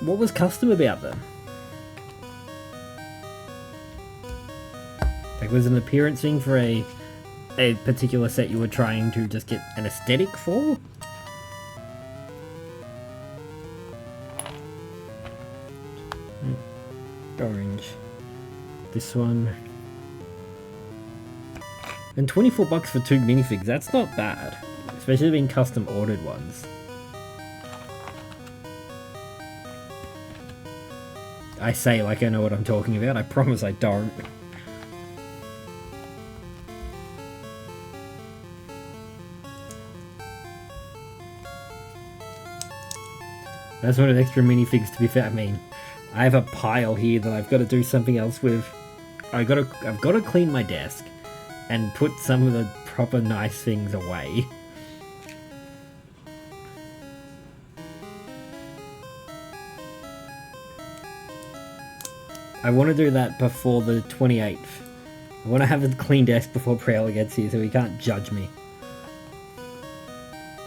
B: what was custom about them? Like, was it an appearance thing for a particular set you were trying to just get an aesthetic for? Orange. This one. And 24 bucks for 2 minifigs, that's not bad. Especially being custom ordered ones. I say like I know what I'm talking about, I promise I don't. That's one of the extra minifigs, to be fair. I mean, I have a pile here that I've got to do something else with. I've got to clean my desk and put some of the proper nice things away. I want to do that before the 28th. I want to have a clean desk before Prowler gets here so he can't judge me.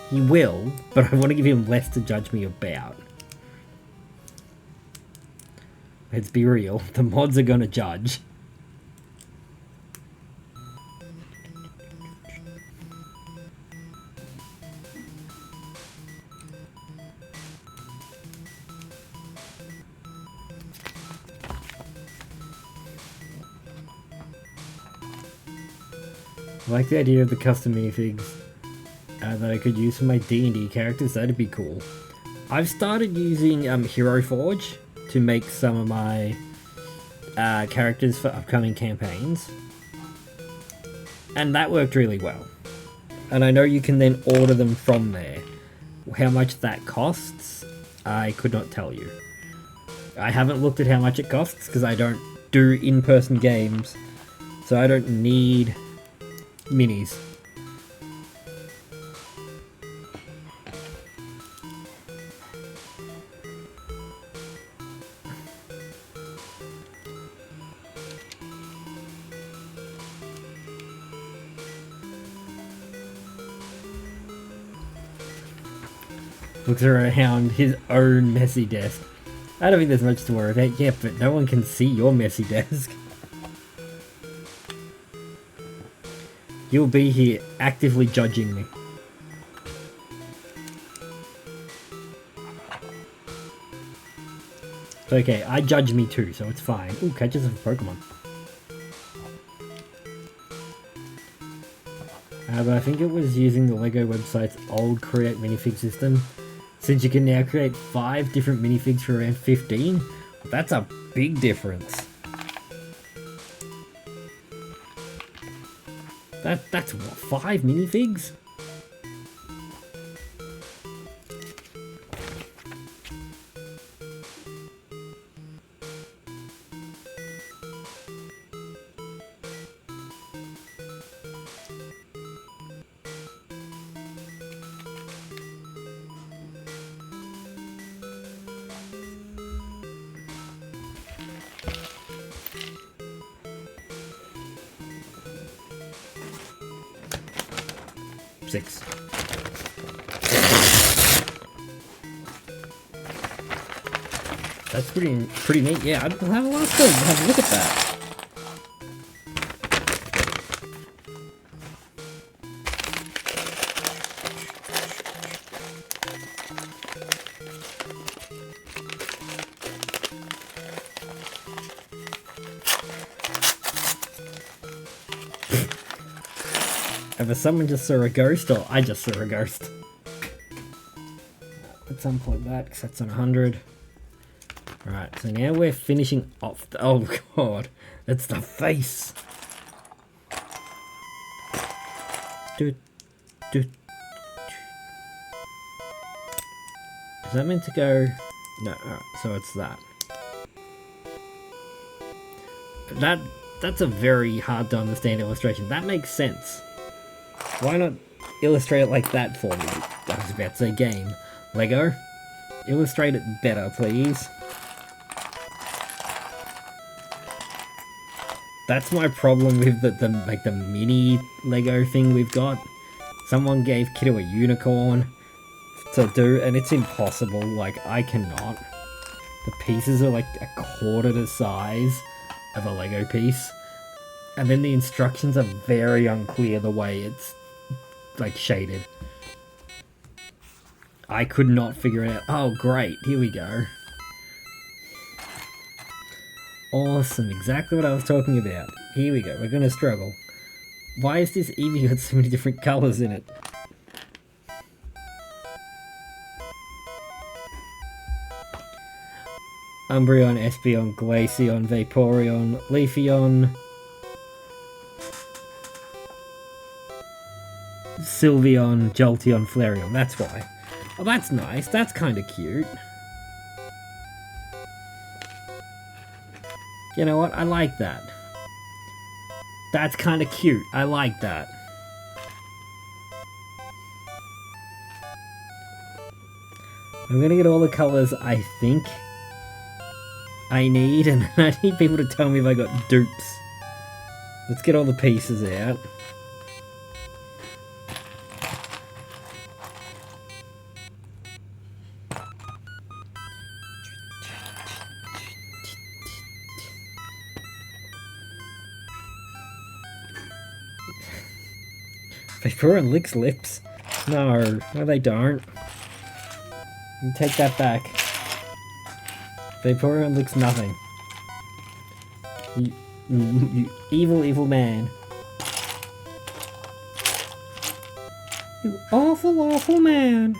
B: He will, but I want to give him less to judge me about. Let's be real, the mods are gonna judge. I like the idea of the custom minifigs that I could use for my D&D characters. That'd be cool. I've started using Hero Forge to make some of my characters for upcoming campaigns, and that worked really well. And I know you can then order them from there. How much that costs, I could not tell you. I haven't looked at how much it costs because I don't do in-person games, so I don't need minis. Looks around his own messy desk. I don't think there's much to worry about yet, but no one can see your messy desk. You'll be here actively judging me. It's okay, I judge me too, so it's fine. Ooh, catches of Pokemon. But I think it was using the LEGO website's old Create Minifig system. Since you can now create 5 different minifigs for around 15, that's a big difference. That's what, 5 minifigs? Six. That's pretty neat. Yeah, I'll have a lot of fun. Have a look at that. Either someone just saw a ghost or I just saw a ghost. Let's unplug that because that's on 100. Alright, so now we're finishing off the... Oh god, it's the face! Is that meant to go... No, alright, so it's that. That's a very hard to understand illustration. That makes sense. Why not illustrate it like that for me? I was about to say game. LEGO, illustrate it better, please. That's my problem with the mini LEGO thing we've got. Someone gave Kiddo a unicorn to do, and it's impossible. Like, I cannot. The pieces are like a quarter the size of a LEGO piece. And then the instructions are very unclear the way it's like shaded. I could not figure it out. Oh great, here we go. Awesome, exactly what I was talking about. Here we go, we're gonna struggle. Why is this Eevee got so many different colours in it? Umbreon, Espeon, Glaceon, Vaporeon, Leafeon, Sylveon, Jolteon, Flareon. That's why. Oh, that's nice. That's kind of cute. You know what? I like that. That's kind of cute. I like that. I'm gonna get all the colours I think I need, and I need people to tell me if I got dupes. Let's get all the pieces out. Vaporeon licks lips. No, they don't. You take that back. Vaporeon licks nothing. You evil, evil man. You awful, awful man.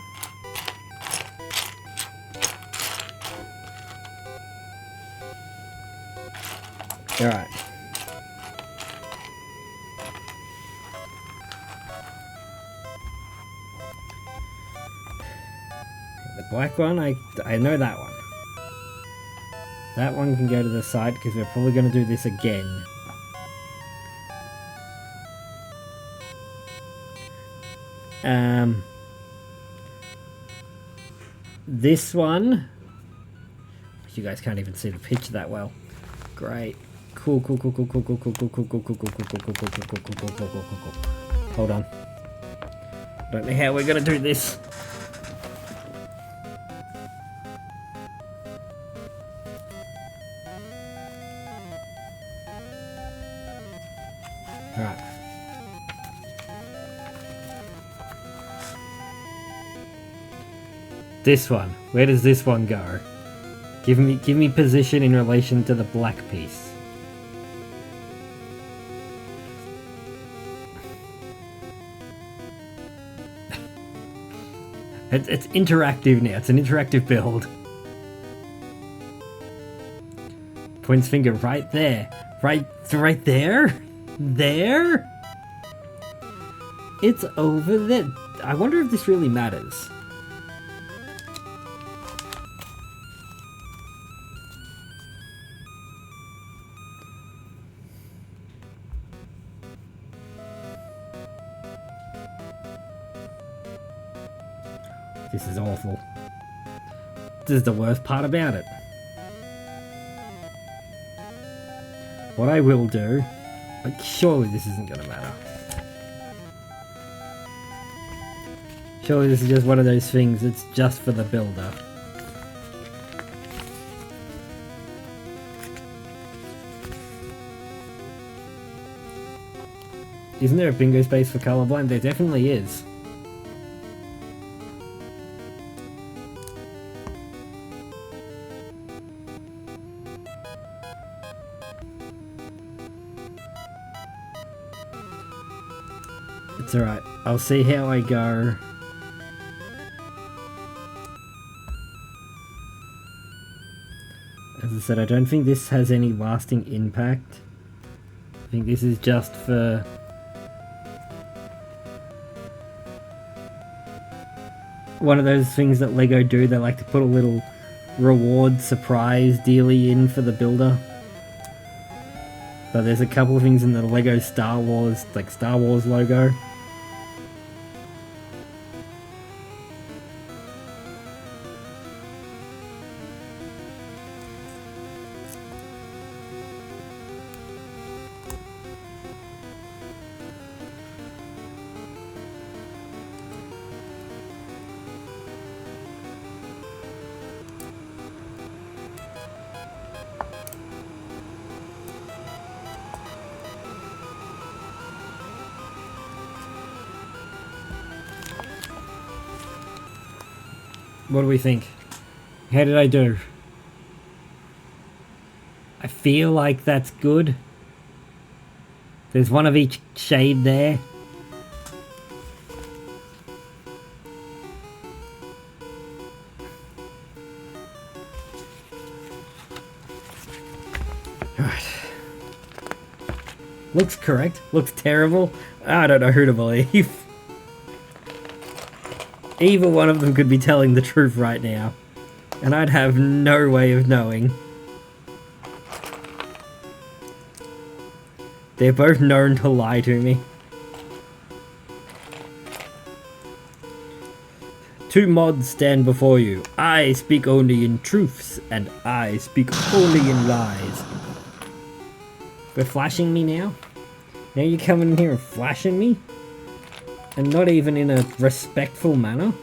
B: Alright. The black one, I know that one. That one can go to the side because we're probably going to do this again. This one, you guys can't even see the picture that well. Great. Cool. Hold on. Don't know how we're gonna do this. Alright. This one. Where does this one go? Give me position in relation to the black piece. It's interactive now. It's an interactive build. Points finger right there. Right there? There? It's over there. I wonder if this really matters. This is awful. This is the worst part about it. What I will do... Like, surely this isn't gonna matter. Surely this is just one of those things that's just for the builder. Isn't there a bingo space for colorblind? There definitely is. It's alright. I'll see how I go. As I said, I don't think this has any lasting impact. I think this is just for... one of those things that LEGO do. They like to put a little reward surprise dealie in for the builder. But there's a couple of things in the LEGO Star Wars, like Star Wars logo. What do we think? How did I do? I feel like that's good. There's one of each shade there. Alright. Looks correct. Looks terrible. I don't know who to believe. Either one of them could be telling the truth right now. And I'd have no way of knowing. They're both known to lie to me. Two mods stand before you. I speak only in truths, and I speak only in lies. They're flashing me now? Now you come in here and flashing me? And not even in a respectful manner?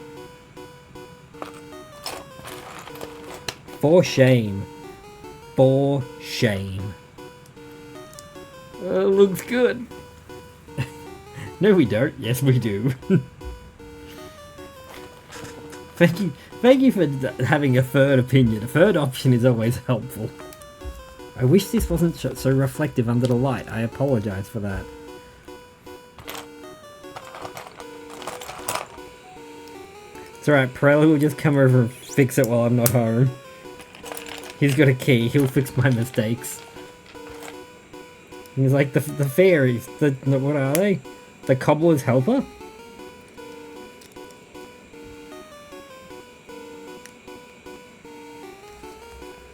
B: For shame. For shame. Looks good. No we don't. Yes we do. Thank you for having a third opinion. A third option is always helpful. I wish this wasn't so reflective under the light. I apologize for that. It's alright, Pirelli will just come over and fix it while I'm not home. He's got a key, he'll fix my mistakes. He's like the fairies, what are they? The cobbler's helper?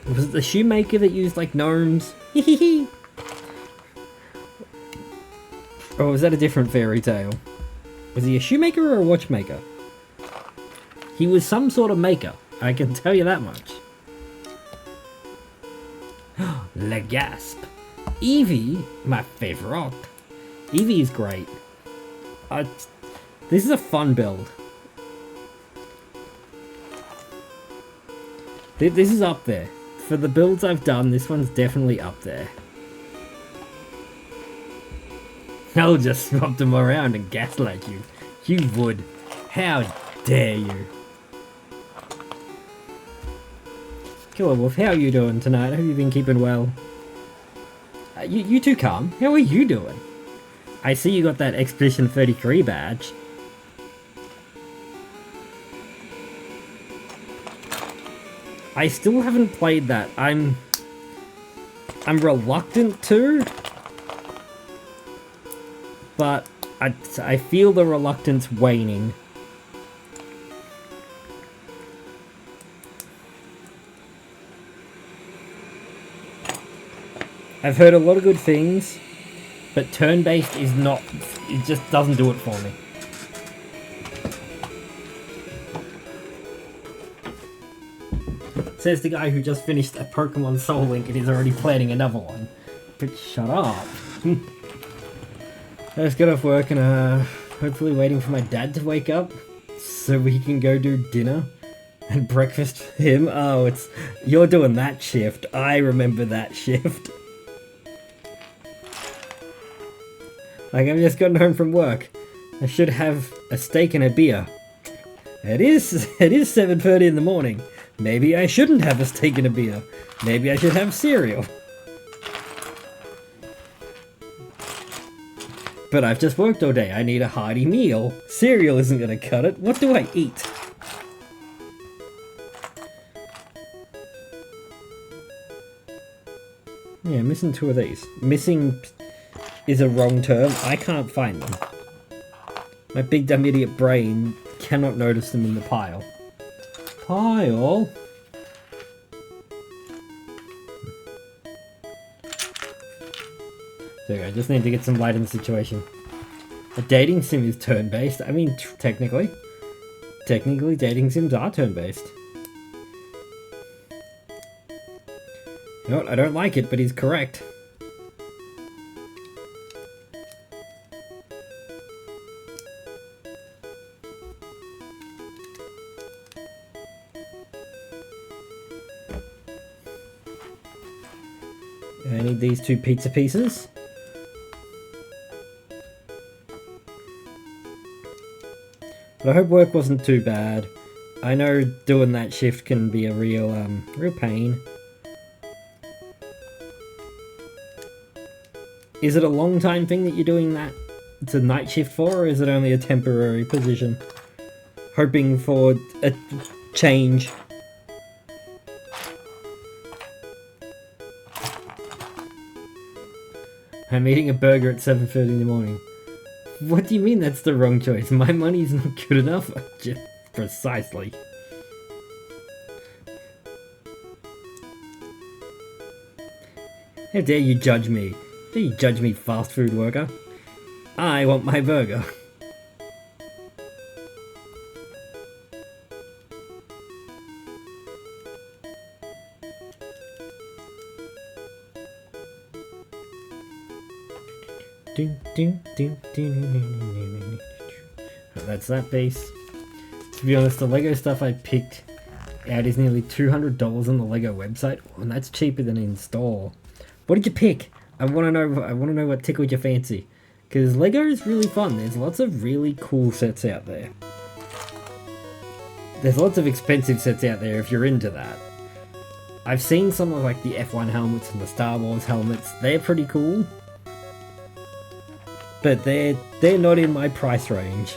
B: Was it the shoemaker that used like gnomes? Hehehe. Or was that a different fairy tale? Was he a shoemaker or a watchmaker? He was some sort of maker, I can tell you that much. Le gasp. Eevee, my favorite. Eevee is great. This is a fun build. This is up there. For the builds I've done, this one's definitely up there. I'll just swap them around and gaslight you. You would. How dare you. Killer Wolf, how are you doing tonight? Have you been keeping well? You two calm. How are you doing? I see you got that Expedition 33 badge. I still haven't played that. I'm reluctant to, but I feel the reluctance waning. I've heard a lot of good things, but turn-based is not, it just doesn't do it for me. Says the guy who just finished a Pokemon Soul Link and is already planning another one. But shut up. I just got off work and hopefully waiting for my dad to wake up so we can go do dinner and breakfast for him. Oh, you're doing that shift. I remember that shift. Like, I've just gotten home from work. I should have a steak and a beer. It is 7:30 in the morning. Maybe I shouldn't have a steak and a beer. Maybe I should have cereal. But I've just worked all day. I need a hearty meal. Cereal isn't gonna cut it. What do I eat? Yeah, missing two of these. Missing is a wrong term. I can't find them. My big dumb idiot brain cannot notice them in the pile. Pile? There we go, I just need to get some light in the situation. A dating sim is turn-based. I mean, technically dating sims are turn-based. You know what, I don't like it, but he's correct. I need these two pizza pieces. But I hope work wasn't too bad. I know doing that shift can be a real pain. Is it a long time thing that you're doing that to night shift for, or is it only a temporary position? Hoping for a change. I'm eating a burger at 7:30 in the morning. What do you mean that's the wrong choice? My money's not good enough? Just precisely. How dare you judge me? How dare you judge me, fast food worker? I want my burger. That's that piece. To be honest, the Lego stuff I picked out is nearly $200 on the Lego website, and that's cheaper than in store. What did you pick? I want to know what tickled your fancy, because Lego is really fun. There's lots of really cool sets out there. There's lots of expensive sets out there if you're into that. I've seen some of like the F1 helmets and the Star Wars helmets. They're pretty cool. But they're not in my price range.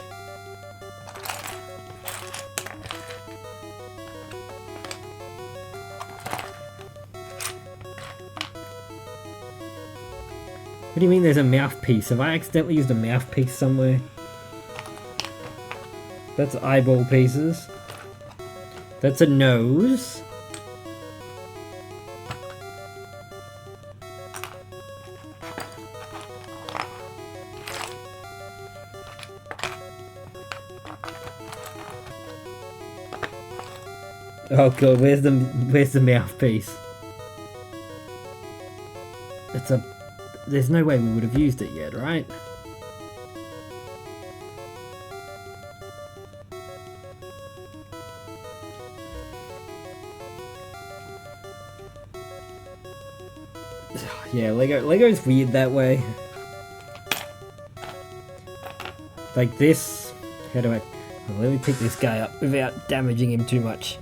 B: What do you mean there's a mouthpiece? Have I accidentally used a mouthpiece somewhere? That's eyeball pieces. That's a nose. Oh god, where's the mouthpiece? There's no way we would have used it yet, right? Yeah, Lego's weird that way. Like this, how do I... Well, let me pick this guy up without damaging him too much.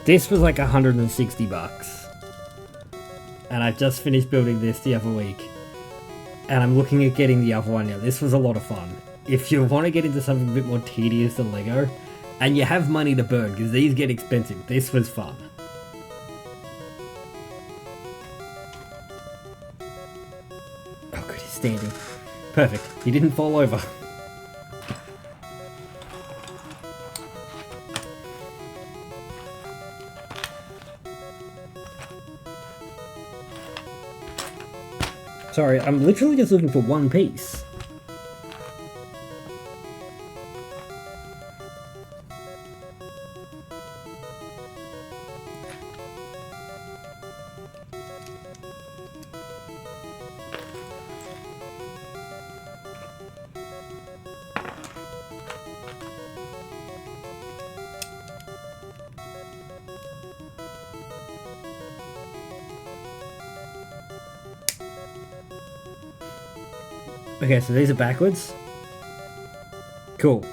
B: This was like 160 bucks. And I've just finished building this the other week. And I'm looking at getting the other one now. This was a lot of fun. If you want to get into something a bit more tedious than Lego, and you have money to burn, because these get expensive, this was fun. Oh good, he's standing. Perfect, he didn't fall over. Sorry, I'm literally just looking for one piece. Okay, so these are backwards. Cool.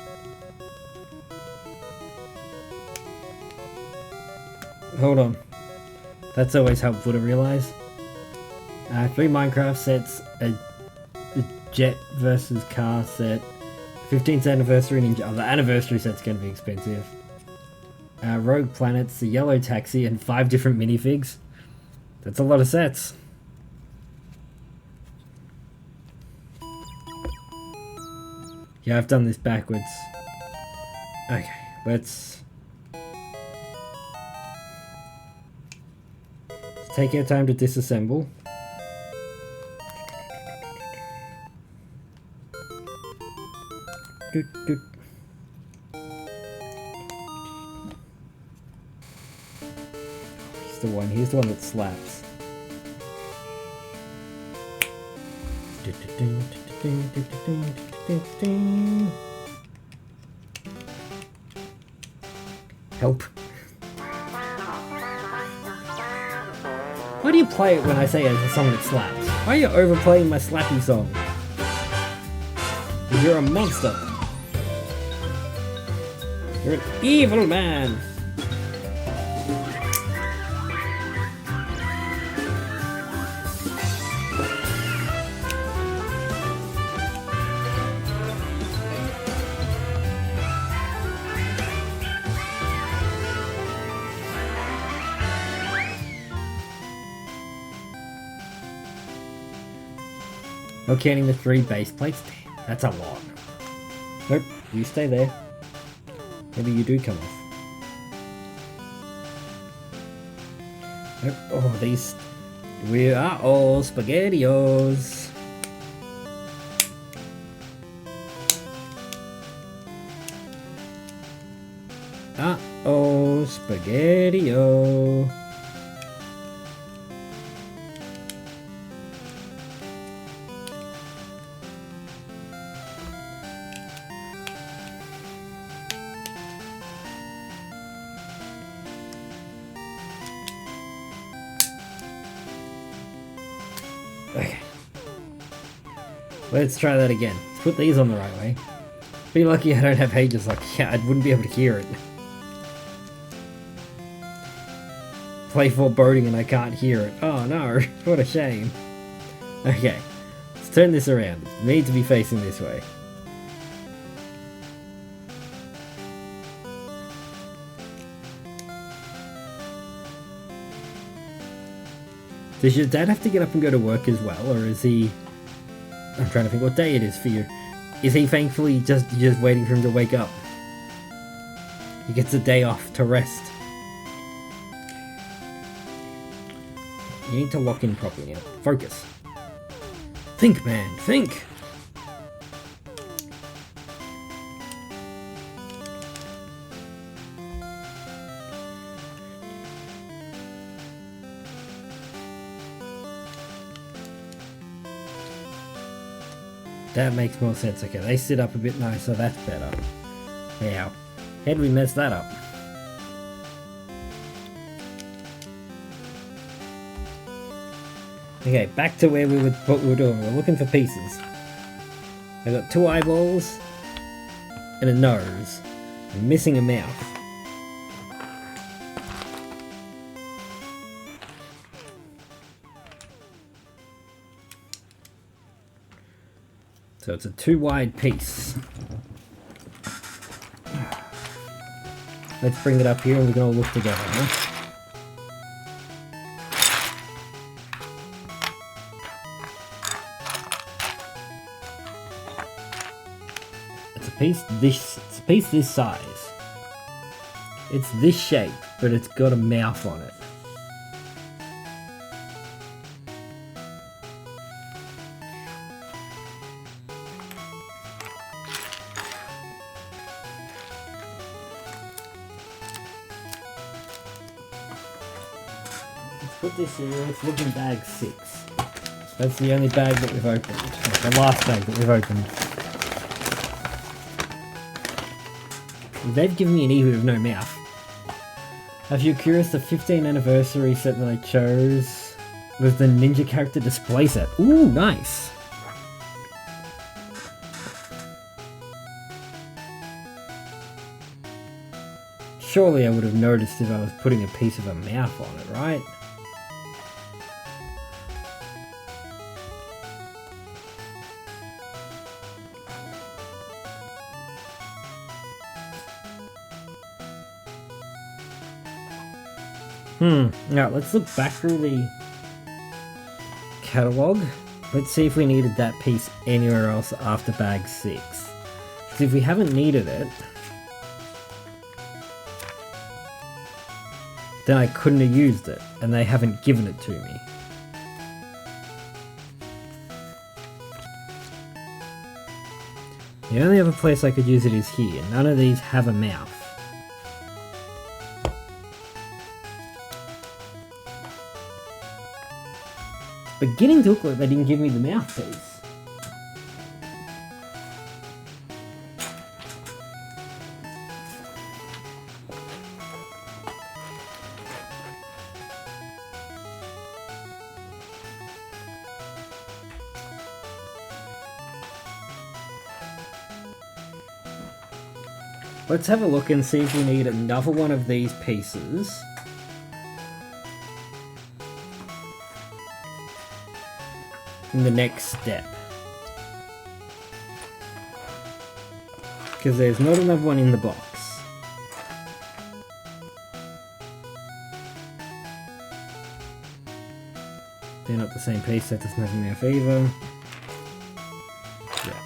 B: Hold on. That's always helpful to realize. 3 Minecraft sets, a jet versus car set, 15th anniversary ninja. Oh, the anniversary set's going to be expensive. Rogue planets, the yellow taxi, and 5 different minifigs. That's a lot of sets. Yeah, I've done this backwards. Okay, let's take our time to disassemble. Here's the one that slaps. Help. Why do you play it when I say it's a song that slaps? Why are you overplaying my slappy song? You're a monster. You're an evil man. Not counting the 3 base plates. Damn, that's a lot. Nope, you stay there. Maybe you do come off. Nope. Oh, these... We are all SpaghettiOs. Uh-oh, SpaghettiO. Okay. Let's try that again. Let's put these on the right way. Be lucky I don't have pages like, yeah, I wouldn't be able to hear it. Play foreboding and I can't hear it. Oh no, what a shame. Okay, let's turn this around. It needs to be facing this way. Does your dad have to get up and go to work as well, or is he... I'm trying to think what day it is for you. Is he thankfully just waiting for him to wake up? He gets a day off to rest. You need to lock in properly now. Focus. Think, man, think! That makes more sense. Okay, they sit up a bit nicer, that's better. Now, how did we mess that up? Okay, back to where what we were doing. We're looking for pieces. I got 2 eyeballs and a nose. I'm missing a mouth. So it's a 2-wide piece. Let's bring it up here and we can all look together, huh? It's a piece this size. It's this shape, but it's got a mouth on it. Put this in, let's look in bag 6. That's the only bag that we've opened. The last bag that we've opened. They've given me an Eevee with no mouth. If you're curious, the 15th anniversary set that I chose was the Ninja Character Display set. Ooh, nice! Surely I would have noticed if I was putting a piece of a mouth on it, right? Now let's look back through the catalogue. Let's see if we needed that piece anywhere else after bag 6. Because if we haven't needed it, then I couldn't have used it, and they haven't given it to me. The only other place I could use it is here. None of these have a mouth. Beginning to look like they didn't give me the mouthpiece. Let's have a look and see if we need another one of these pieces. In the next step. Because there's not another one in the box. They're not the same piece, that doesn't have enough either. Yeah.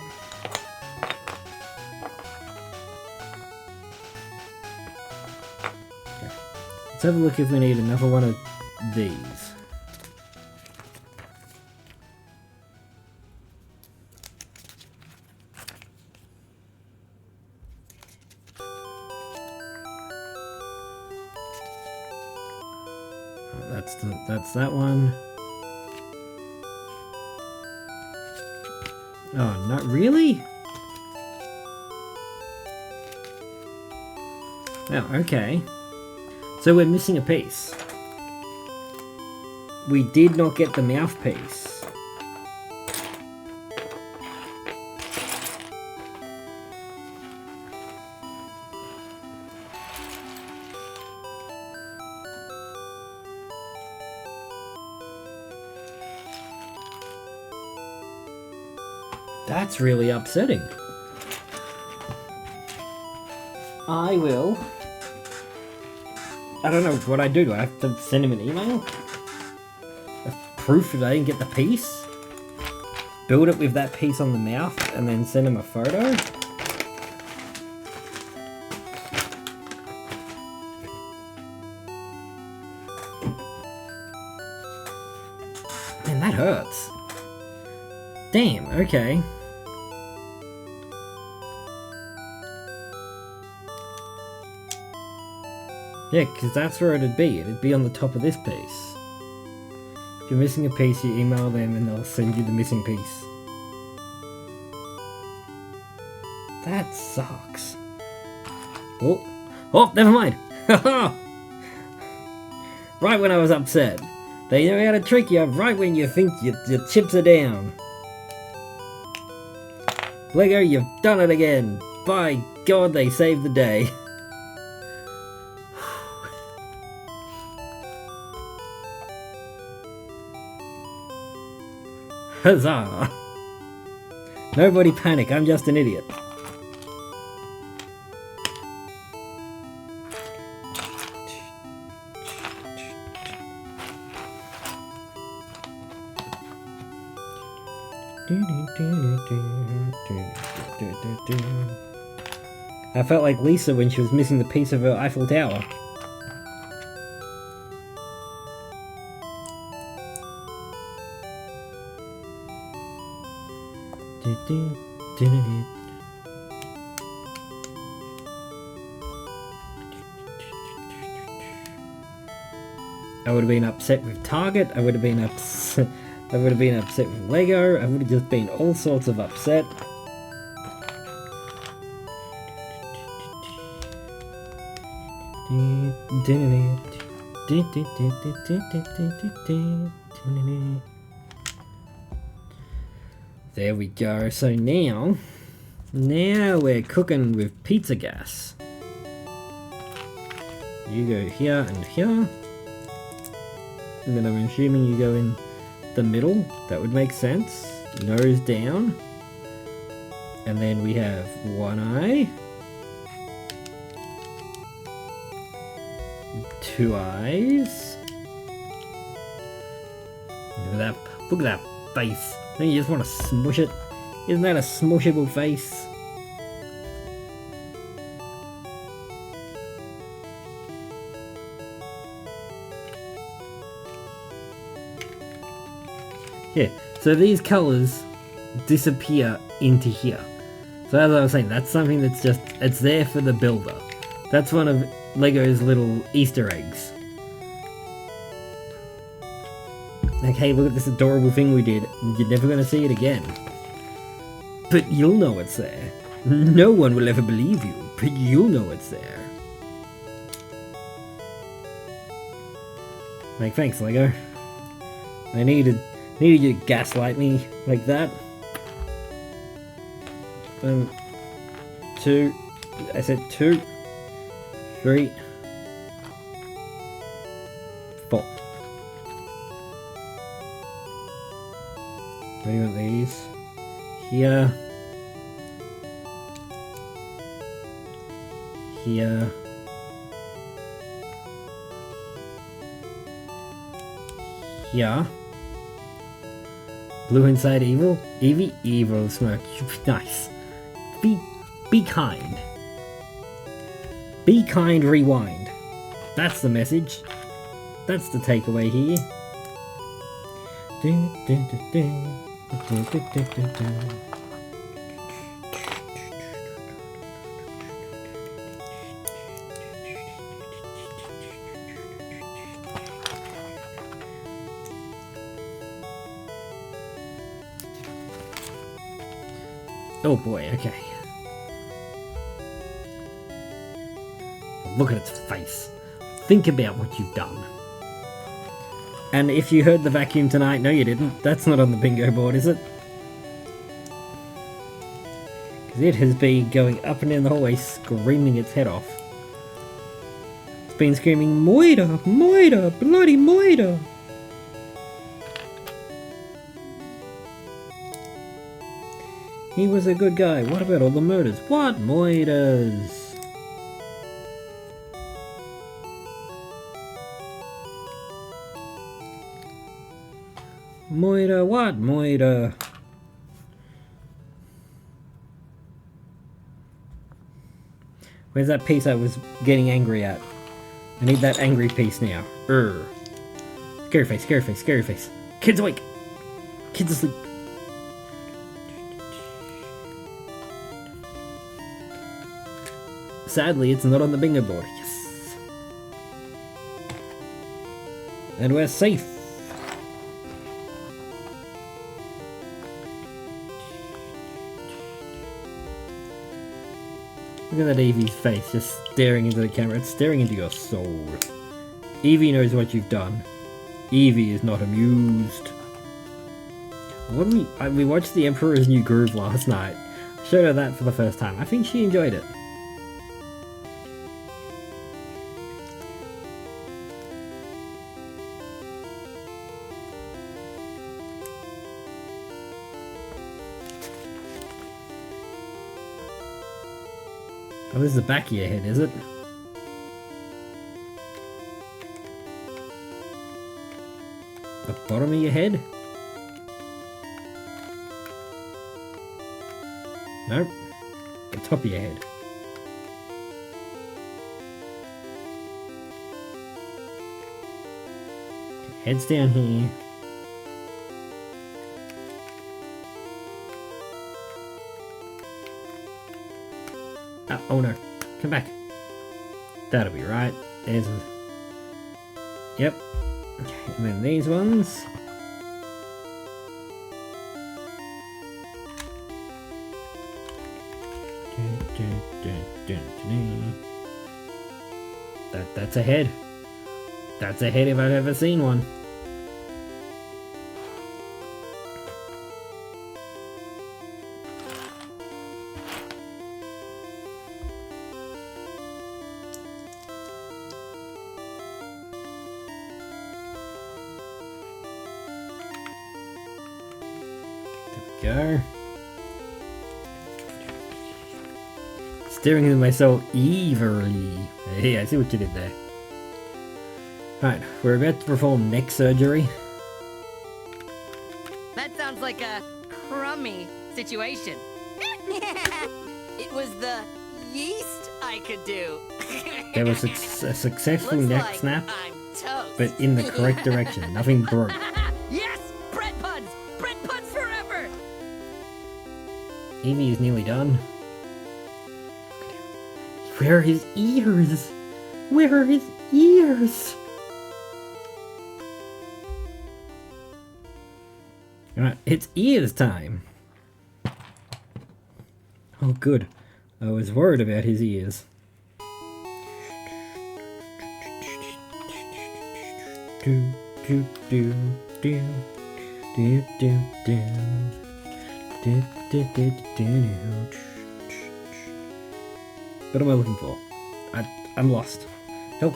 B: Okay. Let's have a look if we need another one of these. That's that one. Oh, not really? Oh, okay. So we're missing a piece. We did not get the mouthpiece. That's really upsetting. I don't know what I do. Do I have to send him an email? Proof that I didn't get the piece? Build it with that piece on the mouth and then send him a photo? Man, that hurts. Damn, okay. Yeah, because that's where it'd be. It'd be on the top of this piece. If you're missing a piece, you email them and they'll send you the missing piece. That sucks. Oh, never mind. Right when I was upset. They know how to trick you right when you think your chips are down. Lego, you've done it again. By God, they saved the day. Huzzah! Nobody panic, I'm just an idiot. I felt like Lisa when she was missing the piece of her Eiffel Tower. I would have been upset with Target, I would have been upset with Lego, I would have just been all sorts of upset. There we go. So now we're cooking with pizza gas. You go here and here. And then I'm assuming you go in the middle. That would make sense. Nose down. And then we have one eye. Two eyes. Look at that face. Don't you just want to smush it? Isn't that a smushable face? Yeah, so these colours disappear into here. So as I was saying, that's something that's just, it's there for the builder. That's one of Lego's little Easter eggs. Like, hey, look at this adorable thing we did. You're never going to see it again. But you'll know it's there. No one will ever believe you, but you'll know it's there. Like, thanks, Lego. I needed you to gaslight me like that. 1, 2, I said 2, 3, 4. Where do you want these? Here. Here. Here. Blue inside evil? Eevee? Evil smirk. Nice. Be kind. Be kind, rewind. That's the message. That's the takeaway here. Oh boy, okay. Look at its face. Think about what you've done. And if you heard the vacuum tonight, no you didn't. That's not on the bingo board, is it? Because it has been going up and down the hallway screaming its head off. It's been screaming, Moira! Moira! Bloody Moira! He was a good guy. What about all the murders? What Moiras? Moira, what Moira? Where's that piece I was getting angry at? I need that angry piece now. Scary face, scary face, scary face. Kid's awake! Kid's asleep. Sadly, it's not on the bingo board. Yes! And we're safe! Look at that Eevee's face, just staring into the camera. It's staring into your soul. Eevee knows what you've done. Eevee is not amused. What we watched The Emperor's New Groove last night. I showed her that for the first time. I think she enjoyed it. Oh, this is the back of your head, is it? The bottom of your head? Nope. The top of your head. Head's down here. Oh no, come back. That'll be right. There's a... Yep. And then these ones. That's a head. That's a head if I've ever seen one. Go. Staring into my soul eagerly. Hey, I see what you did there. Right, we're about to perform neck surgery.
Q: That sounds like a crummy situation. It was the yeast I could do.
B: There was a successful
Q: Looks
B: neck
Q: like
B: snap,
Q: I'm toast.
B: but in the correct direction. Nothing broke.
Q: Yes! Bread puns! Bread puns forever!
B: Eevee is nearly done. Where are his ears? Where are his ears? Alright, it's ears time. Oh good. I was worried about his ears. Do do do do do do do do do do do do. What am I looking for? I'm lost. Help.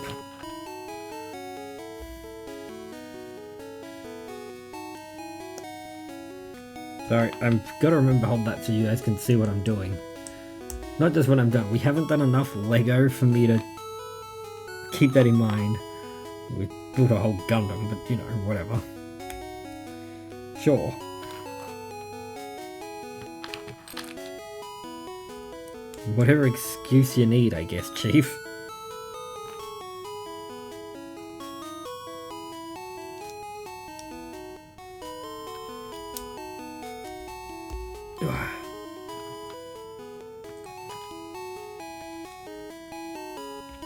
B: Sorry, I've got to remember to hold that so you guys can see what I'm doing. Not just when I'm done. We haven't done enough Lego for me to keep that in mind. We built a whole Gundam, but you know, whatever. Sure. Whatever excuse you need, I guess, Chief.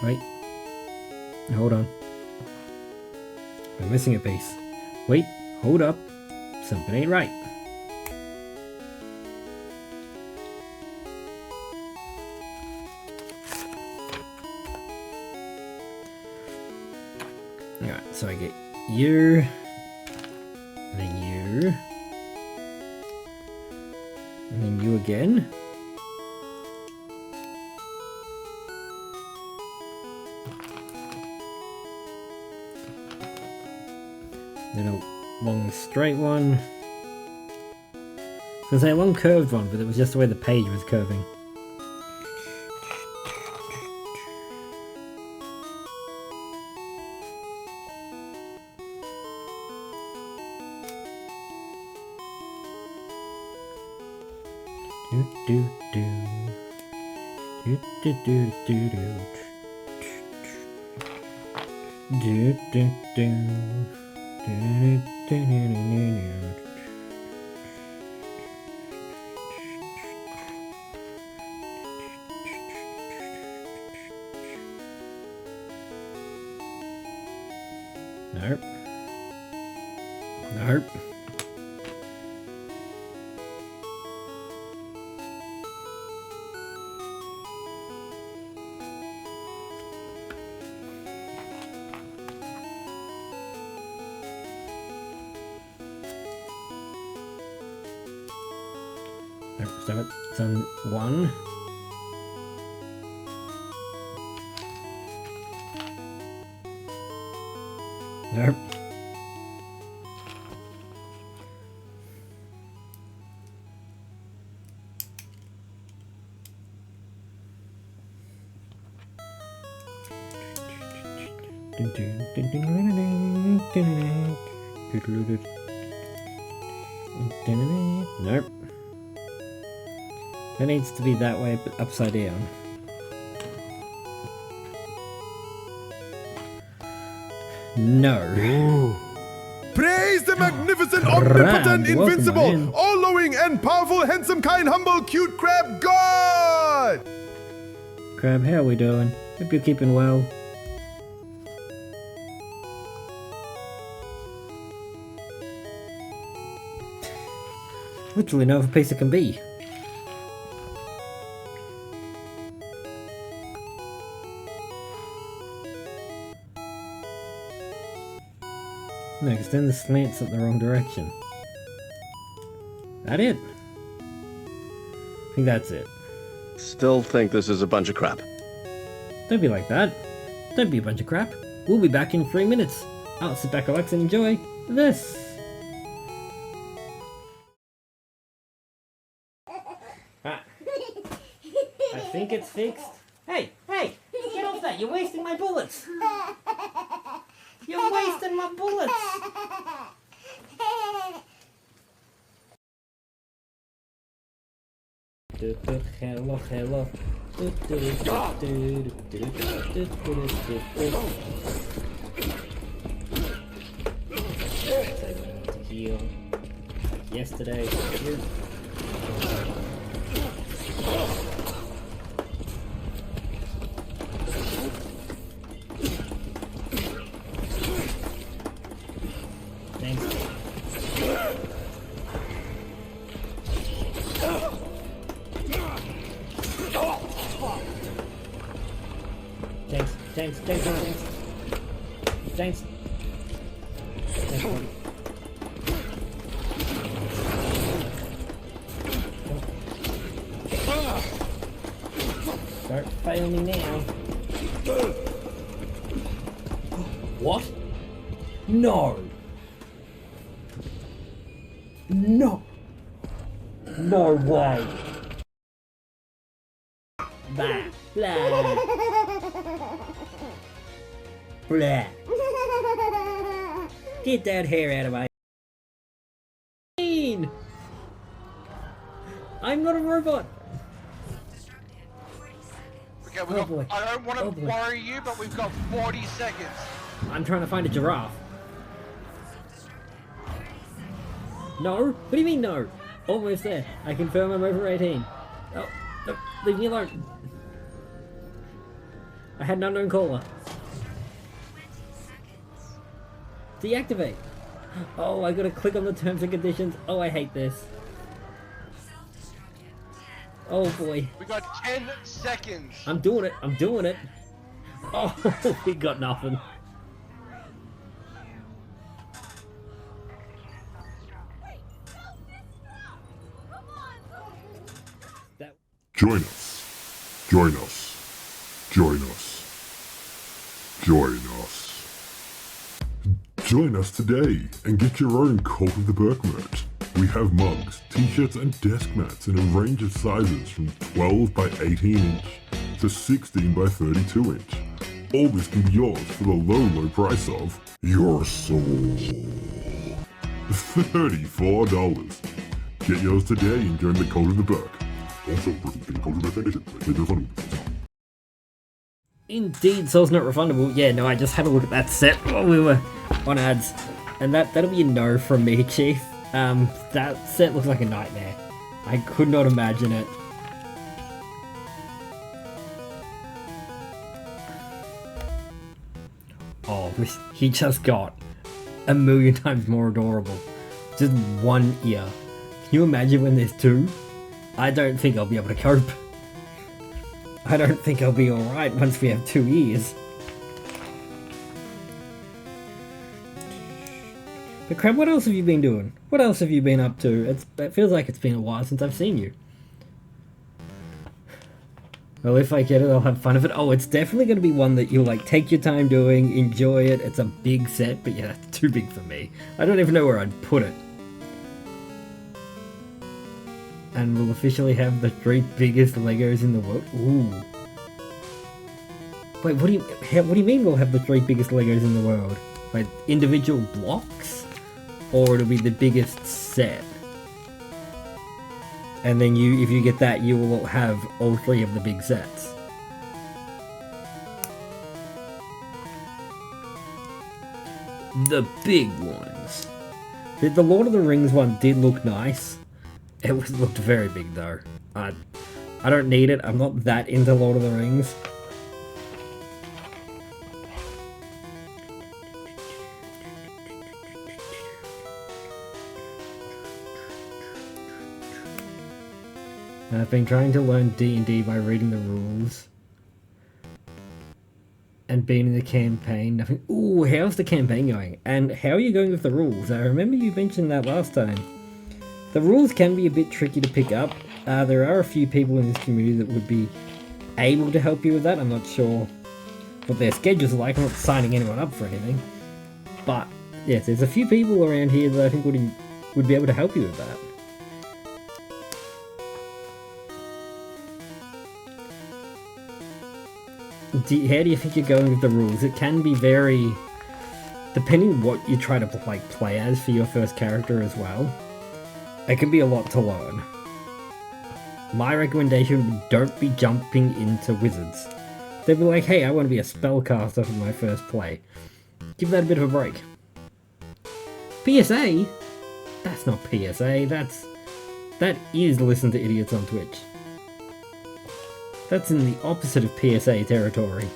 B: Wait. Hold on. We're missing a piece. Wait, hold up. Something ain't right. Alright, so I get you, and then you, and then you again. Then a long straight one. I was gonna say a long curved one, but it was just the way the page was curving. Do do do do do do do do do do do. Nope. Nope. Stop it. It's on one. Nope. Nope. That needs to be that way, but upside down. No.
R: Praise the magnificent,
B: Crab,
R: omnipotent,
B: welcome
R: invincible,
B: in.
R: all-knowing, and powerful, handsome, kind, humble, cute crab god!
B: Crab, how are we doing? Hope you're keeping well. Literally no other place it can be. No, because then the slant's up the wrong direction. That it? I think that's it.
C: Still think this is a bunch of crap.
B: Don't be like that. Don't be a bunch of crap. We'll be back in 3 minutes. I'll sit back, relax, and enjoy this. Ah. I think it's fixed. Hey, hey! Get off that! You're wasting my bullets! You're wasting my bullets! Hello, hello. To heal. Yesterday. Thanks. Thanks. Start fail me now. What? No. No. No way. Blah. Blah. Blah. Get that hair out of my... I'm not a robot.
M: Okay, we got, I don't want to worry you, but we've got 40 seconds.
B: I'm trying to find a giraffe. No? What do you mean no? Almost there. I confirm I'm over 18. Oh, no, leave me alone. I had an unknown caller. Deactivate. Oh, I gotta click on the terms and conditions. Oh, I hate this. Oh boy.
M: We got 10 seconds.
B: I'm doing it. I'm doing it. Oh, we got nothing.
G: Join us. Join us. Join us. Join us. Join us today and get your own Cult of the Burke merch. We have mugs, t-shirts and desk mats in a range of sizes from 12 by 18 inch to 16 by 32 inch. All this can be yours for the low price of your soul. $34. Get yours today and join the Cult of the Burke. Also, Cult of the Foundation.
B: Indeed, soul's not refundable. Yeah, no, I just had a look at that set while we were on ads. And that'll be a no from me, Chief. That set looks like a nightmare. I could not imagine it. Oh, he just got a million times more adorable. Just one ear. Can you imagine when there's two? I don't think I'll be able to cope. I don't think I'll be alright once we have 2 ears. But Crab, what else have you been doing? What else have you been up to? It feels like it's been a while since I've seen you. Well, if I get it, I'll have fun of it. Oh, it's definitely going to be one that you'll like take your time doing, enjoy it. It's a big set, but yeah, it's too big for me. I don't even know where I'd put it. And we'll officially have the 3 biggest Legos in the world. Ooh. Wait, what do you mean we'll have the 3 biggest Legos in the world? Like individual blocks? Or it'll be the biggest set? And then if you get that, you will have all 3 of the big sets. The big ones. The Lord of the Rings one did look nice. It looked very big though. I don't need it. I'm not that into Lord of the Rings. I've been trying to learn D&D by reading the rules. And being in the campaign. Nothing. Ooh, how's the campaign going? And how are you going with the rules? I remember you mentioned that last time. The rules can be a bit tricky to pick up. There are a few people in this community that would be able to help you with that. I'm not sure what their schedules are like. I'm not signing anyone up for anything. But, yes, there's a few people around here that I think would be able to help you with that. How do you think you're going with the rules? It can be very... depending on what you try to play as for your first character as well. It can be a lot to learn. My recommendation would don't be jumping into wizards. They'd be like, hey, I want to be a spellcaster for my first play. Give that a bit of a break. PSA? That's not PSA, that is listen to idiots on Twitch. That's in the opposite of PSA territory.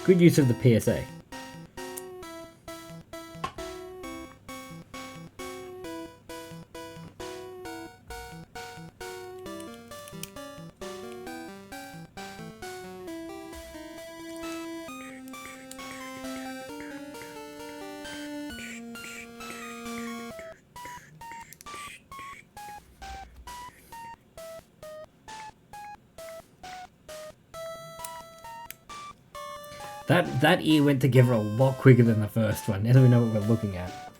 B: Good use of the PSA. That ear went together a lot quicker than the first one, now that we know what we're looking at.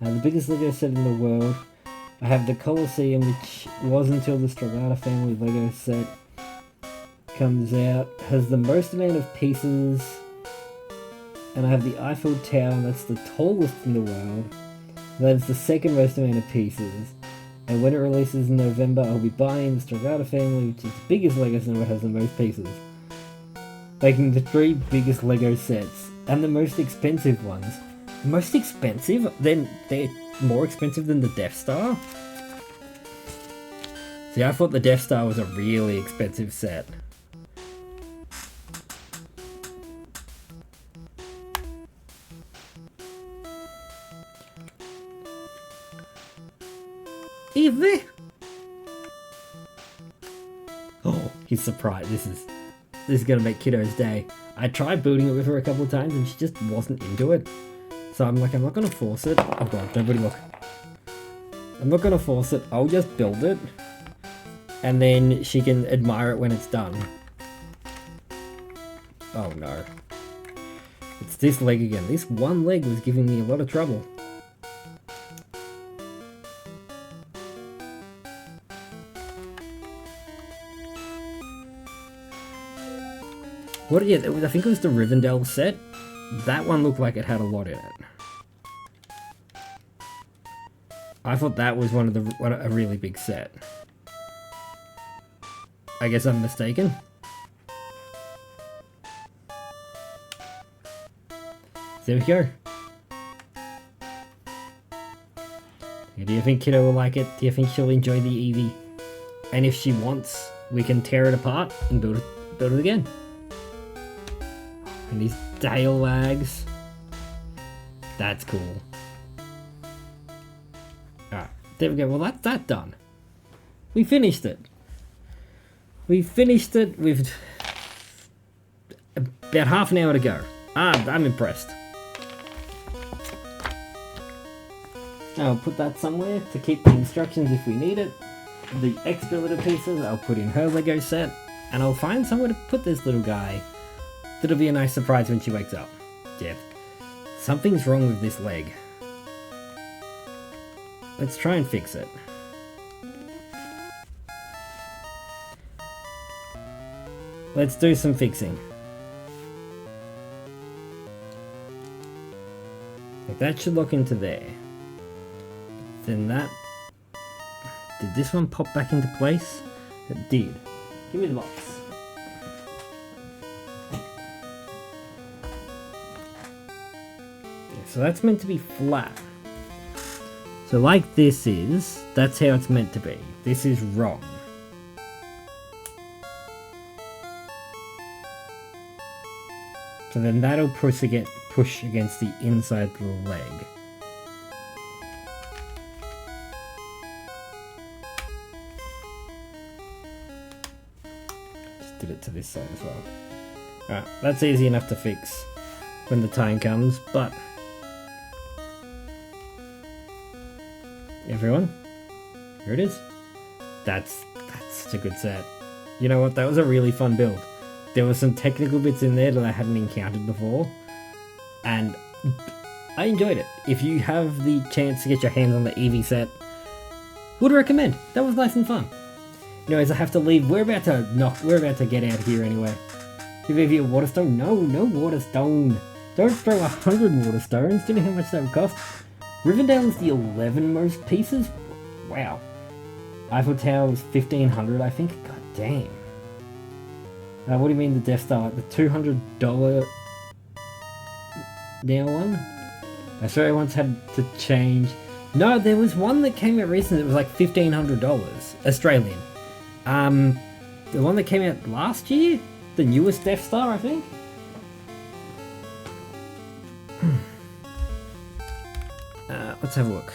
B: The biggest Lego set in the world. I have the Colosseum, which was until the Stragata family Lego set comes out. Has the most amount of pieces. And I have the Eiffel Tower, and that's the tallest in the world. That is the second most amount of pieces. And when it releases in November, I'll be buying the Stragata family, which is the biggest Lego set that has the most pieces. Making the 3 biggest Lego sets, and the most expensive ones. The most expensive? Then they're more expensive than the Death Star? See, I thought the Death Star was a really expensive set. Eevee! Oh, he's surprised. This is gonna make Kiddo's day. I tried building it with her a couple of times and she just wasn't into it. So I'm like, I'm not gonna force it. Oh god, nobody look. I'm not gonna force it, I'll just build it. And then she can admire it when it's done. Oh no. It's this leg again. This one leg was giving me a lot of trouble. What? Yeah, I think it was the Rivendell set. That one looked like it had a lot in it. I thought that was a really big set. I guess I'm mistaken. There we go. Do you think Kiddo will like it? Do you think she'll enjoy the Eevee? And if she wants, we can tear it apart and build it again. And these tail wags. That's cool. Alright, there we go. Well, that's that done. We finished it. We finished it with about half an hour to go. I'm impressed. I'll put that somewhere to keep the instructions if we need it. The X-Builder pieces I'll put in her Lego set. And I'll find somewhere to put this little guy. That'll be a nice surprise when she wakes up. Yeah. Something's wrong with this leg. Let's try and fix it. Let's do some fixing. Like that should lock into there. Then that... Did this one pop back into place? It did. Give me the box. So that's meant to be flat. So like this is, that's how it's meant to be. This is wrong. So then that'll push against the inside of the leg. Just did it to this side as well. Alright, that's easy enough to fix when the time comes, but... Everyone, here it is. That's such a good set. You know what, that was a really fun build. There were some technical bits in there that I hadn't encountered before, and I enjoyed it. If you have the chance to get your hands on the Eevee set, would recommend. That was nice and fun. Anyways, I have to leave. We're about to get out of here anyway. Give Eevee a water stone? No water stone. Don't throw 100 water stones. Do you know how much that would cost? Rivendell is the 11 most pieces? Wow. Eiffel Tower was 1500, I think. God damn. What do you mean the Death Star? Like the $200 now one? I swear I once had to change. No, there was one that came out recently that was like $1,500 Australian. The one that came out last year? The newest Death Star, I think? Let's have a look.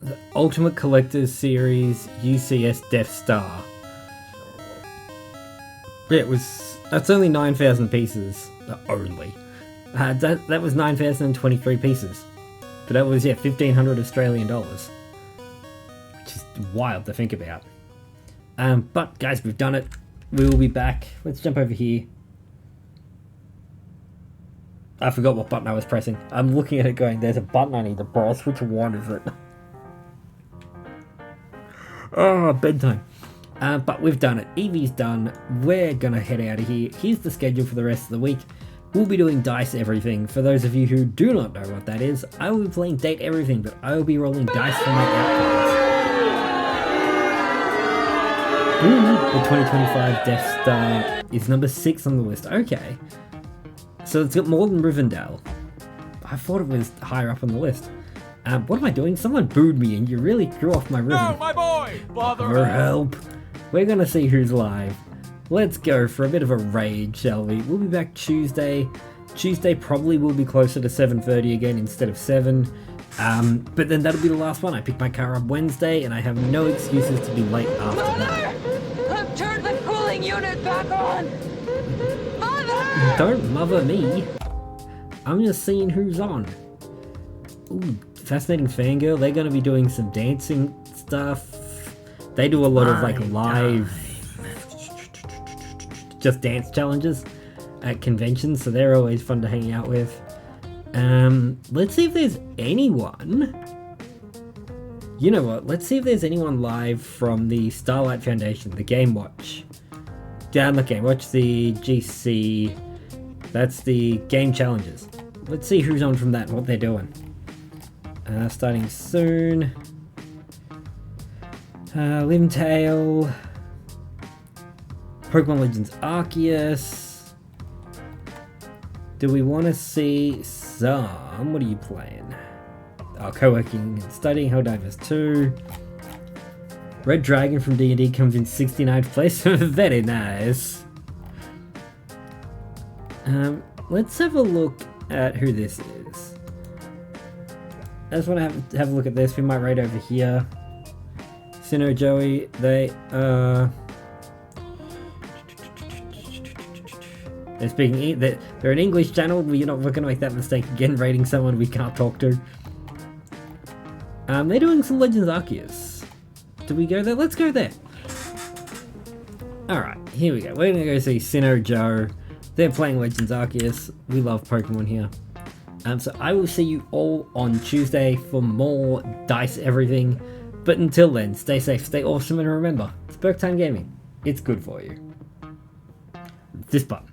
B: The Ultimate Collector's Series UCS Death Star. Yeah, that's only 9,000 pieces. Only. That was 9,023 pieces. But that was, 1,500 Australian dollars. Which is wild to think about. But guys, we've done it. We will be back. Let's jump over here. I forgot what button I was pressing. I'm looking at it going, there's a button I need to press. Which one is it? Oh, bedtime. But we've done it. Eevee's done. We're gonna head out of here. Here's the schedule for the rest of the week. We'll be doing Dice Everything. For those of you who do not know what that is, I will be playing Date Everything, but I will be rolling dice for my outcomes. The 2025 Death Star is number 6 on the list. Okay. So it's got more than Rivendell. I thought it was higher up on the list. What am I doing? Someone booed me and you really threw off my rhythm.
F: No, my boy! Bother
B: For help. We're gonna see who's live. Let's go for a bit of a raid, shall we? We'll be back Tuesday. Tuesday probably will be closer to 7:30 again instead of 7. But then that'll be the last one. I pick my car up Wednesday and I have no excuses to be late after that.
D: I've turned the cooling unit back on! Mother!
B: Don't mother me. I'm just seeing who's on. Ooh, Fascinating Fangirl. They're going to be doing some dancing stuff. They do a lot of like live just dance challenges at conventions, so they're always fun to hang out with. Let's see if there's anyone. You know what? Let's see if there's anyone live from the Starlight Foundation, the Game Watch. Down the Game Watch, the GC. That's the game challenges. Let's see who's on from that and what they're doing. Starting soon. Limtail. Pokemon Legends Arceus. Do we want to see some? What are you playing? Oh, co-working and studying. Helldivers 2. Red Dragon from D&D comes in 69th place. Very nice. Let's have a look at who this is. I just want to have a look at this. We might raid over here. Sinnoh, Joey, they're speaking. They're an English channel. We're not going to make that mistake again, raiding someone we can't talk to. They're doing some Legends Arceus. Do we go there? Let's go there. Alright, here we go. We're going to go see Sinnoh, Joe. They're playing Legends Arceus. We love Pokemon here. So I will see you all on Tuesday for more Dice Everything. But until then, stay safe, stay awesome, and remember, it's Burk Time Gaming. It's good for you. This button.